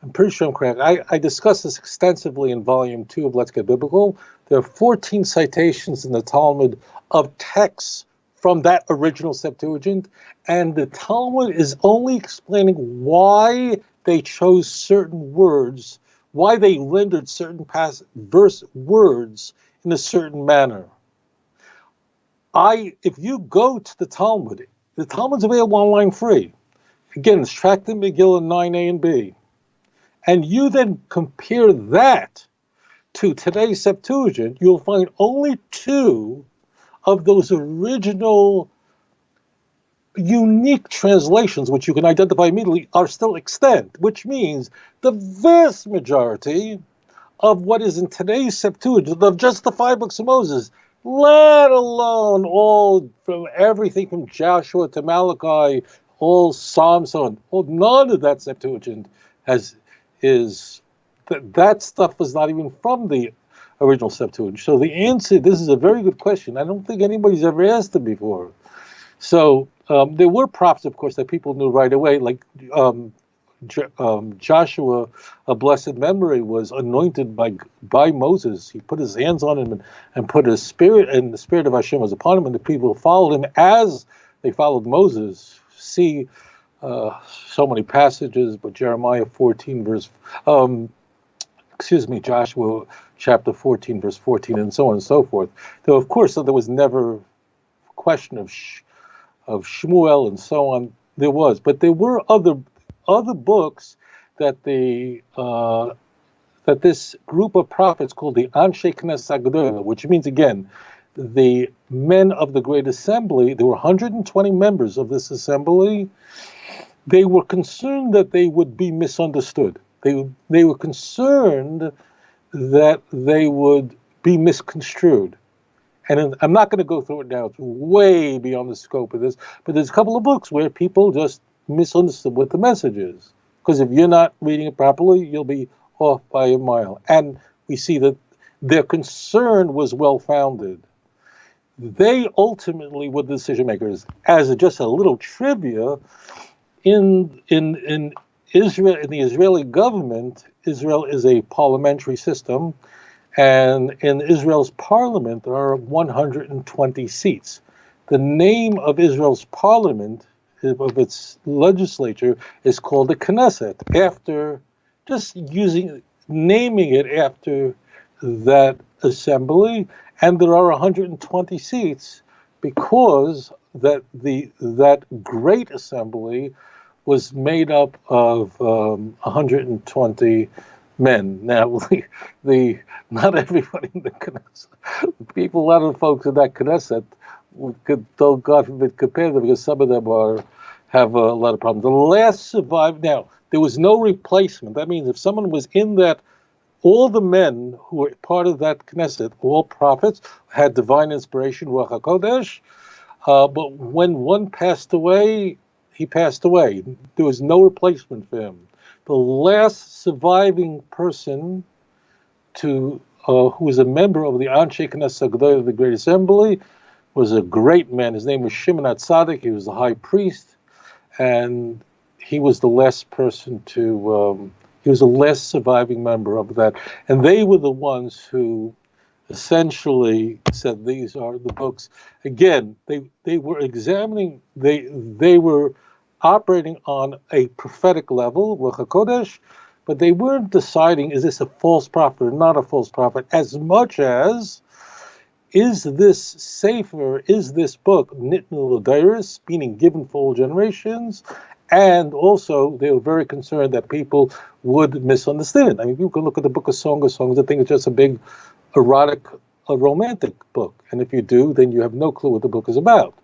I'm pretty sure I'm correct. I discussed this extensively in Volume 2 of Let's Get Biblical. There are 14 citations in the Talmud of texts from that original Septuagint, and the Talmud is only explaining why they chose certain words, why they rendered certain verse words in a certain manner. If you go to the Talmud's available online free. Again, it's Tractate Megillah 9a and b. And you then compare that to today's Septuagint, you'll find only 2 of those original unique translations, which you can identify immediately, are still extant, which means the vast majority of what is in today's Septuagint, of just the 5 books of Moses, let alone all from everything from Joshua to Malachi, all Psalms, so on, none of that Septuagint that stuff was not even from the original Septuagint. So the answer, this is a very good question. I don't think anybody's ever asked it before. So there were prophets, of course, that people knew right away, like Joshua, a blessed memory, was anointed by Moses. He put his hands on him and put his spirit, and the spirit of Hashem was upon him, and the people followed him as they followed Moses. See so many passages, but Jeremiah 14 verse, Joshua chapter 14 verse 14, and so on and so forth. Though of course, there was never question of Shmuel and so on. There was, but there were other books that that this group of prophets called the Anshe Knesset Hagedolah, which means again the men of the Great Assembly. There were 120 members of this assembly. They were concerned that they would be misunderstood. They were concerned that they would be misconstrued. And I'm not going to go through it now. It's way beyond the scope of this. But there's a couple of books where people just misunderstood what the message is. Because if you're not reading it properly, you'll be off by a mile. And we see that their concern was well-founded. They ultimately were the decision makers. As just a little trivia, in Israel, in the Israeli government, Israel is a parliamentary system, and in Israel's parliament there are 120 seats. The name of Israel's parliament, of its legislature, is called the Knesset, after just naming it after that assembly, and there are 120 seats because that great assembly was made up of 120 men. Now, not everybody in the Knesset, a lot of the folks in that Knesset we could, though God forbid, compare them because some of them have a lot of problems. The last survived. Now there was no replacement. That means if someone was in that, all the men who were part of that Knesset, all prophets, had divine inspiration, Ruach HaKodesh. But when one passed away, he passed away. There was no replacement for him. The last surviving person who was a member of the Anshe Knesset Gedolah of the Great Assembly was a great man. His name was Shimon HaTzadik. He was the high priest, and he was the last person he was the last surviving member of that. And they were the ones who essentially said these are the books. Again, they were examining, they were operating on a prophetic level, Ruach HaKodesh, but they weren't deciding, is this a false prophet or not a false prophet, as much as, is this safer, is this book Nitnu L'Dairis, meaning given for all generations? And also, they were very concerned that people would misunderstand it. I mean, you can look at the Book of Song of Songs and think it's just a big erotic, romantic book. And if you do, then you have no clue what the book is about.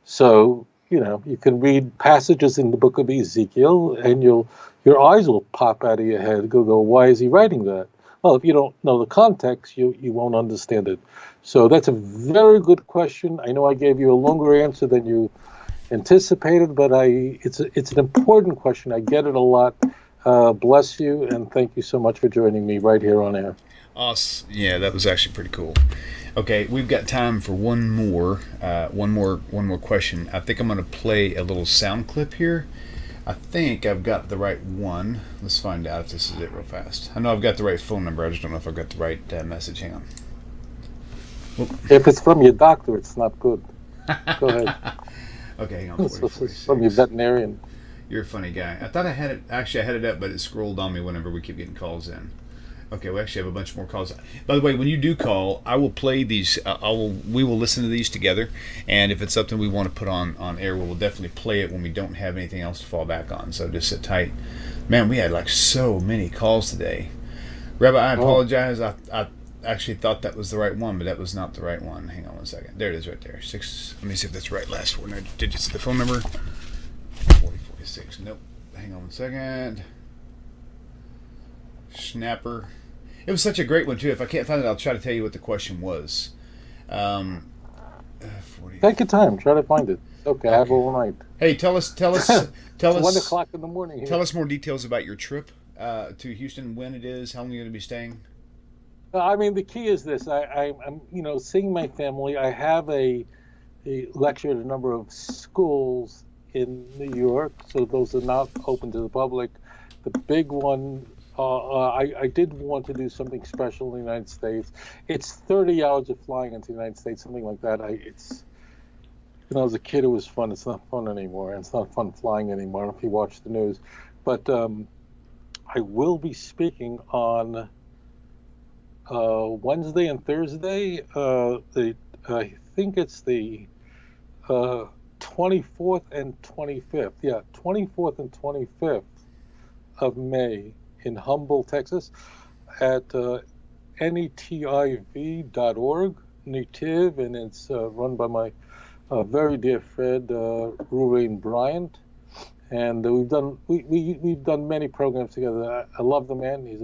So, you can read passages in the book of Ezekiel and your eyes will pop out of your head. Go, why is he writing that? Well, if you don't know the context, you won't understand it. So that's a very good question. I know I gave you a longer answer than you anticipated, but it's an important question. I get it a lot. Bless you, and thank you so much for joining me right here on air. Awesome. Yeah, that was actually pretty cool. Okay, we've got time for one more question. I think I'm going to play a little sound clip here. I think I've got the right one. Let's find out if this is it real fast. I know I've got the right phone number. I just don't know if I've got the right message. Hang on. Whoop. If it's from your doctor, it's not good. Go ahead. Okay, hang on. It's from your veterinarian. You're a funny guy. I thought I had it. Actually, I had it up, but it scrolled on me whenever we keep getting calls in. Okay, we actually have a bunch more calls. By the way, when you do call, I will play these. We will listen to these together, and if it's something we want to put on air, we will definitely play it when we don't have anything else to fall back on. So just sit tight. Man, we had like so many calls today. Rabbi, I apologize. I actually thought that was the right one, but that was not the right one. Hang on one second. There it is right there. 6. Let me see if that's right. Last 4 digits of the phone number. 4046. Nope. Hang on one second. Snapper. It was such a great one too. If I can't find it, I'll try to tell you what the question was. 40. Take your time. Try to find it. Okay, I have all night. Hey, tell us. 1 o'clock in the morning. Here. Tell us more details about your trip to Houston. When it is, how long you're going to be staying. I mean, the key is this. I'm seeing my family. I have a lecture at a number of schools in New York, so those are not open to the public. The big one. I did want to do something special in the United States. It's 30 hours of flying into the United States, something like that. As a kid, it was fun. It's not fun anymore. And it's not fun flying anymore. I don't know if you watch the news. But I will be speaking on Wednesday and Thursday. I think it's the 24th and 25th. Yeah, 24th and 25th of May. In Humble, Texas, at netiv.org, Netiv, and it's run by my very dear friend Ruvain Bryant, and we've done many programs together. I love the man. He's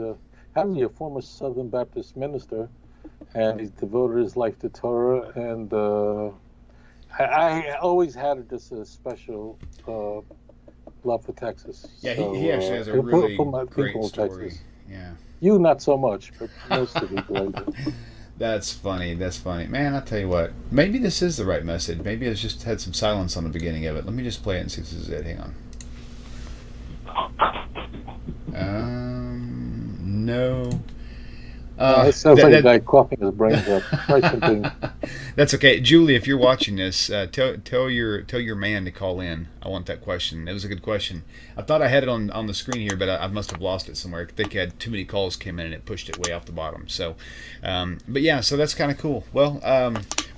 actually a former Southern Baptist minister, and he's devoted his life to Torah. And I always had just a special love for Texas. Yeah, so, he actually has a really great story. Texas. Yeah. You not so much, but most of people like it. That's funny. Man, I'll tell you what. Maybe this is the right message. Maybe it's just had some silence on the beginning of it. Let me just play it and see if this is it. Hang on. No. It sounds like a guy coughing his brains up. Try something. That's okay, Julie. If you're watching this, tell your man to call in. I want that question. It was a good question. I thought I had it on the screen here, but I must have lost it somewhere. I think I had too many calls came in and it pushed it way off the bottom. So, but yeah, so that's kind of cool. Well,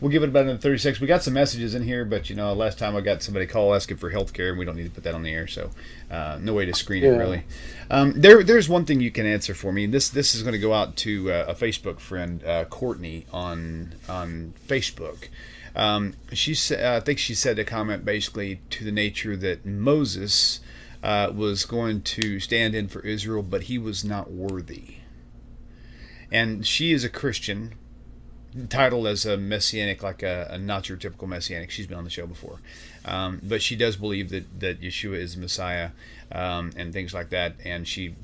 we'll give it about another 30 seconds. We got some messages in here, but last time I got somebody call asking for health care, and we don't need to put that on the air. So, no way to screen it really. There's one thing you can answer for me. This is going to go out to a Facebook friend, Courtney on Facebook. I think she said a comment basically to the nature that Moses was going to stand in for Israel, but he was not worthy. And she is a Christian, titled as a messianic, like a not your typical messianic. She's been on the show before, but she does believe that Yeshua is the Messiah, and things like that. And she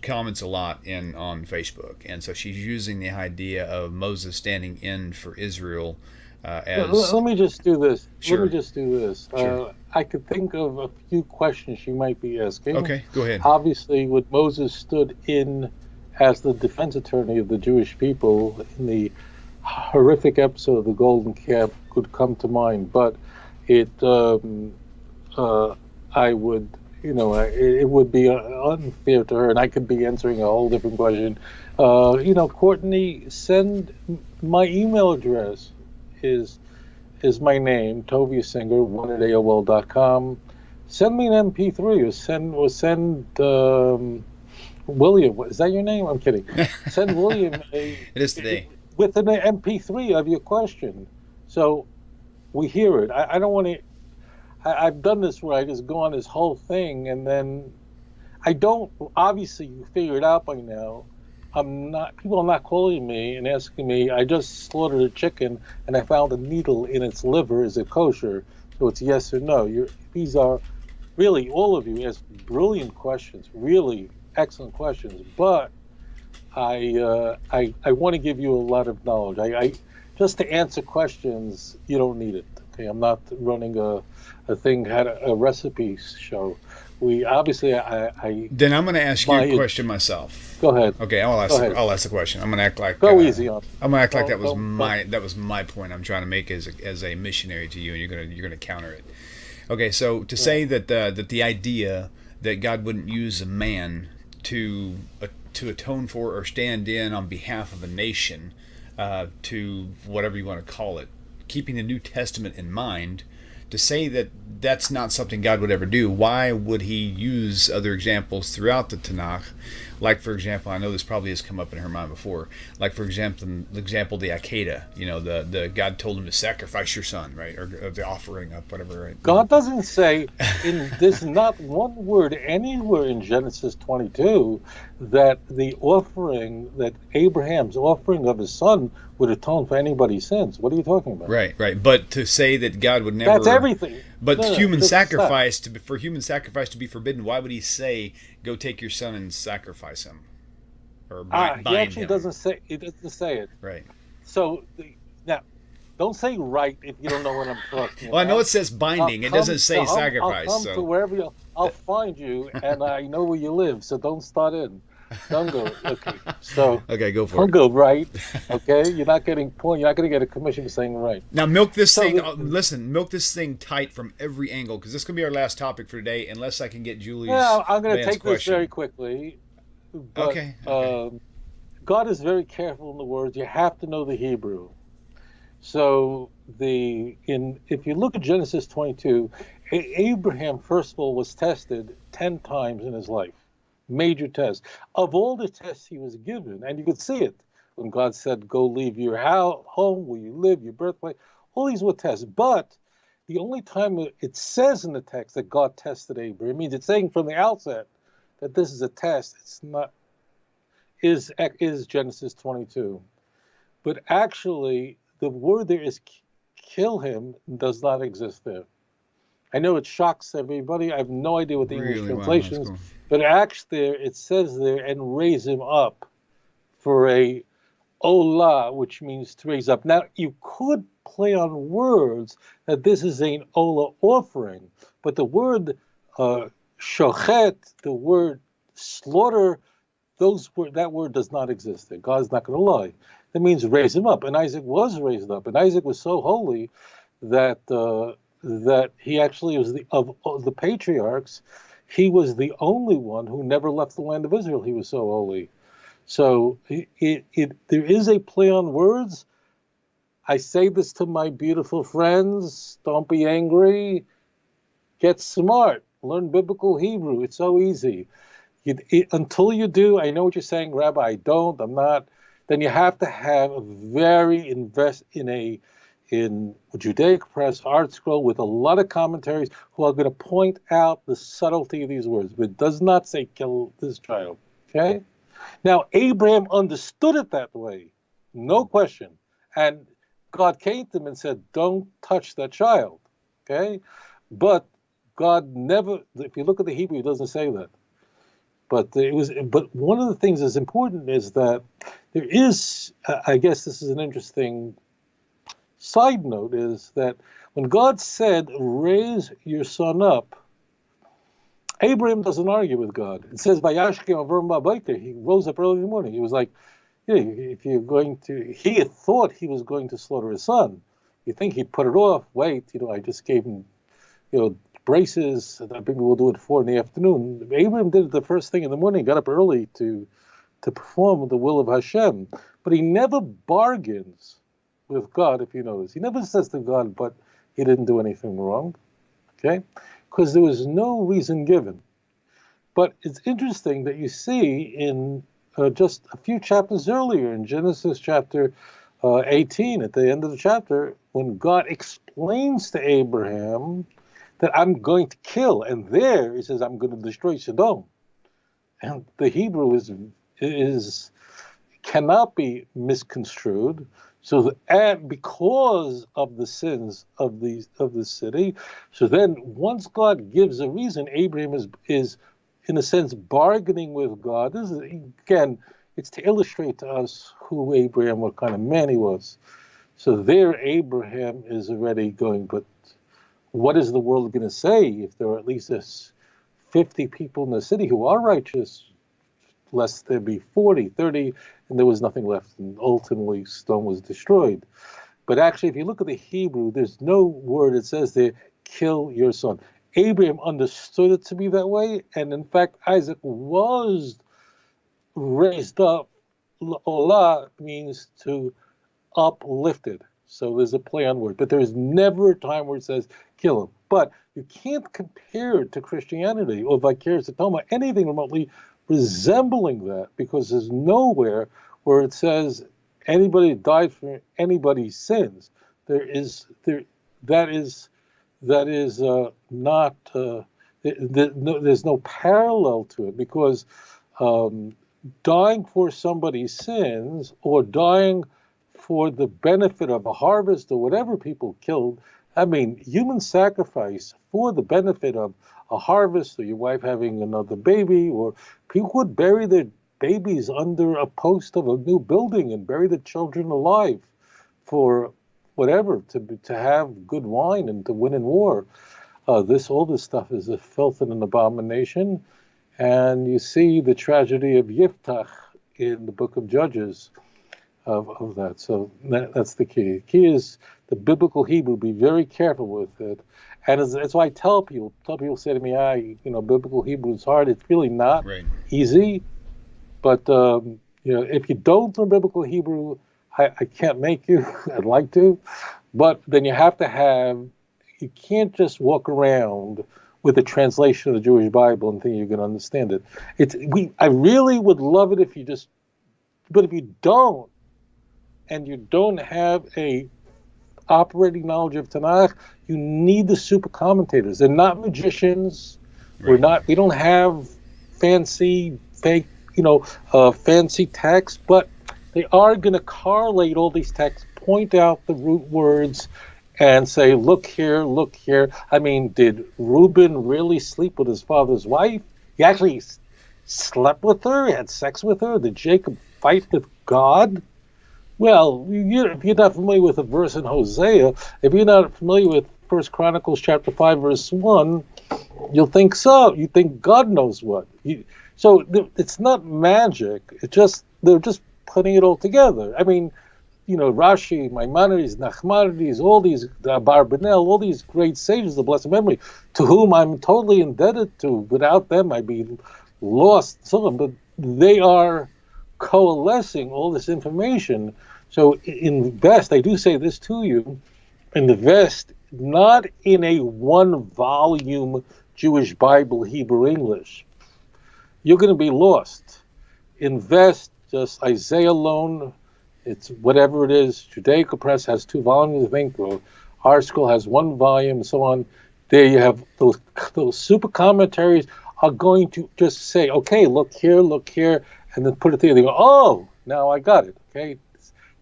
comments a lot on Facebook, and so she's using the idea of Moses standing in for Israel as. Let me just do this. Sure. Let me just do this. Sure. I could think of a few questions she might be asking. Okay, go ahead. Obviously, when Moses stood in as the defense attorney of the Jewish people in the horrific episode of the Golden Calf could come to mind, but it would be unfair to her, and I could be answering a whole different question. Courtney, send my email address is my name, Tovia Singer, 1@AOL.com. Send me an MP3 or send William. Is that your name? I'm kidding. Send William It is today. With an MP3 of your question, so we hear it. I don't want to. I've done this where I just go on this whole thing, and then I don't. Obviously, you figure it out by now. People are not calling me and asking me. I just slaughtered a chicken, and I found a needle in its liver. Is it kosher? So it's yes or no. These are really, all of you ask brilliant questions, really excellent questions, but I want to give you a lot of knowledge. I just to answer questions, you don't need it. Okay, I'm not running a thing, had a recipe show. We obviously, Then I'm going to ask you a question myself. Go ahead. Okay, I'll ask the question. I'm going to act like easy on. I'm going to act like that was my point I'm trying to make as a missionary to you, and you're going to counter it. Okay, so to say that the idea that God wouldn't use a man to atone for or stand in on behalf of a nation, to whatever you want to call it, keeping the New Testament in mind, to say that that's not something God would ever do. Why would he use other examples throughout the Tanakh? Like, for example, I know this probably has come up in her mind before. Like, for example, the Akedah, the God told him to sacrifice your son, right? Or the offering up, whatever. Right? God doesn't say, there's not one word anywhere in Genesis 22 that that Abraham's offering of his son would atone for anybody's sins. What are you talking about? Right. But to say that God would never... That's everything. But human sacrifice, for human sacrifice to be forbidden, why would he say, go take your son and sacrifice him? Or bind he actually him? doesn't say it. Right. So, now, don't say right if you don't know what I'm talking about. Well, I know it says binding. It doesn't say sacrifice. I'll come to wherever I'll find you, and I know where you live, so don't start in. Don't go. Okay. So. Okay, go for it. Don't go right. Okay. You're not getting point. You're not going to get a commission for saying right. Now milk this thing. Milk this thing tight from every angle, because this is going to be our last topic for today. Unless I can get Julie's. Yeah, I'm going to take question. this very quickly. But, okay. God is very careful in the words. You have to know the Hebrew. So if you look at Genesis 22, Abraham first of all was tested 10 times in his life. Major test. Of all the tests he was given, and you could see it when God said, go leave your home, where you live, your birthplace, all these were tests. But the only time it says in the text that God tested Abraham, means it's saying from the outset that this is a test. It's not, is Genesis 22. But actually, the word there is kill him does not exist there. I know it shocks everybody. I have no idea what the English translation is. Cool. But actually, it says there, and raise him up for a olah, which means to raise up. Now, you could play on words that this is an olah offering, but the word shochet, the word slaughter, that word does not exist there. God's not going to lie. That means raise him up. And Isaac was raised up. And Isaac was so holy that he actually was of the patriarchs. He was the only one who never left the land of Israel. He was so holy. So there is a play on words. I say this to my beautiful friends. Don't be angry. Get smart. Learn biblical Hebrew. It's so easy. Until you do, I know what you're saying, Rabbi. I'm not. Then you have to have invest in in Judaic Press Art Scroll with a lot of commentaries who are going to point out the subtlety of these words. But it does not say kill this child. Okay? Now, Abraham understood it that way. No question. And God came to him and said, don't touch that child. Okay? But God never, if you look at the Hebrew, it doesn't say that. But one of the things that's important is that there is, I guess this is an interesting side note, is that when God said, raise your son up, Abraham doesn't argue with God. It says, he rose up early in the morning. He was like, if you're going to, he had thought he was going to slaughter his son. You think he'd put it off, wait, I just gave him, braces, and maybe we'll do it 4 PM. Abraham did it the first thing in the morning, got up early to perform the will of Hashem. But he never bargains with God, if you notice. He never says to God, but he didn't do anything wrong, okay? Because there was no reason given. But it's interesting that you see in just a few chapters earlier, in Genesis chapter 18, at the end of the chapter, when God explains to Abraham that I'm going to kill, and there he says, I'm going to destroy Sodom. And the Hebrew cannot be misconstrued. So because of the sins of the city, so then once God gives a reason, Abraham is in a sense bargaining with God. This is, again, it's to illustrate to us who Abraham, what kind of man he was. So there Abraham is already going, but what is the world going to say if there are at least 50 people in the city who are righteous, lest there be 40, 30, and there was nothing left, and ultimately Sodom was destroyed. But actually, if you look at the Hebrew, there's no word that says there, kill your son. Abraham understood it to be that way, and in fact, Isaac was raised up. Olah means to uplifted. So there's a play on word, but there is never a time where it says kill him. But you can't compare it to Christianity or vicarious atonement, anything remotely resembling that, because there's nowhere where it says anybody died for anybody's sins. There's no parallel to it, because dying for somebody's sins or dying for the benefit of a harvest or whatever people killed, I mean, human sacrifice for the benefit of a harvest or your wife having another baby, or people would bury their babies under a post of a new building and bury the children alive for whatever, to have good wine and to win in war. All this stuff is a filth and an abomination. And you see the tragedy of Yiftach in the book of Judges of that. So that's the key. The key is the biblical Hebrew. Be very careful with it. And that's why I tell people. People say to me, biblical Hebrew is hard. It's really not easy. But, if you don't learn biblical Hebrew, I can't make you. I'd like to. But then you can't just walk around with a translation of the Jewish Bible and think you're going to understand it. I really would love it if you just, but if you don't, and you don't have a operating knowledge of Tanakh, you need the super commentators. They're not magicians. Right. We don't have fancy texts, but they are going to correlate all these texts, point out the root words, and say, look here, look here. I mean, did Reuben really sleep with his father's wife? He actually slept with her, had sex with her? Did Jacob fight with God? Well, if you're not familiar with a verse in Hosea, if you're not familiar with 1 Chronicles chapter 5, verse 1, you'll think so. You think God knows what. So it's not magic. They're just putting it all together. I mean, Rashi, Maimonides, Nachmanides, all these, Barbanel, all these great sages of blessed memory, to whom I'm totally indebted to. Without them, I'd be lost. But they are coalescing all this information. So invest, I do say this to you, invest not in a one-volume Jewish Bible, Hebrew, English. You're going to be lost. Invest just Isaiah alone, It's whatever it is. Judaica Press has 2 volumes, I think, or our school has 1 volume, and so on. There you have those super commentaries are going to just say, okay, look here, and then put it there. They go, oh, now I got it. Okay,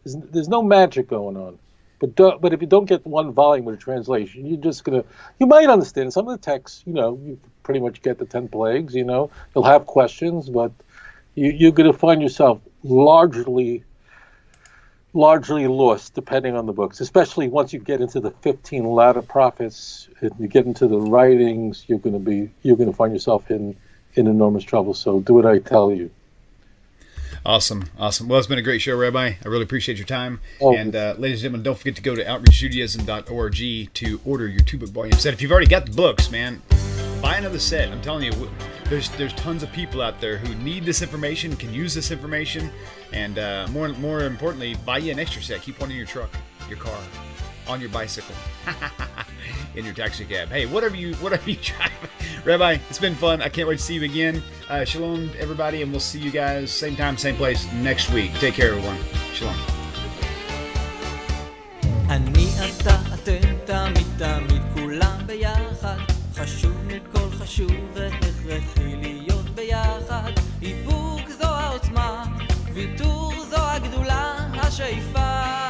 there's no magic going on. But if you don't get 1 volume with a translation, you might understand some of the texts. You pretty much get the 10 plagues. You'll have questions, but you're going to find yourself largely lost, depending on the books. Especially once you get into the 15 latter prophets, and you get into the writings, you're going to find yourself in enormous trouble. So do what I tell you. Awesome. Well, it's been a great show, Rabbi. I really appreciate your time. Oh. And ladies and gentlemen, don't forget to go to outreachjudaism.org to order your 2-book volume set. If you've already got the books, man, buy another set. I'm telling you, there's tons of people out there who need this information, can use this information, and more importantly, buy you an extra set. Keep one in your truck, your car, on your bicycle, in your taxi cab. Hey, whatever you drive. Rabbi, it's been fun. I can't wait to see you again. Shalom, everybody, and we'll see you guys same time, same place next week. Take care, everyone. Shalom. אני אתה אתם תמיד תמיד כולם ביחד חשוב מכל חשוב והכרחי להיות ביחד איפוק זו העוצמה ויתור זו הגדולה השאיפה